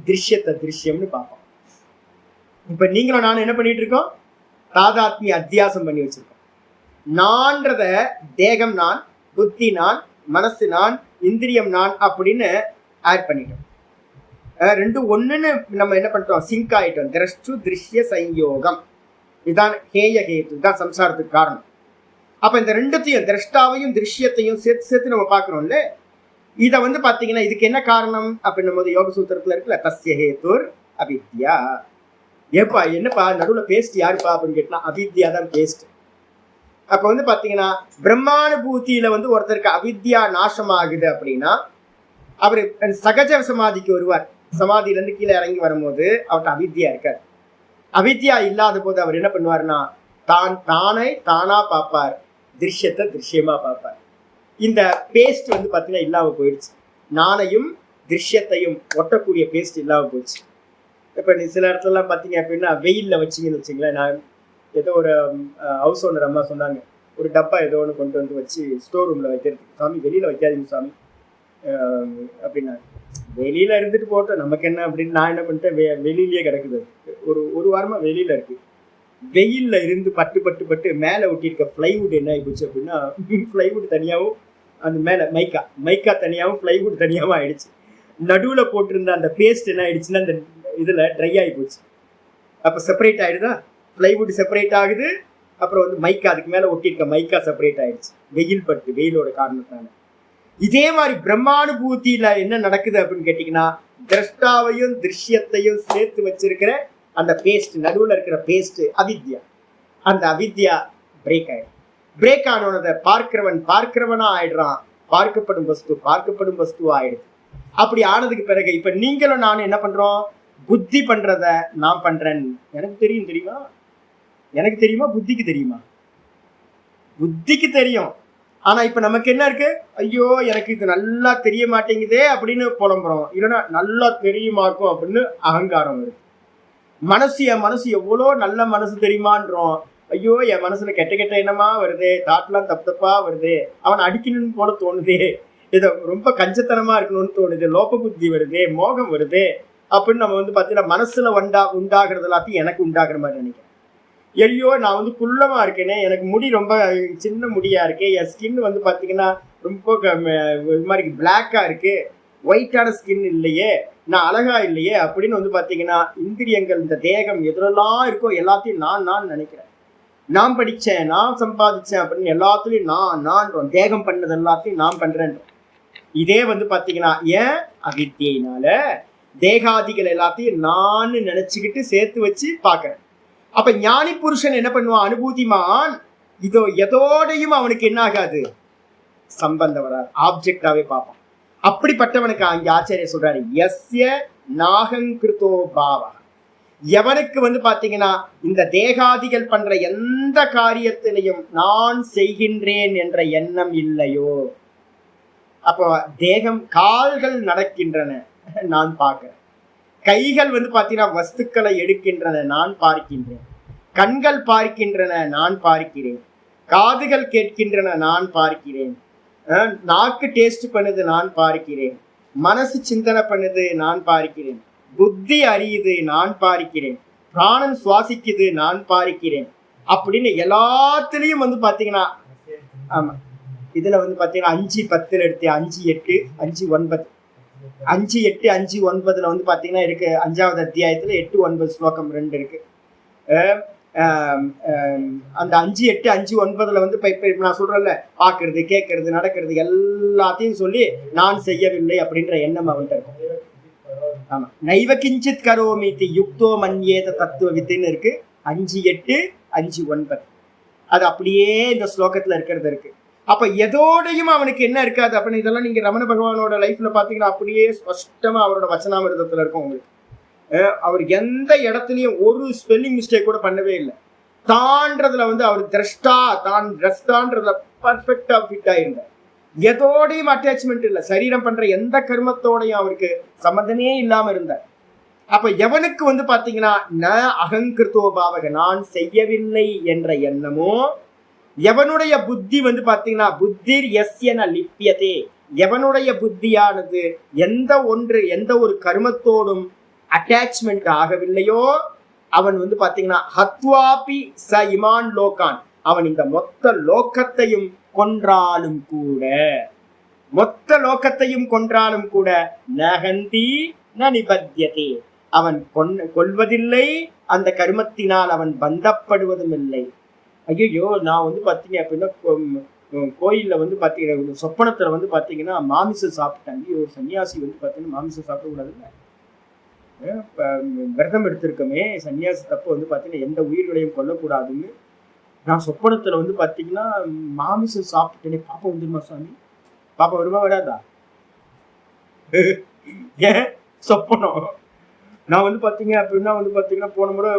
திருஷ்யத்தை திருஷ்யம்னு பார்ப்பான். இப்ப நீங்களும் நானும் என்ன பண்ணிட்டு இருக்கோம்? தாதாத்மிய அத்தியாசம் பண்ணி வச்சிருக்கோம். நான்றத தேகம் நான், புத்தி நான், மனசு நான், இந்திரியம் நான் அப்படின்னு ஆட் பண்ணிட்டோம். ரெண்டும் ஒண்ணுன்னு நம்ம என்ன பண்ணிட்டோம்? சிங்க் ஆயிட்டோம். திரஷ்டு திருஷ்ய சம்யோகம், இதுதான் ஹேய ஹேத்து, இதுதான் சம்சாரத்துக்கு காரணம். அப்ப இந்த ரெண்டுத்தையும், திரஷ்டாவையும் திருஷ்யத்தையும் சேர்த்து சேர்த்து நம்ம பார்க்கறோம்ல. இதை வந்து பாத்தீங்கன்னா இதுக்கு என்ன காரணம் அப்படின்னும் போது யோக சூத்திரத்துல இருக்குல்ல, தஸ்ய ஹேத்துர் அவித்யா. ஏப்பா என்னப்பா நடுவில் பேஸ்ட் யாருப்பா அப்படின்னு கேட்டா அவித்யா தான் பேஸ்ட். அப்ப வந்து பாத்தீங்கன்னா பிரம்மானுபூதியில வந்து ஒருத்தருக்கு அவித்யா நாசம் ஆகுது அப்படின்னா அவர் சகஜ சமாதிக்கு வருவார். சமாதியில இருந்து கீழே இறங்கி வரும்போது அவர்கிட்ட அவித்யா இருக்காரு. அவித்யா இல்லாத போது அவர் என்ன பண்ணுவாருன்னா தானே தானா பார்ப்பார், திருஷ்யத்தை திருஷ்யமா பார்ப்பார். இந்த பேஸ்ட் வந்து பாத்தீங்கன்னா இல்லாம போயிடுச்சு. நானையும் திருஷ்யத்தையும் ஒட்டக்கூடிய பேஸ்ட் இல்லாம போயிடுச்சு. இப்ப நீ சில இடத்துலலாம் பாத்தீங்க அப்படின்னா வெயில்ல வச்சிங்கன்னு வச்சுங்களேன். நான் ஏதோ ஒரு ஹவுஸ் ஓனர் அம்மா சொன்னாங்க, ஒரு டப்பா ஏதோ ஒன்று கொண்டு வந்து வச்சு ஸ்டோர் ரூம்ல வைக்கிறதுக்கு. சாமி வெளியில வைக்காதீங்க சாமி அப்படின்னா. வெளியில இருந்துட்டு போட்டோம், நமக்கு என்ன அப்படின்னு நான் என்ன பண்ணிட்டேன், வெளியிலேயே கிடக்குது. ஒரு வாரமா வெளியில இருக்கு. வெயில்ல இருந்து பட்டு பட்டு பட்டு மேலே ஒட்டியிருக்க பிளைவுட் என்ன ஆயிடுச்சு அப்படின்னா, பிளைவுட் தனியாகவும் அந்த மேலே மைக்கா தனியாகவும் பிளைவுட் தனியாகவும் ஆயிடுச்சு. நடுவில் போட்டிருந்த அந்த பேஸ்ட் என்ன ஆயிடுச்சுன்னா அந்த இதில் ட்ரை ஆகி போச்சு. அப்போ செப்பரேட் ஆகிடுதா, பிளைவுட் செப்பரேட் ஆகுது, அப்புறம் வந்து மைக்கா அதுக்கு மேலே ஒட்டியிருக்க மைக்கா செப்பரேட் ஆயிடுச்சு வெயில் பட்டு, வெயிலோட காரணத்தினால. இதே மாதிரி பிரம்மானுபூதியில என்ன நடக்குது அப்படின்னு கேட்டிங்கன்னா, திரஷ்டாவையும் திருஷ்யத்தையும் சேர்த்து வச்சிருக்கிற அந்த பேஸ்ட், நடுவில் இருக்கிற பேஸ்ட் அவித்யா. அந்த அவித்யா பிரேக் ஆயிடும். பிரேக் ஆனோட பார்க்கிறவனா ஆயிடுறான், பார்க்கப்படும் வஸ்து ஆயிடுது. அப்படி ஆனதுக்கு பிறகு இப்ப நீங்களும் நானும் என்ன பண்றோம்? புத்தி பண்றத நான் பண்றேன். எனக்கு தெரியுமா? எனக்கு தெரியுமா? புத்திக்கு தெரியுமா? புத்திக்கு தெரியும். ஆனா இப்ப நமக்கு என்ன இருக்கு? ஐயோ எனக்கு இது நல்லா தெரிய மாட்டேங்குதே அப்படின்னு புலம்புறோம். இல்லைன்னா நல்லா தெரியுமாக்கும் அப்படின்னு அகங்காரம் வருது. என் மனசு எவ்வளோ நல்ல மனசு தெரியுமான்றோம். ஐயோ என் மனசுல கெட்ட எண்ணமா வருது, தாட்லாம் தப்பா வருது, அவன் அடிக்கணும்னு போல தோணுது, இதை ரொம்ப கஞ்சத்தனமா இருக்கணும்னு தோணுது, லோப புத்தி வருது, மோகம் வருது அப்படின்னு நம்ம வந்து பார்த்தீங்கன்னா மனசுல உண்டாகிறது எல்லாத்தையும் எனக்கு உண்டாக்குற மாதிரி நினைக்கிறேன். ஐயோ நான் வந்து குள்ளமா இருக்கேனே, எனக்கு முடி ரொம்ப சின்ன முடியா இருக்கு, என் ஸ்கின் வந்து பார்த்தீங்கன்னா ரொம்ப இது மாதிரி பிளாக்கா இருக்கு, ஒயிட்டான ஸ்கின் இல்லையே, நான் அழகா இல்லையே அப்படின்னு வந்து பார்த்தீங்கன்னா இந்திரியங்கள், இந்த தேகம் எதுலாம் இருக்கோ எல்லாத்தையும் நான் நினைக்கிறேன். நான் படித்தேன், நான் சம்பாதிச்சேன் அப்படின்னு எல்லாத்துலேயும் நான் தேகம் பண்ணது எல்லாத்தையும் நான் பண்றேன். இதே வந்து பார்த்தீங்கன்னா ஏன்? அவித்தியினால தேகாதிகள் எல்லாத்தையும் நான் நினைச்சுக்கிட்டு சேர்த்து வச்சு பார்க்கறேன். அப்ப ஞானி புருஷன் என்ன பண்ணுவான்? அனுபூதிமான் எதோடையும் அவனுக்கு என்ன ஆகாது, சம்பந்தம் வராது, ஆப்ஜெக்டாவே பார்ப்பான். அப்படிப்பட்டவனுக்கு அங்க ஆச்சாரியர் சொல்றாரு, எஸ்ய நாகங்கிருத்தோ பாவா. எவனுக்கு வந்து பாத்தீங்கன்னா இந்த தேகாதிகள் பண்ற எந்த காரியத்திலையும் நான் செய்கின்றேன் என்ற எண்ணம் இல்லையோ, அப்போ தேகம், கால்கள் நடக்கின்றன நான் பார்க்கிறேன், கைகள் வந்து பாத்தீங்கன்னா வஸ்துக்களை எடுக்கின்றன நான் பார்க்கின்றேன், கண்கள் பார்க்கின்றன நான் பார்க்கிறேன், காதுகள் கேட்கின்றன நான் பார்க்கிறேன், நாக்கு டேஸ்ட் பண்ணுது நான் பார்க்கிறேன், மனசு சிந்தனை பண்ணுது நான் பார்க்கிறேன், புத்தி அறியுது நான் பார்க்கிறேன், பிராணன் சுவாசிக்குது நான் பார்க்கிறேன் அப்படின்னு எல்லாத்துலயும் வந்து பாத்தீங்கன்னா, ஆமா இதுல வந்து பாத்தீங்கன்னா 5:10 எடுத்து 5:8 5:9 5:8 5:9 வந்து பாத்தீங்கன்னா இருக்கு. 5வது அத்தியாயத்துல 8-9 ஸ்லோகம் 2 இருக்கு. அந்த 5:8 5:9 வந்து இப்ப நான் சொல்றேன்ல, பாக்குறது கேட்கறது நடக்கிறது எல்லாத்தையும் சொல்லி நான் செய்யவில்லை அப்படின்ற எண்ணம் அவன்கிட்ட இருக்கும். ஆமா, நைவ கிஞ்சித் கரோமிதி யுக்தோ மன்யேத தத்துவ வித்துன்னு இருக்கு. 5:8 5:9 அது அப்படியே இந்த ஸ்லோகத்துல இருக்கிறது இருக்கு. அப்ப எதோடையும் அவனுக்கு என்ன இருக்காது அப்படின்னு. இதெல்லாம் நீங்க ரமண பகவானோட லைஃப்ல பாத்தீங்கன்னா அப்படியே ஸ்பஷ்டமா அவரோட வச்சனாமிர்தத்துல இருக்கும் உங்களுக்கு. அவர் எந்த இடத்துலயும் ஒரு ஸ்பெல்லிங் மிஸ்டேக் கூட பண்ணவே இல்லை. தான்றதுல வந்து அவர் திரஷ்டான்றதுல பர்ஃபெக்டா ஃபிட் ஆயிருந்தார். எதோடையும் அட்டாச்மெண்ட் இல்லை, சரீரம் பண்ற எந்த கர்மத்தோடையும் அவருக்கு சம்பந்தமே இல்லாம இருந்தார். அப்ப எவனுக்கு வந்து பாத்தீங்கன்னா ந அகங்கிருத்தோ பாவக, நான் செய்யவில்லை என்ற எண்ணமோ, எவனுடைய புத்தி வந்து பாத்தீங்கன்னா புத்திர் எஸ்யன லிப்பியதே, எவனுடைய புத்தியானது எந்த ஒரு கர்மத்தோடும் அட்டாச்மெண்ட் ஆகவில்லையோ, அவன் வந்து பாத்தீங்கன்னா ஹத்வாபி ச இமான் லோகான், அவன் இந்த மொத்த லோகத்தையும் கொன்றாலும் கூட, நகந்தி ந நிபத்யதே, அவன் கொல்வதில்லை, அந்த கர்மத்தினால் அவன் பந்தப்படுவதும் இல்லை. ஐயோ, நான் வந்து பாத்தீங்க அப்படின்னா கோயில்ல வந்து பாத்தீங்கன்னா சொப்பனத்துல வந்து பாத்தீங்கன்னா மாமிசம் சாப்பிட்டாங்க. ஒரு சன்னியாசி வந்து பாத்தீங்கன்னா மாமிசம் சாப்பிடக்கூடாதுல்ல, விரதம் எடுத்திருக்கமே சன்னியாசி தப்பு வந்து பாத்தீங்கன்னா எந்த உயிர்களையும் கொல்லக்கூடாதுன்னு நான் சொப்பனத்துல வந்து பாத்தீங்கன்னா மாமிசம் சாப்பிட்டேனே, பாப்பா வந்துருமா சாமி? பாப்பா வருமா வராதா? ஏன் சொப்பனம்? நான் வந்து பாத்தீங்க அப்படின்னா வந்து பாத்தீங்கன்னா போன முறை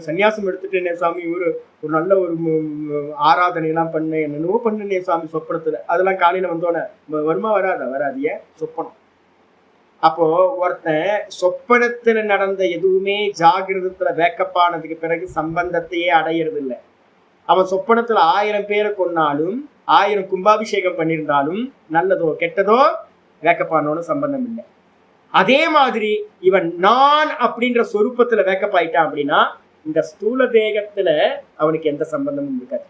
சன்னியாசம் எடுத்துட்டேனே சாமி, ஒரு நல்ல ஒரு ஆராதனை எல்லாம் பண்ணேன், என்னென்னவோ பண்ணனே சாமி சொப்பனத்துல, அதெல்லாம் காலையில வந்தோடனே வருமா வராதா? வராது. ஏன்? சொப்பனம். அப்போ ஒருத்தன் சொப்பனத்துல நடந்த எதுவுமே ஜாகிரதத்துல வேக்கப் ஆனதுக்கு பிறகு சம்பந்தத்தையே அடையிறது இல்லை. அவன் சொப்பனத்துல 1000 பேரை கொன்னாலும் 1000 கும்பாபிஷேகம் பண்ணியிருந்தாலும் நல்லதோ கெட்டதோ வேக்கப்பானோன்னு சம்பந்தம் இல்லை. அதே மாதிரி இவன் நான் அப்படின்ற சொரூபத்துல வேக்கப் ஆயிட்டான் அப்படின்னா இந்த ஸ்தூல தேகத்துல அவனுக்கு எந்த சம்பந்தமும் இருக்காது.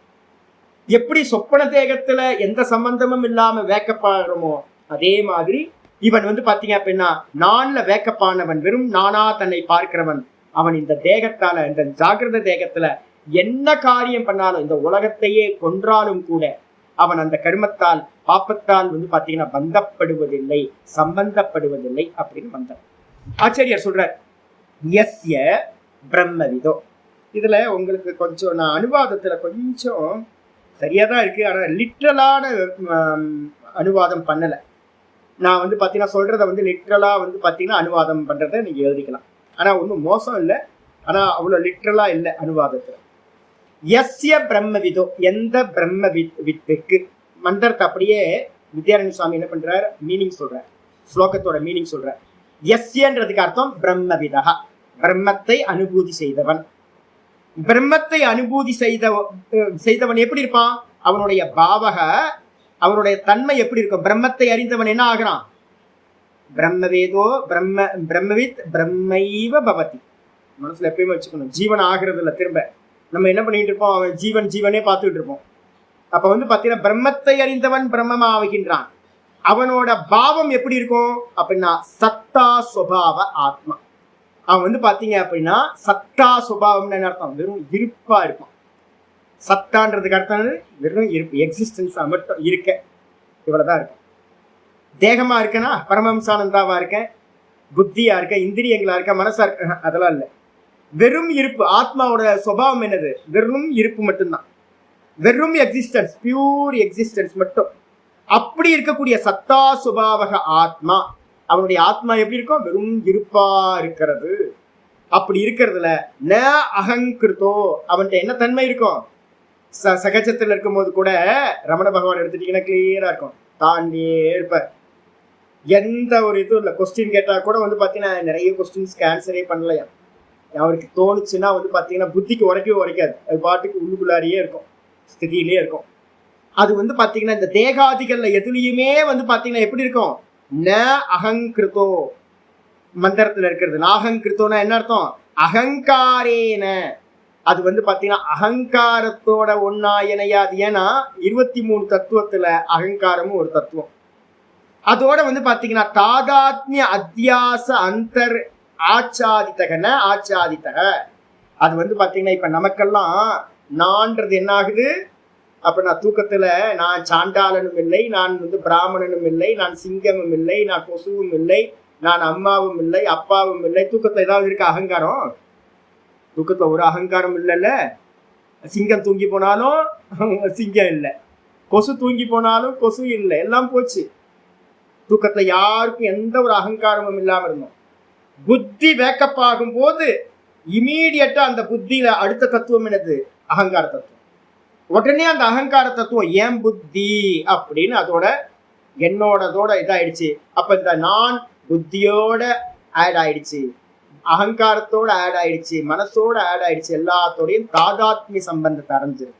எப்படி சொப்பன தேகத்துல எந்த சம்பந்தமும் இல்லாம வேக்கப் ஆகிறோமோ, அதே மாதிரி இவன் வந்து பாத்தீங்க அப்படின்னா நான்ல வேக்கப்பானவன், வெறும் நானா தன்னை பார்க்கிறவன், அவன் இந்த தேகத்தால, இந்த ஜாகிரத தேகத்துல என்ன காரியம் பண்ணாலும், இந்த உலகத்தையே கொன்றாலும் கூட அவன் அந்த கர்மத்தால் பாப்பத்தால் வந்து பாத்தீங்கன்னா பந்தப்படுவதில்லை, சம்பந்தப்படுவதில்லை அப்படின்னு வந்தார். ஆச்சாரியார் சொல்றார் யஸ்ய பிரம்மவிதோ. இதுல உங்களுக்கு கொஞ்சம் நான் அனுவாதத்துல கொஞ்சம் சரியாதான் இருக்கு, ஆனா லிட்ரலான அனுவாதம் பண்ணல. நான் வந்து பாத்தீங்கன்னா சொல்றத வந்து லிட்ரலா வந்து பாத்தீங்கன்னா அனுவாதம் பண்றதை நீங்க எழுதிக்கலாம். ஆனா ஒன்றும் மோசம் இல்லை, ஆனா அவ்வளவு லிட்ரலா இல்லை அனுவாதத்துல. யஸ்ய பிரம்மவிதோ, எந்த பிரம்ம வித்துக்கு, மந்திரத்தை அப்படியே வித்யாரண்ய சுவாமி என்ன பண்றார், மீனிங் சொல்றார், ஸ்லோகத்தோட மீனிங் சொல்றார். யஸ்யன்றதுக்கு அர்த்தம் பிரம்மவிதா, பிரம்மத்தை அனுபூதி செய்தவன். பிரம்மத்தை அனுபூதி செய்தவன் எப்படி இருப்பான்? அவனுடைய பாவக, அவனுடைய தன்மை எப்படி இருக்கும்? பிரம்மத்தை அறிந்தவன் என்ன ஆகிறான்? பிரம்மவேதோ பிரம்மவித் பிரம்மைவ பவதி. மனசுல எப்பயுமே வச்சுக்கணும், ஜீவன் ஆகிறது இல்லை. திரும்ப நம்ம என்ன பண்ணிட்டு இருப்போம், அவன் ஜீவனே பார்த்துட்டு இருப்போம். அப்ப வந்து பாத்தீங்கன்னா பிரம்மத்தை அறிந்தவன் பிரம்மமா ஆகின்றான். அவனோட பாவம் எப்படி இருக்கும் அப்படின்னா சத்தா சுபாவ ஆத்மா. அவன் வந்து பாத்தீங்க அப்படின்னா சத்தா சுபாவம்னு என்ன அர்த்தம்? வெறும் இருப்பா இருப்பான். சத்தான்றதுக்கு அர்த்தம் வெறும் இருப்பு, எக்ஸிஸ்டன்ஸா மட்டும் இருக்க, இவ்வளவுதான் இருக்கு. தேகமா இருக்கேன்னா பரமஹம்சானந்தாவா இருக்கேன், புத்தியா இருக்க, இந்திரியங்களா இருக்க, மனசா இருக்க, அதெல்லாம் இல்லை. வெறும் இருப்பு. ஆத்மாவோட சுபாவம் என்னது? வெறும் இருப்பு மட்டும்தான், வெறும் எக்ஸிஸ்டன்ஸ், பியூர் எக்ஸிஸ்டன்ஸ் மட்டும். அப்படி இருக்கக்கூடிய சத்தா சுபாவக ஆத்மா, அவனுடைய ஆத்மா எப்படி இருக்கும்? வெறும் இருப்பா இருக்கிறது. அப்படி இருக்கிறதுல ந அகங்கிருத்தோ, அவன்கிட்ட என்ன தன்மை இருக்கும்? சகஜத்துல இருக்கும் போது கூட ரமண பகவான் எடுத்துட்டீங்கன்னா கிளியரா இருக்கும், தாண்டியே இருப்ப. எந்த ஒரு இதுவும் இல்லை. கொஸ்டின் கேட்டா கூட வந்து பாத்தீங்கன்னா நிறைய கொஸ்டின்ஸ்க்கு ஆன்சரே பண்ணலையா. அவருக்கு தோணுச்சுன்னா வந்து பாத்தீங்கன்னா புத்திக்கு உரைக்காது, அது பாட்டுக்கு உள்ளுக்குள்ளாரியே இருக்கும், ஸ்திதியிலே இருக்கும். அது வந்து பாத்தீங்கன்னா இந்த தேகாதிகள்ல எதுலையுமே வந்து பாத்தீங்கன்னா எப்படி இருக்கும்? ந அகங்கிருத்தோ, மந்திரத்துல இருக்கிறது. நாகங்கிருத்தோன்னா என்ன அர்த்தம்? அகங்காரேன. அது வந்து பாத்தீங்கன்னா அகங்காரத்தோட ஒன்னா இணையாது. ஏன்னா 23 தத்துவத்துல அகங்காரமும் ஒரு தத்துவம். அதோட வந்து பாத்தீங்கன்னா தாதாத்மிய அத்தியாச அந்தர் ஆச்சாதித்தகன ஆச்சாதித்தக. அது வந்து பாத்தீங்கன்னா இப்ப நமக்கெல்லாம் நான்றது என்ன ஆகுது அப்படின்னா, தூக்கத்துல நான் சாண்டாளனும் இல்லை, நான் வந்து பிராமணனும் இல்லை, நான் சிங்கமும் இல்லை, நான் கொசுவும் இல்லை, நான் அம்மாவும் இல்லை, அப்பாவும் இல்லை. தூக்கத்துல ஏதாவது இருக்கு அகங்காரம்? தூக்கத்துல ஒரு அகங்காரம் இல்லைல்ல. சிங்கம் தூங்கி போனாலும் சிங்கம் இல்லை, கொசு தூங்கி போனாலும் கொசு இல்லை, எல்லாம் போச்சு. தூக்கத்துல யாருக்கும் எந்த ஒரு அகங்காரமும் இல்லாம இருந்தோம். புத்தி வேக்கப் ஆகும் போது இமீடியட்டா அந்த புத்தியில அடுத்த தத்துவம் என்னது? அகங்கார தத்துவம். உடனே அந்த அகங்கார தத்துவம் ஏன் புத்தி அப்படின்னு அதோட என்னோடதோட இதாயிடுச்சு. அப்ப இந்த நான் புத்தியோட ஆட் ஆயிடுச்சு, அகங்காரத்தோட ஆட் ஆயிடுச்சு, மனசோட ஆட் ஆயிடுச்சு, எல்லாத்தோடையும் தாதாத்மிய சம்பந்தத்தை அடைஞ்சிரு.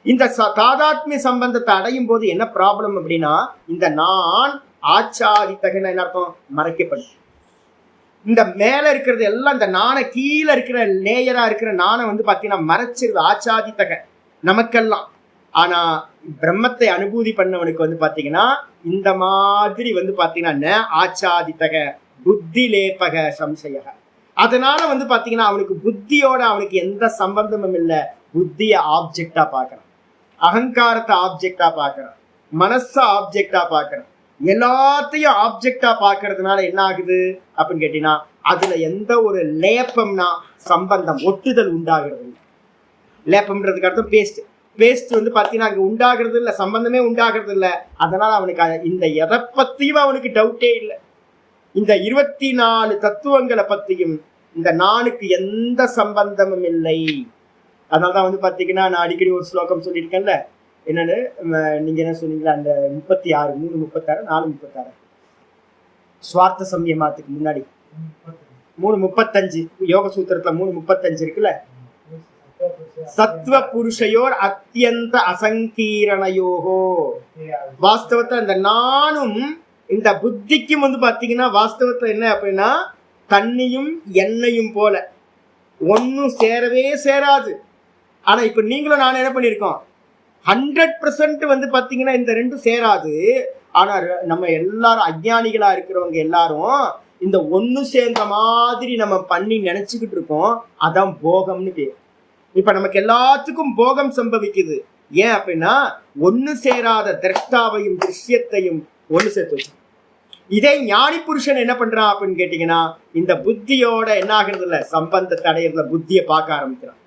இந்த தாதாத்மிய சம்பந்தத்தை அடையும் போது என்ன ப்ராப்ளம் அப்படின்னா, இந்த நான் ஆச்சாதித்தகன்னு என்ன அர்த்தம், மறைக்கப்படும். இந்த மேல இருக்கிறது எல்லாம் இந்த நாணை கீழே இருக்கிற லேயரா இருக்கிற நாணை வந்து பாத்தீங்கன்னா மறைச்சிருது, ஆச்சாதித்தக நமக்கெல்லாம். ஆனா பிரம்மத்தை அனுபூதி பண்ணவனுக்கு வந்து பாத்தீங்கன்னா இந்த மாதிரி வந்து பாத்தீங்கன்னா ஆச்சாதித்தக புத்தி லேபக சம்சய. அதனால வந்து பாத்தீங்கன்னா அவனுக்கு புத்தியோட அவனுக்கு எந்த சம்பந்தமும் இல்லை. புத்திய ஆப்ஜெக்டா பாக்குறான், அகங்காரத்தை ஆப்ஜெக்டா பாக்குறான், மனச ஆப்ஜெக்டா பாக்குறான். எல்லாத்தையும் ஆப்ஜெக்டா பாக்குறதுனால என்ன ஆகுது அப்படின்னு கேட்டீங்கன்னா அதுல எந்த ஒரு லேப்பம்னா சம்பந்தம் ஒட்டுதல் உண்டாகிறது இல்லை. லேப்பம்ன்றதுக்கு அர்த்தம் பேஸ்ட். பேஸ்ட் வந்து பாத்தீங்கன்னா அங்க உண்டாகிறது இல்லை, சம்பந்தமே உண்டாகிறது இல்லை. அதனால அவனுக்கு இந்த எதை பத்தியும் அவனுக்கு டவுட்டே இல்லை. இந்த 24 தத்துவங்களை பத்தியும் இந்த நானுக்கு எந்த சம்பந்தமும் இல்லை. அதனாலதான் வந்து பாத்தீங்கன்னா நான் அடிக்கடி ஒரு ஸ்லோகம் சொல்லியிருக்கேன்ல, என்னன்னு நீங்க என்ன சொன்னீங்களா, அந்த 36 3:36 4:36 சுவார்த்த சம்யமாத்துக்கு முன்னாடி 3:35 யோக சூத்திரத்துல 3:35 இருக்குல்ல, சத்வ புருஷயோர் அத்தியந்த அசங்கீரணயோகோ. வாஸ்தவத்தை அந்த நானும் இந்த புத்திக்கும் வந்து பாத்தீங்கன்னா வாஸ்தவத்துல என்ன அப்படின்னா தண்ணியும் எண்ணெயும் போல ஒன்னும் சேரவே சேராது. ஆனா இப்ப நீங்களும் நானும் என்ன பண்ணிருக்கோம், 100% வந்து பாத்தீங்கன்னா இந்த ரெண்டும் சேராது. ஆனா நம்ம எல்லாரும் அஞ்ஞானிகளா இருக்கிறவங்க எல்லாரும் இந்த ஒண்ணு சேர்ந்த மாதிரி நம்ம பண்ணி நினைச்சுக்கிட்டு இருக்கோம். அதான் போகம்னு பேர். இப்ப நமக்கு எல்லாத்துக்கும் போகம் சம்பவிக்குது. ஏன் அப்படின்னா ஒண்ணு சேராத திரஷ்டாவையும் திருஷ்யத்தையும் ஒண்ணு சேர்த்து வச்சு. இதே ஞானி புருஷன் என்ன பண்றான் அப்படின்னு கேட்டீங்கன்னா இந்த புத்தியோட என்ன ஆகுறது இல்ல, சம்பந்தத்தை அடையிறதுல புத்தியை பார்க்க ஆரம்பிக்கிறான்.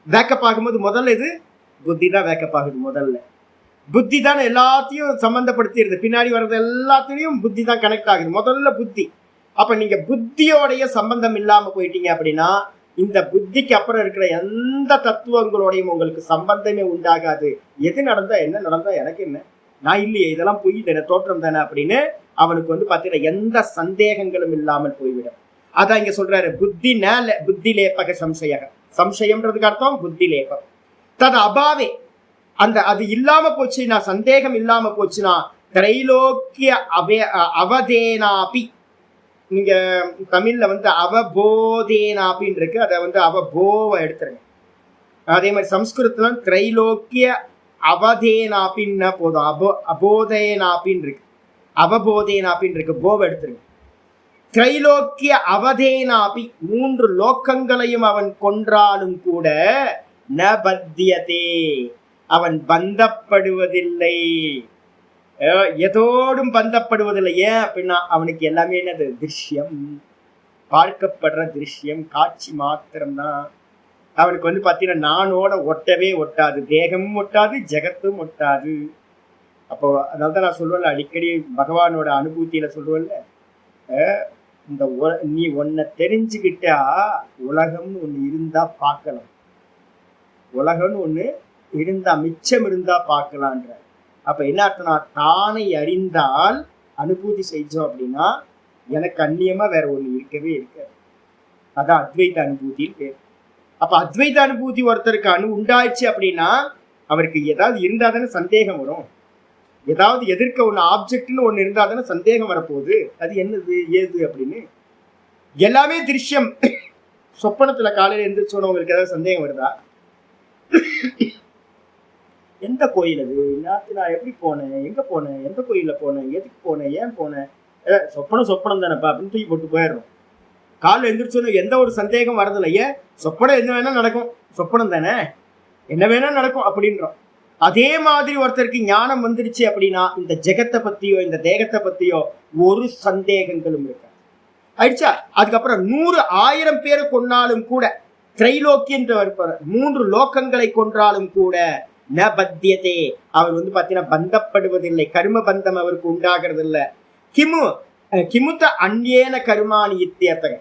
வேக்கப் ஆகும்போது முதல்ல இது புத்தி தான் வேக்கப் ஆகுது. முதல்ல புத்தி தான் எல்லாத்தையும் சம்பந்தப்படுத்திடுது, பின்னாடி வர்றது எல்லாத்தையும் புத்தி தான் கனெக்ட் ஆகுது. முதல்ல புத்தி. அப்ப நீங்க புத்தியோடைய சம்பந்தம் இல்லாம போயிட்டீங்க அப்படின்னா இந்த புத்திக்கு அப்புறம் இருக்கிற எந்த தத்துவங்களோடையும் உங்களுக்கு சம்பந்தமே உண்டாகாது. எது நடந்தா என்ன நடந்தா எனக்கு என்ன, நான் இல்லையே, இதெல்லாம் பொய் தானே, தோற்றம் தானே அப்படின்னு அவனுக்கு வந்து பாத்தீங்கன்னா எந்த சந்தேகங்களும் இல்லாமல் போய்விடும். அதான் இங்க சொல்றாரு புத்தி புத்தி லேபக சம்சய. சம்சயம்ன்றதுக்கு அர்த்தம் புத்தி லேபம். தது அபாவே, அந்த அது இல்லாம போச்சுன்னா, சந்தேகம் இல்லாம போச்சுன்னா திரைலோக்கிய அவதேனாபி. நீங்க தமிழ்ல வந்து அவபோதேனாபின்னு இருக்கு, அதை வந்து அவபோவை எடுத்துருங்க. அதே மாதிரி சம்ஸ்கிருதத்துல திரைலோக்கிய அவதேனாபின்னா போதும், அபோதேனாபின்னு இருக்கு, அவபோதேனாபின்னு இருக்கு, போவை எடுத்துருங்க. திரைலோக்கிய அவதேனாபி, 3 லோக்கங்களையும் அவன் கொன்றாலும் கூட ந பத்தியதே, அவன் பந்தப்படுவதில்லை, எதோடும் பந்தப்படுவதில்லை. ஏன் அப்படின்னா அவனுக்கு எல்லாமே என்னது, திருஷ்யம், பார்க்கப்படுற திருஷ்யம், காட்சி மாத்திரம்தான். அவனுக்கு வந்து பாத்தீங்கன்னா நானோட ஒட்டவே ஒட்டாது, தேகமும் ஒட்டாது, ஜெகத்தும் ஒட்டாது. அப்போ அதனால்தான் நான் சொல்லுவேன்ல, அடிக்கடி பகவானோட அனுபூத்தியில சொல்லுவேன்ல, இந்த நீ ஒன்ன தெரிஞ்சுக்கிட்டா உலகம்னு ஒண்ணு இருந்தா பார்க்கலாம், உலகம்னு ஒண்ணு இருந்தா மிச்சம் இருந்தா பார்க்கலான்ற. அப்ப என்ன அர்த்தம்னா தானை அறிந்தால் அனுபூதி செஞ்சோம் அப்படின்னா எனக்கு அந்நியமா வேற ஒண்ணு இருக்கவே இருக்காது. அதான் அத்வைத அனுபூதின்னு பேர். அப்ப அத்வைத அனுபூதி ஒருத்தருக்கு உண்டாயிடுச்சு அப்படின்னா அவருக்கு ஏதாவது இருந்தா தானே சந்தேகம் வரும். ஏதாவது எதிர்க்க ஒண்ணு ஆப்ஜெக்ட்னு ஒண்ணு இருந்தா தானே சந்தேகம் வரப்போகுது, அது என்னது ஏது அப்படின்னு. எல்லாமே திருஷ்யம். சொப்பனத்துல காலையில எந்திரிச்சோன்னு உங்களுக்கு ஏதாவது சந்தேகம் வருதா? எந்த கோயில் அது, நான் எப்படி போனேன், எங்க போனேன், எந்த கோயில்ல போனேன், எதுக்கு போனேன், ஏன் போனேன், சொப்பனம் தானேப்பா அப்படின்னு தூக்கி போட்டு போயிடுறோம். காலைல எந்திரிச்சோன்னு எந்த ஒரு சந்தேகம் வரதில்லை. ஏன், சொப்பனம் என்ன வேணா நடக்கும், சொப்பனம் தானே, என்ன வேணா நடக்கும் அப்படின்றோம். அதே மாதிரி ஒருத்தருக்கு ஞானம் வந்துருச்சு அப்படின்னா இந்த ஜெகத்தை பத்தியோ இந்த தேகத்தை பத்தியோ ஒரு சந்தேகங்களும் இருக்காது. ஆயிடுச்சா? அதுக்கப்புறம் 100 1000 பேரை கொண்டாலும் கூட, திரைலோக்கியன்ற 3 லோக்கங்களை கொன்றாலும் கூட ந பத்தியதே, அவர் வந்து பாத்தீங்கன்னா பந்தப்படுவதில்லை, கர்ம பந்தம் அவருக்கு உண்டாகிறது இல்லை. கிமுத்த அந்நேன கருமானி இத்தியத்தக,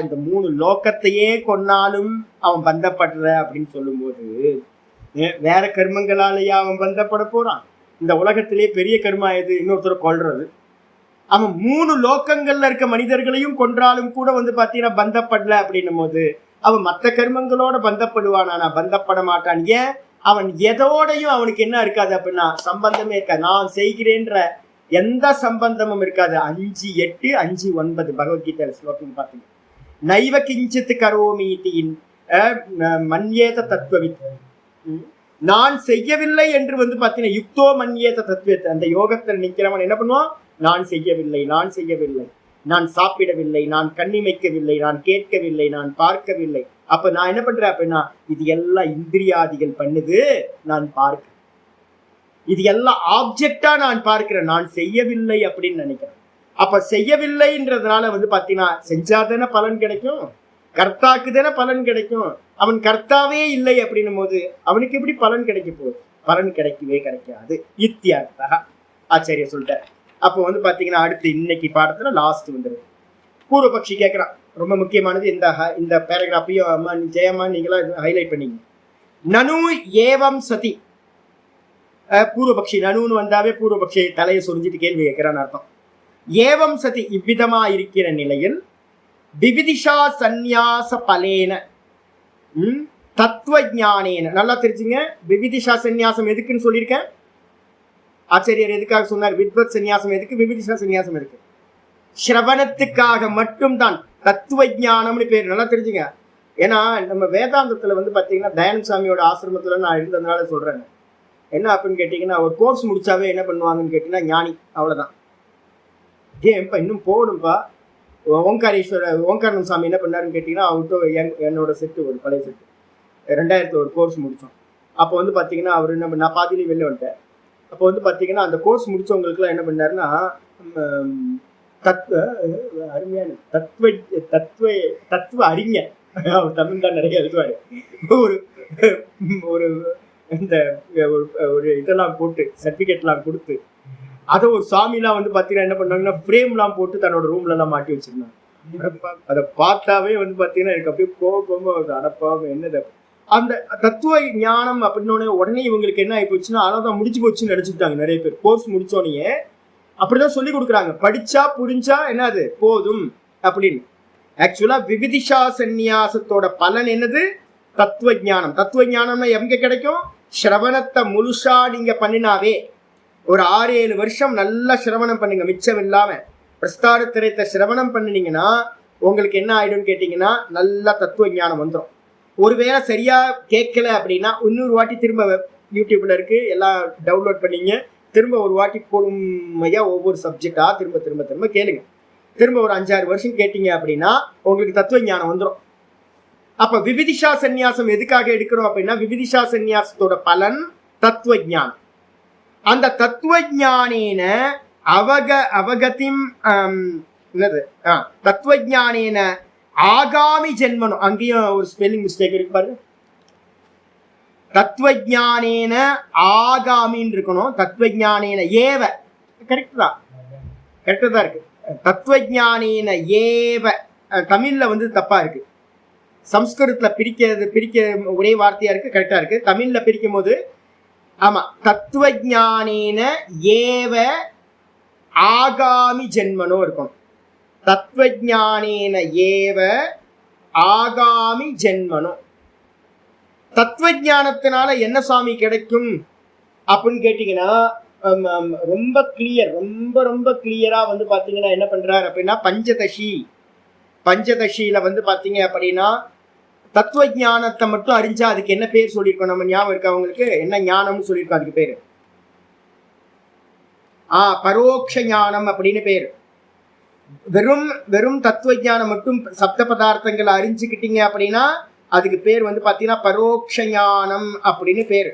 இந்த 3 லோக்கத்தையே கொன்னாலும் அவன் பந்தப்படுற அப்படின்னு சொல்லும் போது வேற கர்மங்களாலேயா அவன் பந்தப்பட போறான்? இந்த உலகத்திலே பெரிய கர்மா எது? இன்னொருத்தரை கொல்றது. அவன் 3 லோக்கங்கள்ல இருக்க மனிதர்களையும் கொன்றாலும் கூட வந்து பாத்தீங்கன்னா பந்தப்படல அப்படின்னும் போது அவன் மற்ற கர்மங்களோட பந்தப்படுவானா? பந்தப்பட மாட்டான். ஏன்? அவன் எதோடையும் அவனுக்கு என்ன இருக்காது அப்படின்னா சம்பந்தமே இருக்காது. நான் செய்கிறேன்ற எந்த சம்பந்தமும் இருக்காது. 5:8 5:9 பகவத்கீதை ஸ்லோகம் பார்த்தீங்க. நைவ கிஞ்சித் கரோமீதியின் மன்யேத தத்துவவித். நான் செய்யவில்லை என்று வந்து பார்த்தீங்கன்னா யுக்தோ மன்யேத தத்துவத்தை, அந்த யோகத்தில் நிற்கிறவன் என்ன பண்ணுவான்? நான் செய்யவில்லை, நான் செய்யவில்லை, நான் சாப்பிடவில்லை, நான் கண்ணிமைக்கவில்லை, நான் கேட்கவில்லை, நான் பார்க்கவில்லை. அப்ப நான் என்ன பண்றேன் அப்படின்னா இது எல்லாம் இந்திரியாதிகள் பண்ணுது, நான் பார்க்க, இது எல்லாம் ஆப்ஜெக்டா நான் பார்க்கிறேன், நான் செய்யவில்லை அப்படின்னு நினைக்கிறேன். அப்ப செய்யவில்லைன்றதுனால வந்து பாத்தீங்கன்னா செஞ்சாதானே பலன் கிடைக்கும், கர்த்தாக்கு தானே பலன் கிடைக்கும். அவன் கர்த்தாவே இல்லை அப்படின்னும் போது அவனுக்கு எப்படி பலன் கிடைக்க போகுது? பலன் கிடைக்கவே கிடைக்காது. இத்தியார்த்தா ஆச்சாரிய சொல்லிட்டார். அப்போ வந்து பாத்தீங்கன்னா அடுத்து இன்னைக்கு பாடத்துல லாஸ்ட் வந்துருது. பூர்வபக்ஷி கேட்கிறான், ரொம்ப முக்கியமானது. இந்த பேராகிராஃபையும் அம்மா ஜெயம்மா நீங்களா ஹைலைட் பண்ணீங்க. நனு ஏவம் சதி. பூர்வபக்ஷி நனுன்னு வந்தாவே பூர்வபக்ஷி தலையை சொரிஞ்சிட்டு கேள்வி கேட்கிறான்னு அர்த்தம். ஏவம் சதி, இவ்விதமா இருக்கிற நிலையில் விவிதிஷா சந்நியாச பலேன தத்துவ ஞானேன. நல்லா தெரிஞ்சுங்க, விவிதிஷா சந்நியாசம் எதுக்குன்னு சொல்லியிருக்கேன். ஆச்சாரியர் எதுக்காக சொன்னார்? வித்வத் சந்நியாசம் எதுக்கு, விவிதிஷா சந்நியாசம் எதுக்கு? ஸ்ரவணத்துக்காக மட்டும்தான். தத்துவ ஞானம்னு பேர். நல்லா தெரிஞ்சுங்க. ஏன்னா நம்ம வேதாந்தத்துல வந்து பாத்தீங்கன்னா தயானந்த சாமியோட ஆசிரமத்துல நான் இருந்ததுனால சொல்றேன். என்ன அப்படின்னு கேட்டீங்கன்னா ஒரு கோர்ஸ் முடிச்சாவே என்ன பண்ணுவாங்கன்னு கேட்டீங்கன்னா ஞானி, அவ்வளவுதான். ஏன்ப்பா இன்னும் போகணும்ப்பா. ஓங்காரணம் சாமி என்ன பண்ணாருன்னு கேட்டீங்கன்னா அவர்கிட்ட என்னோட செட்டு, ஒரு பழைய செட்டு 2000 ஒரு கோர்ஸ் முடிச்சோம். அப்போ வந்து பாத்தீங்கன்னா அவர் என்ன பண்ண, நான் பாதியிலே வெளில வந்துட்டேன். அப்போ வந்து பாத்தீங்கன்னா அந்த கோர்ஸ் முடிச்சவங்களுக்குலாம் என்ன பண்ணாருன்னா அருமையான தத்துவ அறிஞர், தமிழ் தான் நிறைய எழுதுவாரு. ஒரு இந்த ஒரு இதெல்லாம் போட்டு சர்டிபிகேட்லாம் கொடுத்து அதை ஒரு சாமிலாம் வந்து பாத்தீங்கன்னா என்ன பண்ணாங்கன்னா ஃப்ரேம்லாம் போட்டு தன்னோட ரூம்ல எல்லாம் மாட்டி வச்சிருந்தாங்க. அதை பார்த்தாவே வந்து பாத்தீங்கன்னா எனக்கு அப்படியே கோபமா அடப்பாம என்னது அந்த தத்துவ ஞானம் அப்படின்னு உடனே இவங்களுக்கு என்ன ஆகி போச்சுன்னா அதான் முடிச்சு போச்சுன்னு நினைச்சுட்டாங்க நிறைய பேர். கோர்ஸ் முடிச்சோடனே அப்படிதான் சொல்லி கொடுக்குறாங்க, படிச்சா புரிஞ்சா என்னது போதும் அப்படின்னு. ஆக்சுவலா விவிதிஷா சந்நியாசத்தோட பலன் என்னது? தத்துவ ஞானம். தத்துவ ஞானம்னா எங்க கிடைக்கும்? ஸ்ரவணத்தை முழுசா நீங்க பண்ணினாவே, ஒரு 6-7 வருஷம் நல்லா சிரவணம் பண்ணுங்க, மிச்சம் இல்லாம பிரஸ்தார திரைத்த சிரவணம் பண்ணினீங்கன்னா உங்களுக்கு என்ன ஆயிடும்னு கேட்டீங்கன்னா நல்லா தத்துவ ஞானம் வந்துடும். ஒருவேளை சரியா கேட்கல அப்படின்னா இன்னொரு வாட்டி திரும்ப யூடியூப்ல இருக்கு, எல்லாம் டவுன்லோட் பண்ணீங்க, திரும்ப ஒரு வாட்டி பொறுமையா ஒவ்வொரு சப்ஜெக்டா திரும்ப திரும்ப திரும்ப கேளுங்க. திரும்ப ஒரு 5-6 வருஷம் கேட்டீங்க அப்படின்னா உங்களுக்கு தத்துவ ஞானம் வந்துடும். அப்ப விவிதிஷா சந்நியாசம் எதுக்காக எடுக்கிறோம் அப்படின்னா விவிதிஷா சந்நியாசத்தோட பலன் தத்துவ ஞானம். அந்த தத்துவ ஞானேன அவகதிம் என்னது தத்துவ ஞானேன ஆகாமி ஜென்மனும், அங்கேயும் ஒரு ஸ்பெல்லிங் மிஸ்டேக் இருக்கு பாருங்க. தத்துவ ஞானேன ஆகாமின்னு இருக்கணும், தத்துவ ஞானேன ஏவ. கரெக்ட் தான், கரெக்டா தான் இருக்கு. தத்துவ ஞானேன ஏவ தமிழ்ல வந்து தப்பா இருக்கு. சம்ஸ்கிருதத்துல பிரிக்க ஒரே வார்த்தையா இருக்கு, கரெக்டா இருக்கு. தமிழ்ல பிரிக்கும் போது ஆமா தத்துவ ஞானேன ஏவ ஆகாமி ஜென்மனோ இருக்கும். தத்துவ ஞானேன ஏவ ஆகாமி ஜென்மனோ. தத்துவ ஞானத்தினால என்ன சாமி கிடைக்கும் அப்படின்னு கேட்டீங்கன்னா ரொம்ப கிளியர், ரொம்ப ரொம்ப கிளியரா வந்து பாத்தீங்கன்னா என்ன பண்றாரு அப்படின்னா பஞ்சதசியில வந்து பாத்தீங்க அப்படின்னா தத்துவ ஞானத்தை மட்டும் அறிஞ்சா அதுக்கு என்ன பேர் சொல்லியிருக்கோம் நம்ம? ஞாபகம் இருக்கா அவங்களுக்கு? என்ன ஞானம்னு சொல்லியிருக்கோம் அதுக்கு பேரு? பரோட்ச ஞானம் அப்படின்னு பேரு. வெறும் தத்துவ ஞானம் மட்டும் சப்த பதார்த்தங்களை அறிஞ்சுக்கிட்டீங்க அப்படின்னா அதுக்கு பேர் வந்து பாத்தீங்கன்னா பரோட்ச ஞானம் அப்படின்னு பேரு.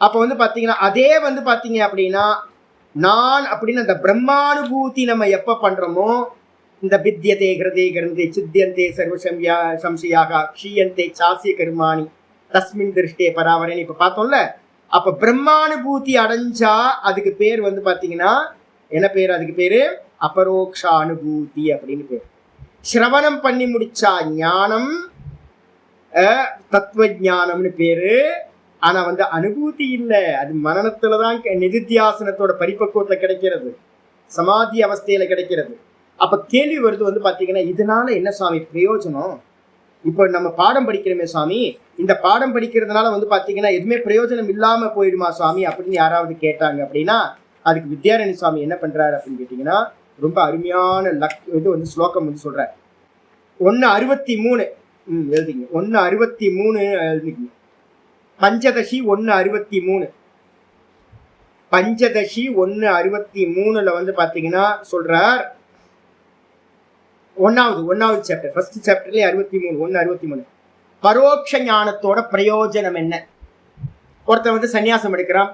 அப்ப வந்து பாத்தீங்கன்னா அதே வந்து பாத்தீங்க அப்படின்னா நான் அப்படின்னு அந்த பிரம்மானுபூதி நம்ம எப்ப பண்றோமோ, இந்த வித்யதே கிருதே கிரந்தே சித்தியந்தே சர்வசம்யா சம்சயாக க்ஷீயந்தே சாசிய கர்மாணி தஸ்மின் திருஷ்டே பராவரன் இப்ப பார்த்தோம்ல. அப்ப பிரம்மானுபூதி அடைஞ்சா அதுக்கு பேர் வந்து பாத்தீங்கன்னா என்ன பேர்? அதுக்கு பேரு அபரோக்ஷானுபூதி அப்படின்னு பேர். சிரவணம் பண்ணி முடிச்சா ஞானம் தத்துவ ஞானம்னு பேரு. ஆனா வந்து அனுபூதி இல்லை. அது மனநத்துலதான் நிதித்தியாசனத்தோட பரிபக்குவத்துல கிடைக்கிறது, சமாதி அவஸ்தையில கிடைக்கிறது. அப்ப கேள்வி வருது வந்து பாத்தீங்கன்னா, இதனால என்ன சுவாமி பிரயோஜனம்? இப்போ நம்ம பாடம் படிக்கிறோமே சுவாமி, இந்த பாடம் படிக்கிறதுனால வந்து பாத்தீங்கன்னா எதுவுமே பிரயோஜனம் இல்லாம போயிடுமா சுவாமி அப்படின்னு யாராவது கேட்டாங்க அப்படின்னா, அதுக்கு வித்யாரணி சுவாமி என்ன பண்றாரு அப்படின்னு கேட்டீங்கன்னா, ரொம்ப அருமையான இது வந்து ஸ்லோகம் வந்து சொல்றாரு. 1:63 எழுதிங்க. 1:63 எழுதிங்க. பஞ்சதசி 1:63. பஞ்சதசி 1:63 வந்து பாத்தீங்கன்னா சொல்றார். ஒன்னாவது சாப்டர், ஃபர்ஸ்ட் சாப்டர்லயே 63, 1:63. பரோட்ச ஞானத்தோட பிரயோஜனம் என்ன? ஒருத்தன் வந்து சன்னியாசம் எடுக்கிறான்,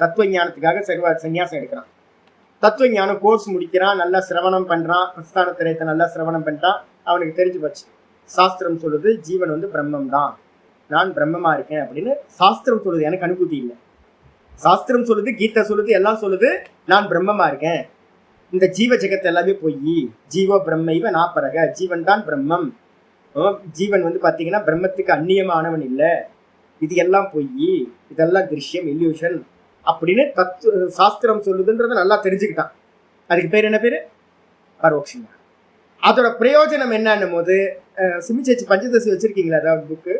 தத்துவ ஞானத்துக்காக சன்னியாசம் எடுக்கிறான். தத்துவ ஞானம் கோர்ஸ் முடிக்கிறான், நல்லா சிரவணம் பண்றான், பிரஸ்தான திரயத்தை நல்லா சிரவணம் பண்ணிட்டான். அவனுக்கு தெரிஞ்சு போச்சு, சாஸ்திரம் சொல்லுது ஜீவன் வந்து பிரம்மம் தான், நான் பிரம்மமா இருக்கேன் அப்படின்னு சாஸ்திரம் சொல்லுது. எனக்கு அனுபூதி இல்லை. சாஸ்திரம் சொல்லுது, கீதை சொல்லுது, எல்லாம் சொல்லுது நான் பிரம்மமா இருக்கேன். இந்த ஜீவ ஜெகத்து எல்லாமே போய் ஜீவோ பிரம்மைவ நாப்பரக, ஜீவன் தான் பிரம்மம். ஜீவன் வந்து பாத்தீங்கன்னா பிரம்மத்துக்கு அந்நியமானவன் இல்லை, இது எல்லாம் பொய், இதெல்லாம் திருஷ்யம், இல்யூஷன் அப்படின்னு சாஸ்திரம் சொல்லுதுன்றத நல்லா தெரிஞ்சுக்கிட்டான். அதுக்கு பேர் என்ன பேரு? பரோட்சம். அதோட பிரயோஜனம் என்னன்னும் போது, சுமிச்சேச்சி பஞ்சதசி வச்சிருக்கீங்களா? அதாவது புக்கு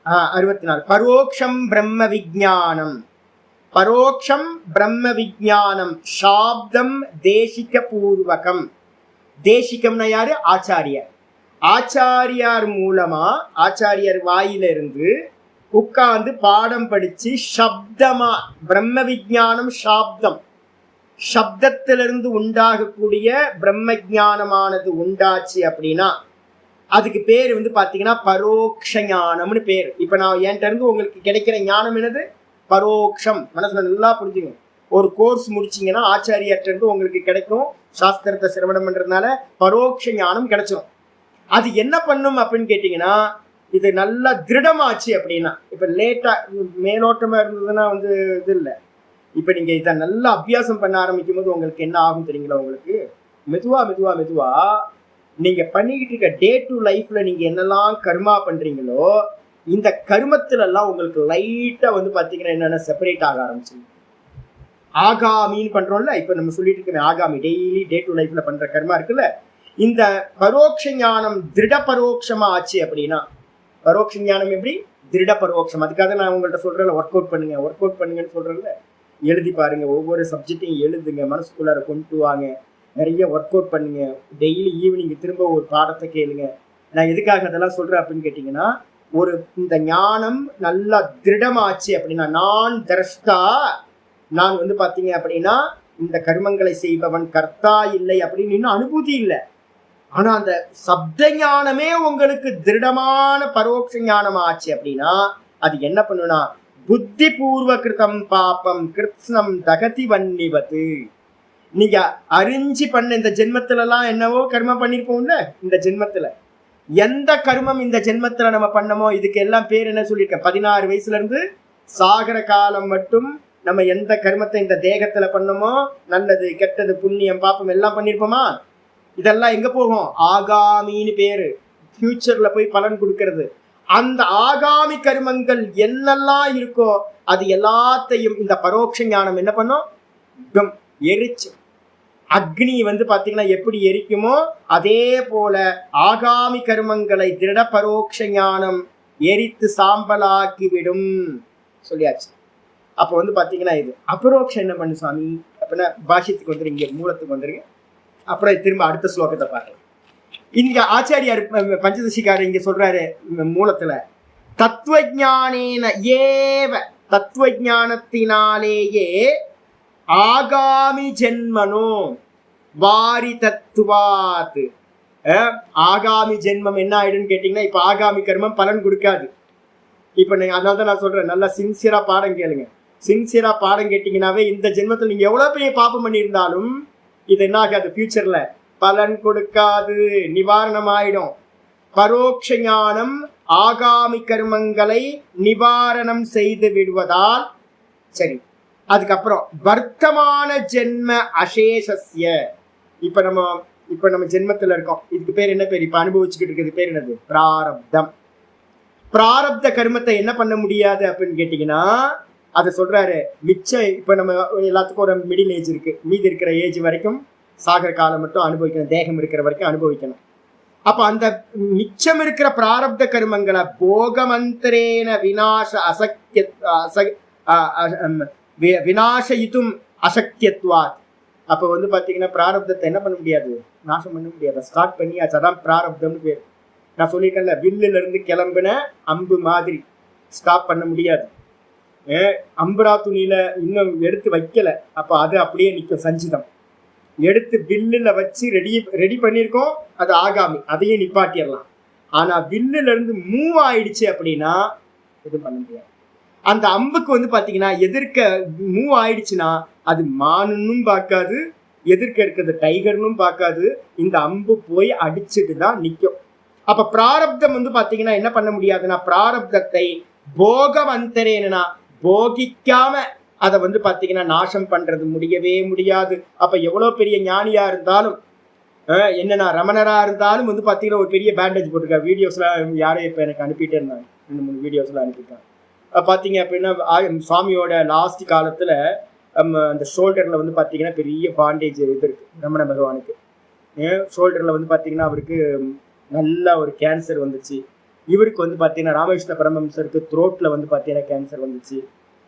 64. பரோக்ஷம் பிரம்ம விஜானம். பரோக்ஷம் பிரம்ம விஜானம் சாப்தம் தேசிக பூர்வகம். தேசிகம்னா யாரு? ஆச்சாரியார். ஆச்சாரியார் மூலமா, ஆச்சாரியார் வாயிலிருந்து உட்கார்ந்து பாடம் படிச்சு சப்தமா, பிரம்ம விஜானம் சாப்தம், சப்தத்திலிருந்து உண்டாகக்கூடிய பிரம்ம ஜானமானது உண்டாச்சு அப்படின்னா அதுக்கு பேர் வந்து பாத்தீங்கன்னா பரோக்ஷ ஞானம்னு பேர். இப்ப நான் என்கிட்ட இருந்து உங்களுக்கு கிடைக்கிற ஞானம் என்னது? பரோக்ஷம். மனசுல நல்லா புரிஞ்சுங்க. ஒரு கோர்ஸ் முடிச்சிங்கன்னா ஆச்சாரியார்ட்ட இருந்து உங்களுக்கு கிடைக்கும், சாஸ்திரத்தை சிரவணம் பண்றதுனால பரோட்ச ஞானம் கிடைச்சிடும். அது என்ன பண்ணும் அப்படின்னு கேட்டீங்கன்னா, இது நல்லா திருடமாச்சு அப்படின்னா, இப்ப லேட்டா மேலோட்டமா இருந்ததுன்னா வந்து இது இல்லை. இப்ப நீங்க இதை நல்லா அபியாசம் பண்ண ஆரம்பிக்கும் போது உங்களுக்கு என்ன ஆகும் தெரியுங்களா? உங்களுக்கு மெதுவா மெதுவா மெதுவா நீங்க பண்ணிக்கிட்டு இருக்க டே டு லைஃப்ல நீங்க என்னெல்லாம் கர்மா பண்றீங்களோ, இந்த கர்மத்துல எல்லாம் உங்களுக்கு லைட்டா வந்து பாத்தீங்கன்னா என்னென்ன செப்பரேட் ஆக ஆரம்பிச்சு. ஆகாமின்னு பண்றோம்ல, இப்ப நம்ம சொல்லிட்டு இருக்கோம் ஆகாமி, டெய்லி டே டு லைஃப்ல பண்ற கர்மா இருக்குல்ல, இந்த பரோட்ச ஞானம் திருட பரோட்சமா ஆச்சு அப்படின்னா, பரோட்ச ஞானம் எப்படி? திருட பரோட்சம். அதுக்காக நான் உங்கள்கிட்ட சொல்றேன், ஒர்க் அவுட் பண்ணுங்கன்னு சொல்றேன்ல. எழுதி பாருங்க, ஒவ்வொரு சப்ஜெக்டையும் எழுதுங்க, மனசுக்குள்ளார கொண்டு வாங்க, நிறைய ஒர்க் அவுட் பண்ணுங்க. டெய்லி ஈவினிங் திரும்ப ஒரு பாடத்தை கேளுங்க. நான் எதுக்காக அதெல்லாம் சொல்றேன் அப்படின்னு கேட்டீங்கன்னா, ஒரு இந்த ஞானம் நல்லா திருடமாச்சு அப்படின்னா, நான் திரஷ்டா, நான் வந்து பாத்தீங்க அப்படின்னா இந்த கர்மங்களை செய்பவன் கர்த்தா இல்லை அப்படின்னு இன்னும் அனுபூதி இல்லை. ஆனா அந்த சப்த ஞானமே உங்களுக்கு திருடமான பரோட்ச ஞானம் ஆச்சு அப்படின்னா அது என்ன பண்ணுனா, புத்தி பூர்வ கிருதம் பாப்பம் கிருத்னம் தகதி வன்னிவது. நீங்க அறிஞ்சு பண்ண இந்த ஜென்மத்துல எல்லாம் என்னவோ கர்மம் பண்ணிருப்போம்ல, இந்த ஜென்மத்துல எந்த கர்மம் இந்த ஜென்மத்துல நம்ம பண்ணமோ இதுக்கு எல்லாம் பேர் என்ன சொல்லியிருக்கேன்? 16 வயசுல இருந்து சாகர காலம் மட்டும் நம்ம எந்த கர்மத்தை இந்த தேகத்துல பண்ணமோ, நல்லது கெட்டது புண்ணியம் பாப்பம் எல்லாம் பண்ணிருப்போமா, இதெல்லாம் எங்க போகும்? ஆகாமின்னு பேரு. ஃபியூச்சர்ல போய் பலன் கொடுக்கறது. அந்த ஆகாமி கர்மங்கள் என்னெல்லாம் இருக்கோ அது எல்லாத்தையும் இந்த பரோட்ச ஞானம் என்ன பண்ணும்? எரிச்சு. அக்னி வந்து பாத்தீங்கன்னா எப்படி எரிக்குமோ அதே போல ஆகாமி கர்மங்களை திருட பரோட்ச ஞானம் எரித்து சாம்பலாக்கி விடும் சொல்லியாச்சு. அப்போ வந்து பாத்தீங்கன்னா இது அபரோக்ஷம் என்ன பண்ணு சுவாமி அப்படின்னா, பாஷ்யத்துக்கு வந்துருங்க, மூலத்துக்கு வந்துருங்க, அப்புறம் திரும்ப அடுத்த ஸ்லோகத்தை பாருங்க. இங்க ஆச்சாரியார் பஞ்சதசிக்காரர் இங்க சொல்றாரு மூலத்துல, தத்துவஞானேன ஏவ, தத்துவஞானத்தினாலேயே ஆகாமி ஜென்மனோ வாரி தத்துவாத். ஆகாமி ஜென்மம் என்ன ஆயிடுன்னு கேட்டீங்கன்னா, இப்ப ஆகாமி கர்மம் பலன் கொடுக்காது. இப்ப நீங்க அதனால தான் நான் சொல்றேன், நல்லா சின்சியரா பாடம் கேளுங்க. சின்சியரா பாடம் கேட்டீங்கன்னாவே இந்த ஜென்மத்தில் நீங்க எவ்வளவு பெரிய பாப்பம் பண்ணியிருந்தாலும் இது என்ன ஆகாது, ஃபியூச்சர்ல பலன் கொடுக்காது, நிவாரணம் ஆயிடும். பரோட்ச ஞானம் ஆகாமி கர்மங்களை நிவாரணம் செய்து விடுவதால் சரி. அதுக்கப்புறம் வர்த்தமான ஜென்ம அசேஷஸ்ய. இப்ப நம்ம ஜென்மத்துல இருக்கோம், இதுக்கு பேர் என்ன பேர்? இப்ப அனுபவிச்சுக்கிட்டு இருக்கிறது பேர் என்னது? பிராரப்தம். பிராரப்த கர்மத்தை என்ன பண்ண முடியாது அப்படின்னு கேட்டீங்கன்னா அதை சொல்றாரு. மிச்சம் இப்ப நம்ம எல்லாத்துக்கும் ஒரு மிடில் ஏஜ் இருக்கு, மீதி இருக்கிற ஏஜ் வரைக்கும் சாகர காலம் மட்டும் அனுபவிக்கணும், தேகம் இருக்கிற வரைக்கும் அனுபவிக்கணும். அப்ப அந்த மிச்சம் இருக்கிற பிராரப்த கர்மங்களை போகமந்திரேன விநாச அசக்கிய விநாசயித்தும் அசக்கியத்வாத். அப்ப வந்து பாத்தீங்கன்னா பிராரப்தத்தை என்ன பண்ண முடியாது, நாசம் பண்ண முடியாது. ஸ்டார்ட் பண்ணியாச்சு, அதான் பிராரப்தம்னு பேர். நான் சொல்லியிருக்கேன்ல, வில்லுல இருந்து கிளம்பின அம்பு மாதிரி ஸ்டாப் பண்ண முடியாது. அம்பரா துணியில இன்னும் எடுத்து வைக்கல, அப்ப அது அப்படியே நிற்கும். சஞ்சிதம் எடுத்து வில்லுல வச்சு ரெடி பண்ணியிருக்கோம், அது ஆகாமி, அதையும் நிப்பாட்டிடலாம். ஆனா வில்லுல இருந்து மூவ் ஆயிடுச்சு அப்படின்னா இது பண்ண முடியாது. அந்த அம்புக்கு வந்து பாத்தீங்கன்னா எதிர்க்க மூவ் ஆயிடுச்சுன்னா அது மானுன்னும் பார்க்காது, எதிர்க்க இருக்கிறது டைகர்னும் பார்க்காது. இந்த அம்பு போய் அடிச்சுட்டு தான் நிற்கும். அப்ப பிராரப்தம் வந்து பாத்தீங்கன்னா என்ன பண்ண முடியாதுன்னா, பிராரப்தத்தை போகவந்தரேனா போகிக்காம அதை வந்து பாத்தீங்கன்னா நாசம் பண்றது முடியவே முடியாது. அப்ப எவ்வளவு பெரிய ஞானியா இருந்தாலும் என்னன்னா ரமணரா இருந்தாலும் வந்து பாத்தீங்கன்னா ஒரு பெரிய பேண்டேஜ் போட்டிருக்காரு. வீடியோஸ்லாம் யாரும் இப்ப எனக்கு அனுப்பிட்டே இருந்தாங்க, 2-3 வீடியோஸ்லாம் அனுப்பிட்டாங்க. பாத்தீங்க அப்படின்னா சுவாமியோட லாஸ்ட் காலத்துல அந்த ஷோல்டர்ல வந்து பாத்தீங்கன்னா பெரிய பாண்டேஜ் இது இருக்கு ரமண பகவானுக்கு. ஷோல்டர்ல வந்து பாத்தீங்கன்னா அவருக்கு நல்ல ஒரு கேன்சர் வந்துச்சு. இவருக்கு வந்து பாத்தீங்கன்னா ராமகிருஷ்ண பரமஹம்சருக்கு த்ரோட்ல வந்து பாத்தீங்கன்னா கேன்சர் வந்துச்சு.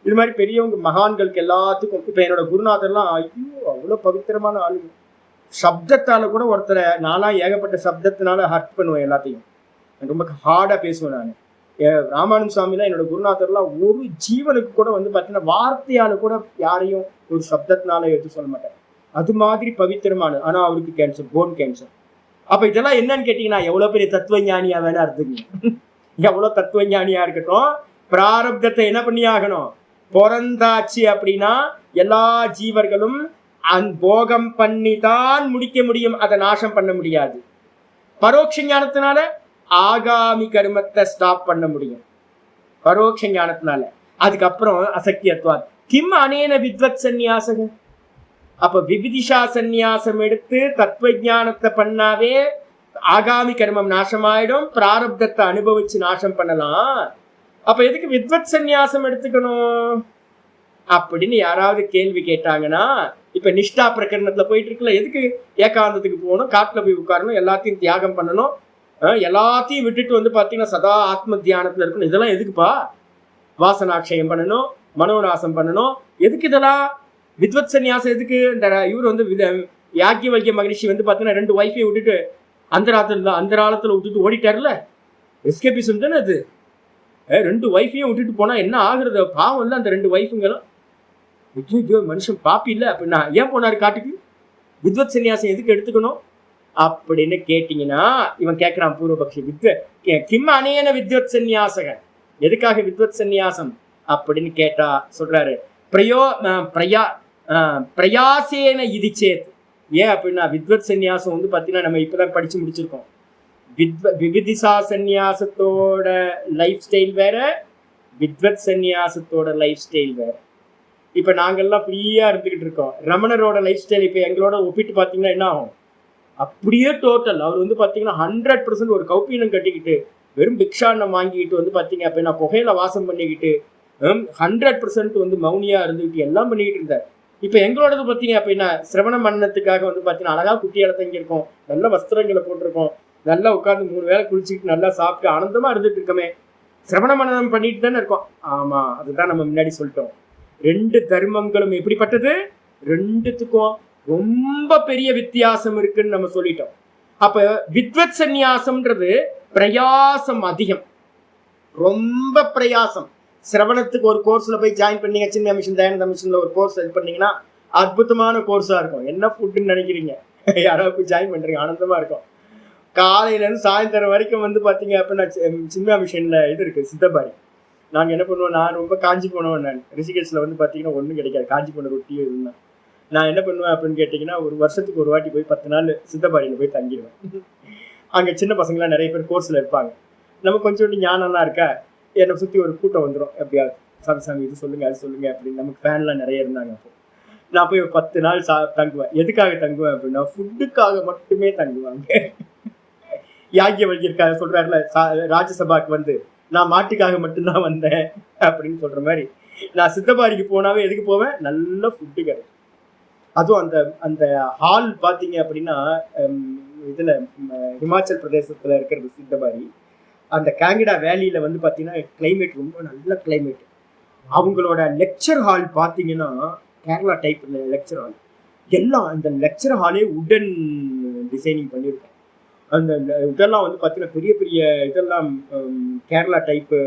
இது மாதிரி பெரியவங்க மகான்களுக்கு எல்லாத்துக்கும். இப்ப என்னோட குருநாதர்லாம் ஐயோ அவ்வளவு பவித்திரமான ஆளுங்க. சப்தத்தால கூட ஒருத்தரை நான்லாம் ஏகப்பட்ட சப்தத்தினால ஹர்ட் பண்ணுவேன், எல்லாத்தையும் ரொம்ப ஹார்டா பேசுவேன் நான். ராமானந்த சுவாமிலாம் என்னோட குருநாதர்லாம் ஒரு ஜீவனுக்கு கூட வந்து பாத்தீங்கன்னா வார்த்தையால கூட யாரையும் ஒரு சப்தத்தினால எடுத்து சொல்ல மாட்டேன். அது மாதிரி பவித்திரமான. ஆனா அவருக்கு கேன்சர், போன் கேன்சர். அப்ப இதெல்லாம் என்னன்னு கேட்டீங்கன்னா எவ்வளவு பெரிய தத்துவ ஞானியா வேணா இருந்துங்க, எவ்வளவு தத்துவ ஞானியா இருக்கட்டும், பிராரப்தத்தை என்ன பண்ணி ஆகணும், பிறந்தாச்சு அப்படின்னா எல்லா ஜீவர்களும் போகம் பண்ணி தான் முடிக்க முடியும், அதை நாசம் பண்ண முடியாது. பரோட்ச ஞானத்தினால ஆகாமி கர்மத்தை ஸ்டாப் பண்ண முடியும், பரோட்ச ஞானத்தினால. அதுக்கப்புறம் அசக்கியத்வாத் கிம் அனேன வித்வத் சந்நியாசக. அப்ப விவிதிஷா சந்நியாசம் எடுத்து தத்துவ ஞானத்தை பண்ணாவே ஆகாமி கர்மம் நாசமாயிடும், பிராரப்தத்தை அனுபவிச்சு நாசம் பண்ணலாம். அப்ப எதுக்கு வித்வத் சந்நியாசம் எடுத்துக்கணும் அப்படின்னு யாராவது கேள்வி கேட்டாங்கன்னா, இப்ப நிஷ்டா பிரகரணத்துல போயிட்டு இருக்குல்ல, எதுக்கு ஏகாந்தத்துக்கு போகணும், காட்டுல போய் உட்காரணும், எல்லாத்தையும் தியாகம் பண்ணணும், எல்லாத்தையும் விட்டுட்டு வந்து பாத்தீங்கன்னா சதா ஆத்ம தியானத்துல இருக்கணும். இதெல்லாம் எதுக்குப்பா? வாசனாட்சயம் பண்ணணும், மனோநாசம் பண்ணணும், எதுக்கு இதெல்லாம்? வித்வத் சன்னியாசம் எதுக்கு? இந்த இவர் வந்து யாக்கியவல்கிய மகரிஷி வந்து பாத்தீங்கன்னா 2 ஒய்ஃபையும் விட்டுட்டு அந்தராளத்துல விட்டுட்டு ஓடிட்டார்ல, எஸ்கேபிசம் தானே அது. 2 ஒய்ஃபையும் விட்டுட்டு போனா என்ன ஆகுறது? பாவம் இல்லை அந்த 2 ஒய்ஃபுங்களும். மனுஷன் பாப்பி இல்லை அப்படின்னா ஏன் போனாரு காட்டுக்கு? வித்வத் சன்னியாசம் எதுக்கு எடுத்துக்கணும் அப்படின்னு கேட்டீங்கன்னா, இவன் கேட்கிறான் பூர்வபக்ஷி, கிம் அனேன வித்வத் சன்னியாசக, எதுக்காக வித்வத் சன்னியாசம் அப்படின்னு கேட்டா சொல்றாரு, பிரயாசேன இதிச்சேத். ஏன் அப்படின்னா வித்வத் சன்னியாசம் வந்து பாத்தீங்கன்னா நம்ம இப்பதான் படிச்சு முடிச்சிருக்கோம். விவிதிசா சன்னியாசத்தோட லைஃப் ஸ்டைல் வேற, வித்வத் சன்னியாசத்தோட லைஃப் ஸ்டைல் வேற. இப்ப நாங்கெல்லாம் ஃப்ரீயா இருந்துகிட்டு இருக்கோம். ரமணரோட லைஃப் ஸ்டைல் இப்ப எங்களோட ஒப்பிட்டு பாத்தீங்கன்னா என்ன ஆகும்? அப்படியே டோட்டல். அவர் வந்து பாத்தீங்கன்னா 100% ஒரு கௌப்பீனம் கட்டிக்கிட்டு வெறும் பிக்ஷாண்ணம் வாங்கிக்கிட்டு வந்து பாத்தீங்க அப்படின்னா புகையில வாசம் பண்ணிக்கிட்டு 100% வந்து மௌனியா இருந்துகிட்டு எல்லாம் பண்ணிக்கிட்டு இருந்தார். இப்ப எங்களோடது பாத்தீங்க அப்படின்னா சிரவண மன்னத்துக்காக வந்து பாத்தீங்கன்னா அழகா குட்டியால தங்கியிருக்கோம், நல்ல வஸ்திரங்களை போட்டிருக்கோம், நல்லா உட்காந்து 3 வேளை குளிச்சுக்கிட்டு நல்லா சாப்பிட்டு ஆனந்தமா இருந்துட்டு இருக்கோமே, சிரவண மன்னனம் பண்ணிட்டு தானே இருக்கோம். ஆமா, அதுதான் நம்ம முன்னாடி சொல்லிட்டோம். 2 தர்மங்களும் எப்படிப்பட்டது? 2த்துக்கும் ரொம்ப பெரிய வித்தியாசம் இருக்குன்னு நம்ம சொல்லிட்டோம். அப்ப வித்வத் சந்நியாசம்ன்றது பிரயாசம் அதிகம், ரொம்ப பிரயாசம். சிரவணத்துக்கு ஒரு கோர்ஸ்ல போய் ஜாயின் பண்ணீங்க, சின்ன மிஷன் தயானந்த மிஷன்ல ஒரு கோர்ஸ் இது பண்ணீங்கன்னா அற்புதமான கோர்ஸா இருக்கும். என்ன ஃபுட்டுன்னு நினைக்கிறீங்க? யாராவது போய் ஜாயின் பண்றீங்க, ஆனந்தமா இருக்கும். காலையில இருந்து சாயந்தரம் வரைக்கும் வந்து பாத்தீங்க அப்படின்னா சின்ன மிஷன்ல இது இருக்கு சித்தபாரி. நாங்கள் என்ன பண்ணுவோம், நான் ரொம்ப காஞ்சி போனவன். நான் ரிஷிகேஷ்ல வந்து பார்த்தீங்கன்னா ஒன்றும் கிடைக்காது, காஞ்சி போன ரொட்டியும் இருந்தான். நான் என்ன பண்ணுவேன் அப்படின்னு கேட்டிங்கன்னா, ஒரு வருஷத்துக்கு ஒரு வாட்டி போய் 10 நாள் சித்தபாரியில் போய் தங்கிடுவேன். அங்கே சின்ன பசங்களாம் நிறைய பேர் கோர்ஸில் இருப்பாங்க. நம்ம கொஞ்சோண்டு ஞானம்லாம் இருக்கா, என்னை சுற்றி ஒரு கூட்டம் வந்துடும். எப்படியாவது சாமி இது சொல்லுங்கள் அது சொல்லுங்கள் அப்படின்னு. நமக்கு ஃபேன்லாம் நிறைய இருந்தாங்க. அப்போ நான் போய் ஒரு 10 நாள் தங்குவேன். எதுக்காக தங்குவேன் அப்படின்னா ஃபுட்டுக்காக மட்டுமே தங்குவாங்க. யாக்கியவல்கியர் சொல்கிறாருல, ராஜ்யசபாக்கு வந்து நான் மாட்டுக்காக மட்டும்தான் வந்தேன் அப்படின்னு சொல்ற மாதிரி. நான் சித்தபாரிக்கு போனாவே எதுக்கு போவேன்? நல்ல ஃபுட்டு கிடைக்கும். அதுவும் அந்த அந்த ஹால் பார்த்தீங்க அப்படின்னா இதுல ஹிமாச்சல் பிரதேசத்துல இருக்கிறது சித்தபாரி. அந்த காங்கிடா வேலியில வந்து பார்த்தீங்கன்னா கிளைமேட் ரொம்ப நல்ல கிளைமேட். அவங்களோட லெக்சர் ஹால் பார்த்தீங்கன்னா கேரளா டைப் லெக்சர் ஹால். எல்லாம் அந்த லெக்சர் ஹாலே உடன் டிசைனிங் பண்ணியிருக்கேன். அந்த இதெல்லாம் வந்து பார்த்தீங்கன்னா பெரிய பெரிய இதெல்லாம் கேரளா டைப்பு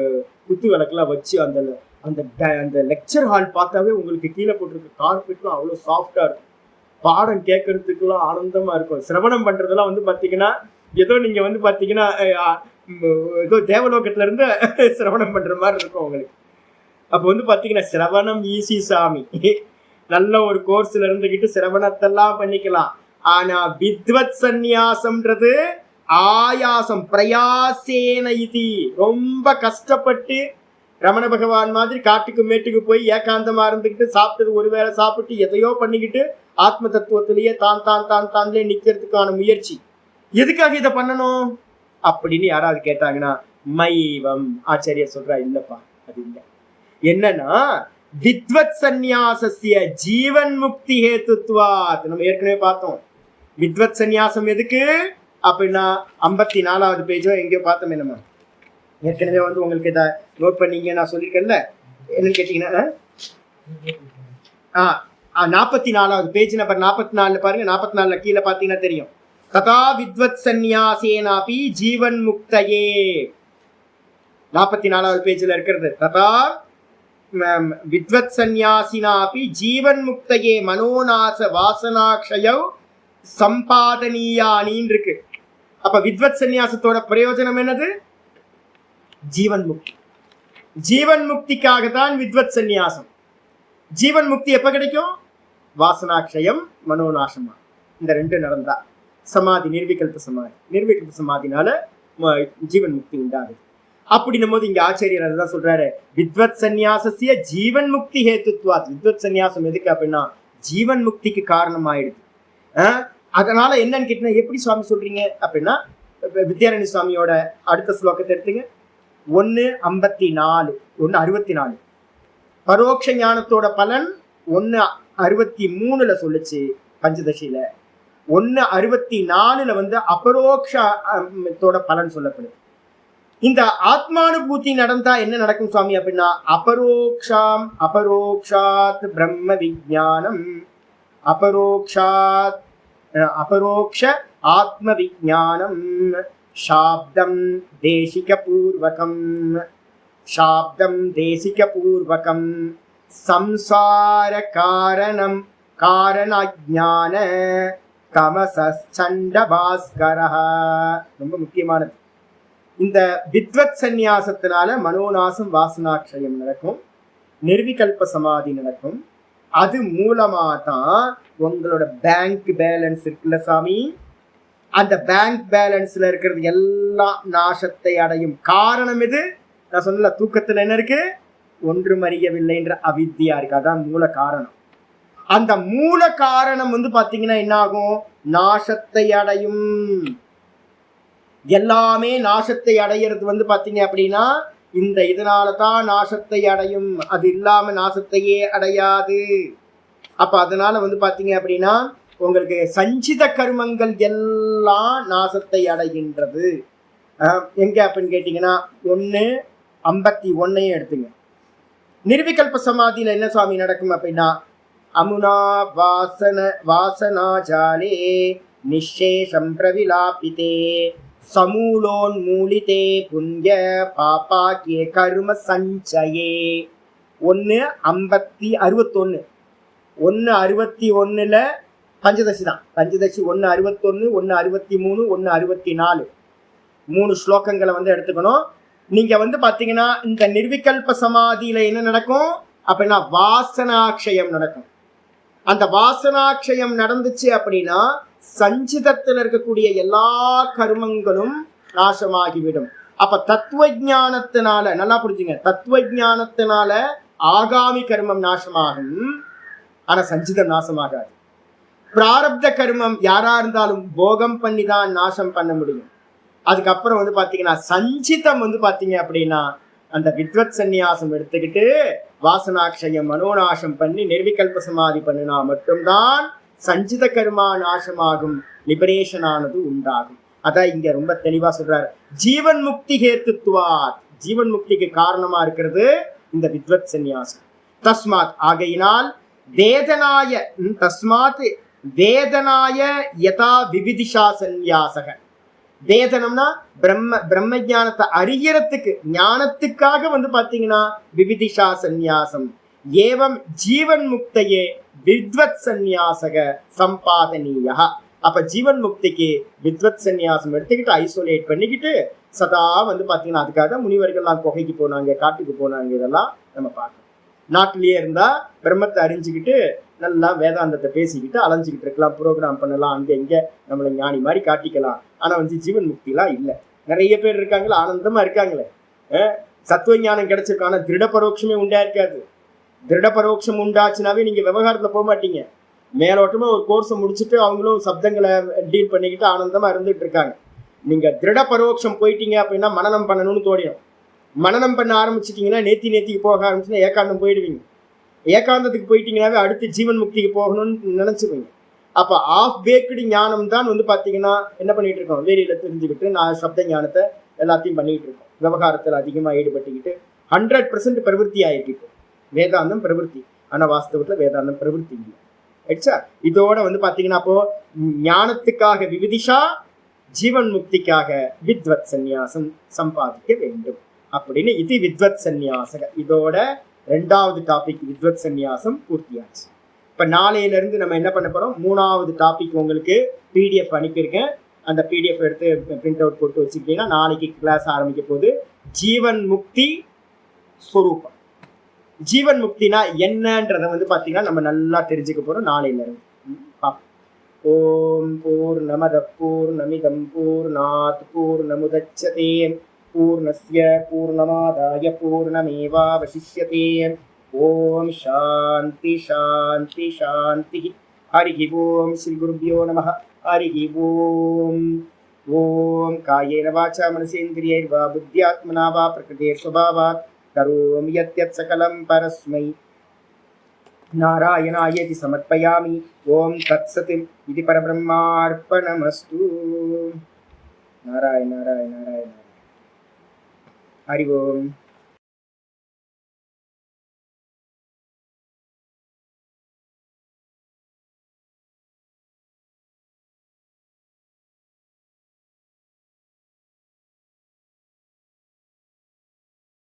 குத்து விளக்கெல்லாம் வச்சு அந்த அந்த அந்த லெக்சர் ஹால் பார்த்தாவே உங்களுக்கு கீழே போட்டிருக்க கார்பெட்லாம் அவ்வளோ சாஃப்டாக இருக்கும். பாடம் கேட்கறதுக்குலாம் ஆனந்தமாக இருக்கும். சிரவணம் பண்ணுறதெல்லாம் வந்து பார்த்தீங்கன்னா ஏதோ நீங்கள் வந்து பார்த்தீங்கன்னா ஏதோ தேவலோகத்திலேருந்து சிரவணம் பண்ணுற மாதிரி இருக்கும் உங்களுக்கு. அப்போ வந்து பார்த்தீங்கன்னா சிரவணம் ஈஸி சாமி. நல்ல ஒரு கோர்ஸில் இருந்துக்கிட்டு சிரவணத்தெல்லாம் பண்ணிக்கலாம். ஆனால் வித்வத் சந்நியாசம்ன்றது ஆயாசம், பிரயாசேன இது. ரொம்ப கஷ்டப்பட்டு ரமண பகவான் மாதிரி காட்டுக்கு மேட்டுக்கு போய் ஏகாந்தமா இருந்துக்கிட்டு சாப்பிட்டது ஒரு வேளை சாப்பிட்டு எதையோ பண்ணிக்கிட்டு ஆத்ம தத்துவத்திலேயே தான்லே நிக்கிறதுக்கான முயற்சி. எதுக்காக இதை பண்ணணும் அப்படின்னு யாராவது கேட்டாங்கன்னா மைவம் ஆச்சாரியர் சொல்றா, இல்லப்பா அது இல்லை. என்னன்னா வித்வத் சந்நியாசஸ்ய ஜீவன் முக்தி ஹேத்துத்வாத். நம்ம ஏற்கனவே பார்த்தோம் வித்வத் சந்நியாசம் எதுக்கு அப்படின்னா 54வது பேஜோ எங்கேயோ பார்த்தோமே நம்ம ஏற்கனவே வந்து உங்களுக்கு இதை நோட் பண்ணீங்க. நான் சொல்லியிருக்கேன்ல என்னன்னு கேட்டீங்கன்னா 44வது பேஜ் நம்பர் 44 பாருங்க. 44 கீழே பார்த்தீங்கன்னா தெரியும். ததா வித்வத் சந்நியாசேனாபி ஜீவன் முக்தயே. 44வது பேஜில் இருக்கிறது. ததா வித்வத் சந்நியாசினாபி ஜீவன் முக்தயே மனோநாச வாசனாக்ஷயௌ சம்பாதனீயானின்னு இருக்கு. அப்ப வித்வத் சந்நியாசத்தோட பிரயோஜனம் என்னது? ஜீவன் முக்தி. ஜீவன் முக்திக்காக தான் வித்வத் சந்நியாசம். ஜீவன் முக்தி எப்ப கிடைக்கும்? வாசனாக்ஷயம் மனோநாசமா இந்த ரெண்டு நடந்தா சமாதி, நிர்விகல்ப சமாதி. நிர்விகல்ப சமாதினால ஜீவன் முக்தி உண்டாகுது. அப்படின்னும் போது இங்க ஆச்சாரியர் அதுதான் சொல்றாரு, வித்வத் சந்நியாசசிய ஜீவன் முக்தி ஹேத்துத்வாத். வித்வத் சந்நியாசம் எதுக்கு அப்படின்னா ஜீவன் முக்திக்கு காரணம் ஆயிடுது. அதனால என்னன்னு கேட்டீங்கன்னா எப்படி சுவாமி சொல்றீங்க அப்படின்னா வித்யாரண்ய சுவாமியோட அடுத்த ஸ்லோகத்தை எடுத்துங்க. 1:54 1:64 பரோட்ச ஞானத்தோட பலன் 1:63 சொல்லுச்சு பஞ்சதசியில. 1:64 வந்து அபரோக்ஷத்தோட பலன் சொல்லப்படுது. இந்த ஆத்மானுபூதி நடந்தா என்ன நடக்கும் சுவாமி அப்படின்னா அபரோக்ஷாத் பிரம்ம விஜானம், அபரோக்ஷ ஆத்ம விஜானம், சாப்தம் தேசிகபூர்வகம் சம்சார காரணாஜ்ஞான தமசண்ட பாஸ்கரஹ. ரொம்ப முக்கியமானது. இந்த வித்வத் சந்நியாசத்தினால மனோநாசம் வாசனாக்ஷயம் நடக்கும், நிர்விகல்ப சமாதி நடக்கும். அது மூலமா தான் உங்களோட பேங்க் பேலன்ஸ் இருக்குல்ல சாமி, அந்த பேங்க் பேலன்ஸ்ல இருக்கிறது எல்லாம் நாசத்தை அடையும். காரணம் இது நான் சொன்ன தூக்கத்துல என்ன இருக்கு? ஒன்றும் அறியவில்லைன்ற அவித்யா இருக்கு. அதான் மூல காரணம். அந்த மூல காரணம் வந்து பாத்தீங்கன்னா என்ன ஆகும்? நாசத்தை அடையும். எல்லாமே நாசத்தை அடையிறது வந்து பாத்தீங்க அப்படின்னா இந்த இதனாலதான் நாசத்தை அடையும். அது இல்லாம நாசத்தையே அடையாது. அப்ப அதனால வந்து பாத்தீங்க அப்படின்னா உங்களுக்கு சஞ்சித கர்மங்கள் எல்லாம் நாசத்தை அடைகின்றது. எங்க அப்படின்னு கேட்டீங்கன்னா 1:51 எடுத்துங்க. நிர்விகல்ப சமாதியில என்ன சுவாமி நடக்கும் அப்படின்னா அமுனா வாசனாஜாலே நிஷேஷம் பிரவிலாபிதே சமூலோன்மூலிதே புண்ணிய பாபாக்கிய கர்ம சஞ்சயே. 1:61 1:61 பஞ்சதசி தான். பஞ்சதசி 1:61 1:63 1:64 3 ஸ்லோகங்களை வந்து எடுத்துக்கணும். நீங்க வந்து பாத்தீங்கன்னா இந்த நிர்விகல்ப சமாதியில என்ன நடக்கும் அப்படின்னா வாசனாக்ஷயம் நடக்கும். அந்த வாசனாக்ஷயம் நடந்துச்சு அப்படின்னா சஞ்சிதத்தில் இருக்கக்கூடிய எல்லா கர்மங்களும் நாசமாகிவிடும். அப்ப தத்துவ ஞானத்தினால நல்லா புரிஞ்சுங்க, தத்துவ ஞானத்தினால ஆகாமி கர்மம் நாசமாகும், ஆனா சஞ்சிதம் நாசமாகாது. பிராரப்த கர்மம் யாரா இருந்தாலும் போகம் பண்ணி தான் நாசம் பண்ண முடியும். அதுக்கப்புறம் வந்து பாத்தீங்கன்னா சஞ்சிதம் வந்து பாத்தீங்க அப்படின்னா அந்த வித்வத் சந்நியாசம் எடுத்துக்கிட்டு வாசனாட்சயம் மனோநாசம் பண்ணி நிர்விகல்ப சமாதி பண்ணினா மட்டும்தான் சஞ்சித கர்மா நாசமாகும், லிபரேஷன் ஆனது உண்டாகும். அதான் இங்க ரொம்ப தெளிவா சொல்றாரு. ஜீவன் முக்தி ஹேத்துவாத், ஜீவன் முக்திக்கு காரணமா இருக்கிறது இந்த வித்வத் சந்நியாசம். தஸ்மாத் ஆகையினால் வேதனாய தஸ்மாத் வேதனாய யதா விவிதிஷா சந்நியாசக. வேதனம்னா பிரம்ம ஞானத்தை அறியறதுக்கு ஞானத்துக்காக வந்து பாத்தீங்கன்னா விவிதிஷா சந்நியாசம். ஏவம் ஜீவன் முக்தையே வித்வத் சந்நியாசக சம்பாதனீயா. அப்ப ஜீவன் முக்திக்கு வித்வத் சந்நியாசம் எடுத்துக்கிட்டு ஐசோலேட் பண்ணிக்கிட்டு சதா வந்து பாத்தீங்கன்னா அதுக்காக முனிவர்கள்லாம் குகைக்கு போனாங்க, காட்டுக்கு போனாங்க. இதெல்லாம் நம்ம பார்க்கணும். நாட்டிலேயே இருந்தா பிரம்மத்தை அறிஞ்சுக்கிட்டு நல்லா வேதாந்தத்தை பேசிக்கிட்டு அலைஞ்சிக்கிட்டு இருக்கலாம், ப்ரோக்ராம் பண்ணலாம், அங்க இங்க நம்மளை ஞானி மாதிரி காட்டிக்கலாம். ஆனா வந்து ஜீவன் முக்திலாம் இல்லை. நிறைய பேர் இருக்காங்களே, ஆனந்தமா இருக்காங்களே, சத்துவ ஞானம் கிடைச்சிருக்கான திருட பரோட்சமே உண்டா இருக்காது. திருட பரோட்சம் உண்டாச்சுனாவே நீங்க விவகாரத்துல போக மாட்டீங்க. மேலோட்டமா ஒரு கோர்ஸை முடிச்சுட்டு அவங்களும் சப்தங்களை டீல் பண்ணிக்கிட்டு ஆனந்தமா இருந்துட்டு இருக்காங்க. நீங்க திருட பரோட்சம் போயிட்டீங்க அப்படின்னா மனனம் பண்ணணும்னு தோடிடும். மனனம் பண்ண ஆரம்பிச்சிட்டிங்கன்னா நேத்திக்கு போக ஆரம்பிச்சுன்னா ஏகாந்தம் போயிடுவீங்க. ஏகாந்தத்துக்கு போயிட்டீங்கன்னாவே அடுத்து ஜீவன் முக்திக்கு போகணும்னு நினைச்சுவீங்க. அப்ப ஆஃப் பேக்டு ஞானம் தான் வந்து பாத்தீங்கன்னா என்ன பண்ணிட்டு இருக்கோம், வேலையில தெரிஞ்சுக்கிட்டு நான் சப்த ஞானத்தை எல்லாத்தையும் பண்ணிட்டு இருக்கோம். விவகாரத்தில் அதிகமா ஈடுபட்டுக்கிட்டு 100% பிரவருத்தி ஆயிருக்கு. வேதாந்தம் பிரவருத்தி, ஆனா வாஸ்தவத்துல வேதாந்தம் பிரவருத்தி இல்லை. ரைட்ஸா? இதோட வந்து பாத்தீங்கன்னா அப்போ ஞானத்துக்காக விவிதிஷா, ஜீவன் முக்திக்காக வித்வத் சந்நியாசம் சம்பாதிக்க வேண்டும் அப்படின்னு இது வித்வத் சந்நியாசக. இதோட 2வது டாபிக் வித்வத் சந்நியாசம் பூர்த்தியாச்சு. இப்போ நாளையில இருந்து நம்ம என்ன பண்ண போறோம், 3வது டாபிக் உங்களுக்கு பிடிஎஃப் அனுப்பியிருக்கேன். அந்த பிடிஎஃப் எடுத்து பிரிண்ட் அவுட் போட்டு வச்சுக்கிட்டீங்கன்னா நாளைக்கு கிளாஸ் ஆரம்பிக்க போது ஜீவன் முக்தி ஸ்வரூபம். ஜீவன் முக்தினா என்னன்றதை வந்து பார்த்தீங்கன்னா நம்ம நல்லா தெரிஞ்சுக்க போறோம் நாளையில இருந்து. ஓம் பூர்ணமத பூர்ணமிதம் பூர்ணாத் பூர்ணமுதச்யதே பூர்ணஸ்ய பூர்ணமாதாய பூர்ணமேவாவசிஷ்யதே. ஓம் சாந்தி சாந்தி சாந்தி. ஹரி ஓம். ஸ்ரீ குருப்யோ நமः. ஹரி ஓம். ஓம் காயேன வாசா மனசேந்திரியைர்வா புத்யாத்மனா வா பிரகிருதே ஸ்வபாவாத் கரோமி யத்யத் சகலம் பரஸ்மை நாராயணாயேதி சமர்ப்பயாமி. ஓம் தத்சத் இது பரபிரம்மார்ப்பணமஸ்து. நாராயண நாராயண நாராயண. ஹரி ஓம்.